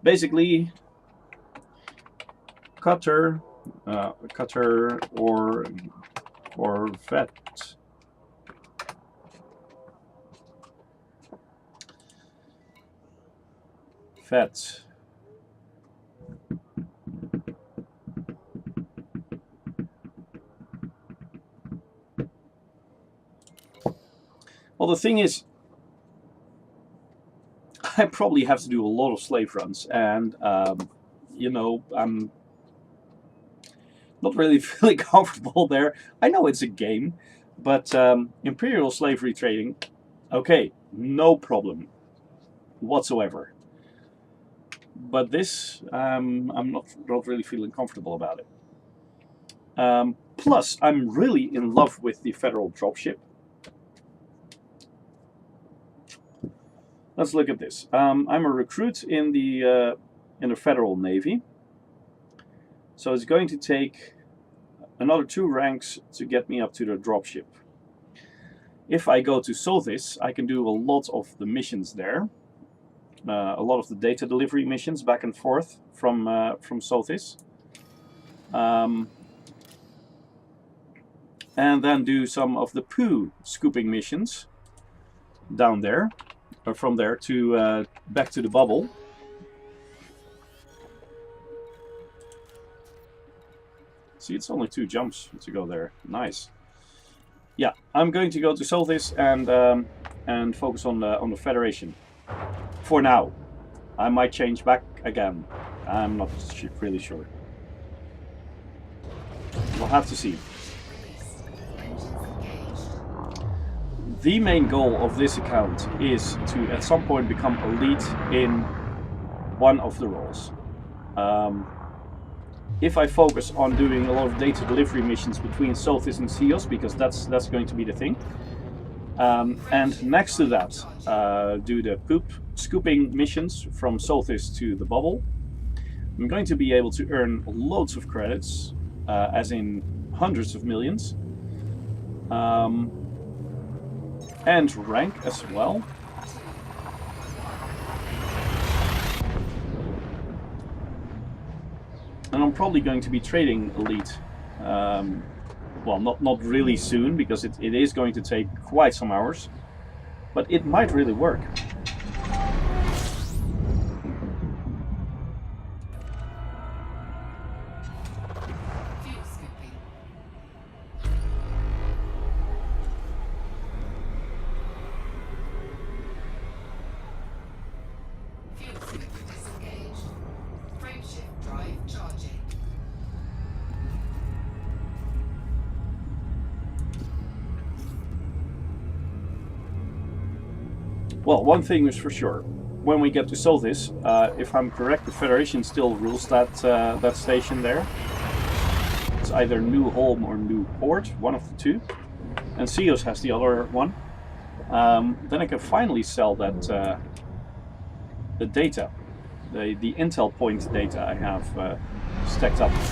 Basically, cutter or vet. Vet. Well, the thing is, I probably have to do a lot of slave runs, and you know, I'm not really feeling comfortable there. I know it's a game, but imperial slavery trading, okay, no problem whatsoever. But this, I'm not really feeling comfortable about it. Plus, I'm really in love with the federal dropship. Let's look at this. I'm a recruit in the Federal Navy, so it's going to take another 2 ranks to get me up to the dropship. If I go to Sothis, I can do a lot of the missions there. A lot of the data delivery missions back and forth from Sothis. And then do some of the poo scooping missions down there, or from there to back to the bubble. See, it's only 2 jumps to go there. Nice. Yeah, I'm going to go to Sothis and focus on the Federation. For now. I might change back again. I'm not really sure. We'll have to see. The main goal of this account is to at some point become elite in one of the roles. If I focus on doing a lot of data delivery missions between Sothis and Seos, because that's going to be the thing. And next to that, do the poop scooping missions from Sothis to the bubble. I'm going to be able to earn loads of credits, as in hundreds of millions, and rank as well. And I'm probably going to be trading elite Well, not really soon, because it is going to take quite some hours, but it might really work. Fuel scooping. Fuel scoop disengaged. Frameshift drive charging. Well, one thing is for sure. When we get to Soltis, if I'm correct, the Federation still rules that that station there. It's either New Holm or New Port, one of the two. And CEOS has the other one. Then I can finally sell that the data, the intel point data I have stacked up. Fuel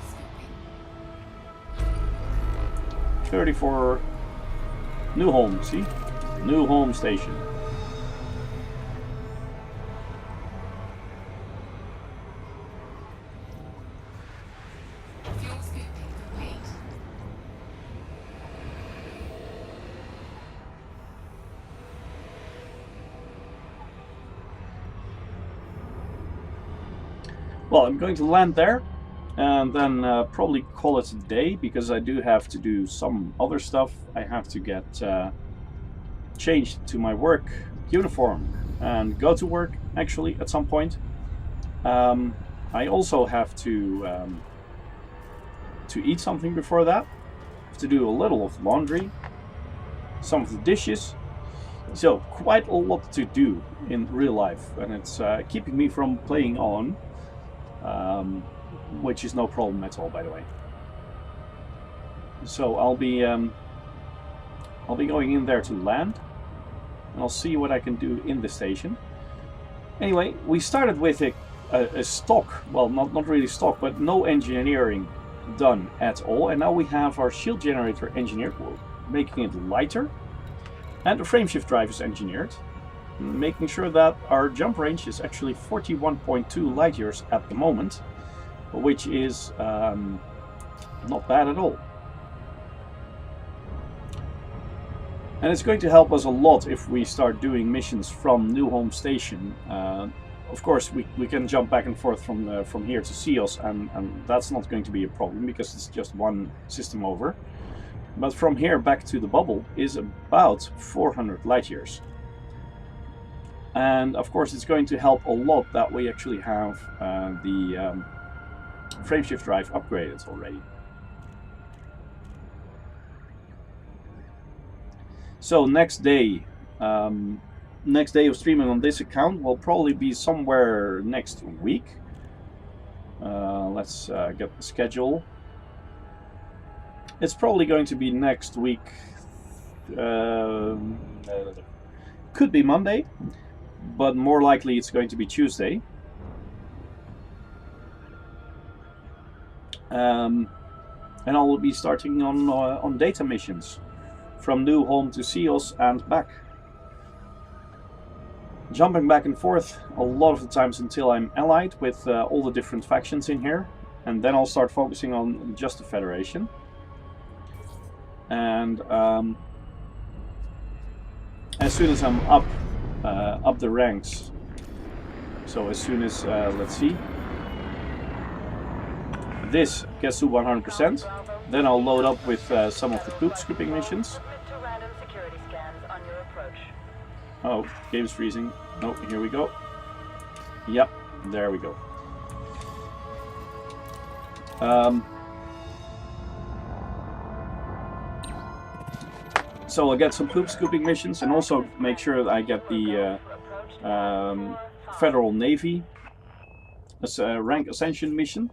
scooping. 34 New Holm, see? New Holm station. Fuel scooping complete. Well, I'm going to land there and then probably call it a day, because I do have to do some other stuff. I have to get changed to my work uniform and go to work actually at some point. I also have to eat something before that. I have to do a little of laundry, some of the dishes. So quite a lot to do in real life, and it's keeping me from playing on. Which is no problem at all, by the way. So I'll be going in there to land, and I'll see what I can do in the station. Anyway, we started with a stock, well, not really stock, but no engineering done at all, and now we have our shield generator engineered, making it lighter, and the frameshift drive is engineered, making sure that our jump range is actually 41.2 light years at the moment, which is not bad at all. And it's going to help us a lot if we start doing missions from New Holm Station. Of course, we can jump back and forth from here to CEOS, and that's not going to be a problem, because it's just one system over. But from here back to the bubble is about 400 light years. And of course, it's going to help a lot that we actually have the frameshift drive upgraded already. So next day of streaming on this account will probably be somewhere next week. Let's get the schedule. It's probably going to be next week. Could be Monday, but more likely it's going to be Tuesday. And I will be starting on data missions from New Holm to CEOS and back. Jumping back and forth a lot of the times until I'm allied with all the different factions in here, and then I'll start focusing on just the Federation. And as soon as I'm up the ranks, so as soon as let's see, this gets to 100%, then I'll load up with some of the poop scooping missions. Oh, game's freezing. No, here we go. Yep, there we go. So I'll get some poop scooping missions, and also make sure that I get the Federal Navy as a rank ascension mission.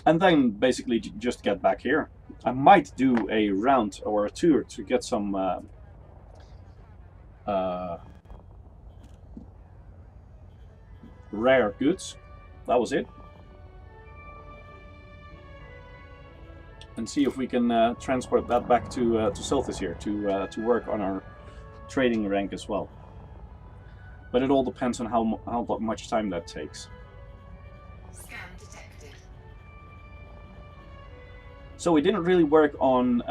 And then basically just get back here. I might do a round or a tour to get some rare goods. That was it. And see if we can transport that back to Soltis here to work on our trading rank as well. but it all depends on how much time that takes. Scan detected. So we didn't really work on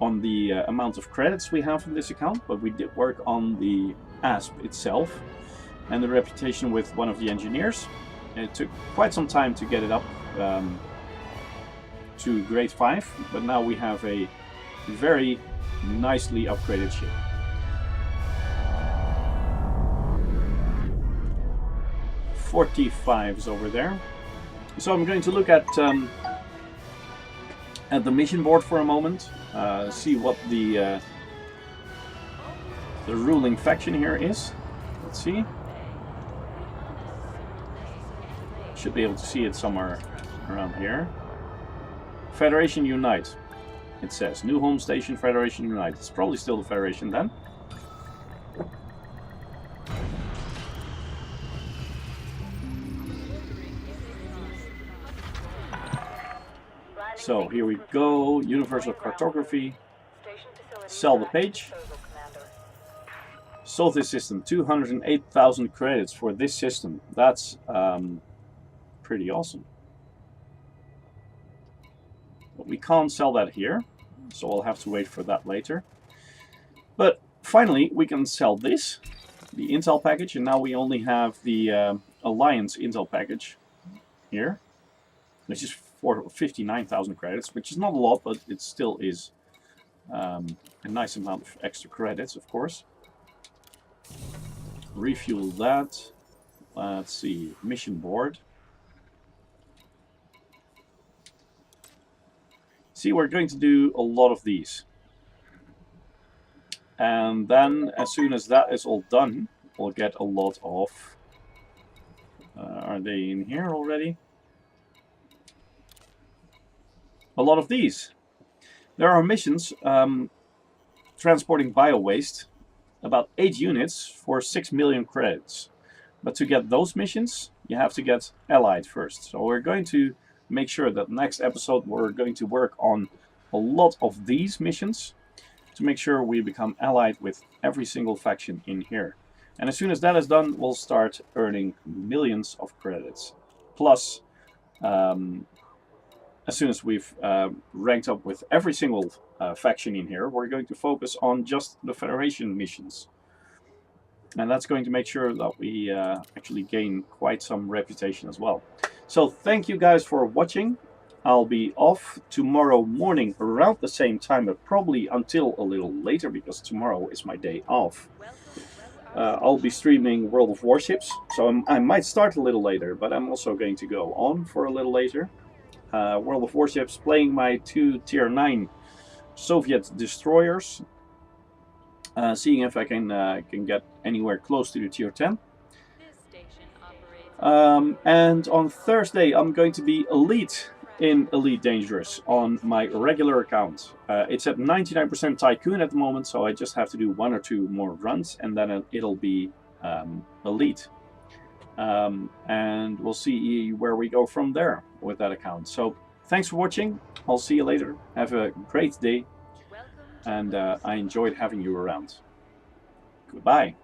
the amount of credits we have in this account, but we did work on the ASP itself and the reputation with one of the engineers. And it took quite some time to get it up to grade 5, but now we have a very nicely upgraded ship. $45 over there. So I'm going to look at the mission board for a moment, see what the ruling faction here is. Let's see. Should be able to see it somewhere around here. Federation Unite. It says New Home Station Federation Unite. It's probably still the Federation then. So here we go. Universal Cartography. Sell the page. Sold this system. 208,000 credits for this system. That's pretty awesome. But we can't sell that here, so I'll have to wait for that later. But finally, we can sell this, the Intel package, and now we only have the Alliance Intel package here, which is for 59,000 credits, which is not a lot, but it still is a nice amount of extra credits, of course. Refuel that. Let's see, mission board. See, we're going to do a lot of these. And then, as soon as that is all done, we'll get a lot of... are they in here already? A lot of these. There are missions transporting bio-waste, about 8 units for 6 million credits. But to get those missions, you have to get allied first. So we're going to make sure that next episode we're going to work on a lot of these missions to make sure we become allied with every single faction in here. And as soon as that is done, we'll start earning millions of credits. Plus, as soon as we've ranked up with every single faction in here, we're going to focus on just the Federation missions. And that's going to make sure that we actually gain quite some reputation as well. So thank you guys for watching. I'll be off tomorrow morning around the same time, but probably until a little later, because tomorrow is my day off. I'll be streaming World of Warships, so I might start a little later, but I'm also going to go on for a little later. World of Warships, playing my 2 Tier 9 Soviet destroyers, seeing if I can get anywhere close to the Tier 10. And on Thursday I'm going to be Elite in Elite Dangerous on my regular account. It's at 99% Tycoon at the moment, so I just have to do 1 or 2 more runs and then it'll be Elite. And we'll see where we go from there with that account. So thanks for watching. I'll see you later. Have a great day, and I enjoyed having you around. Goodbye.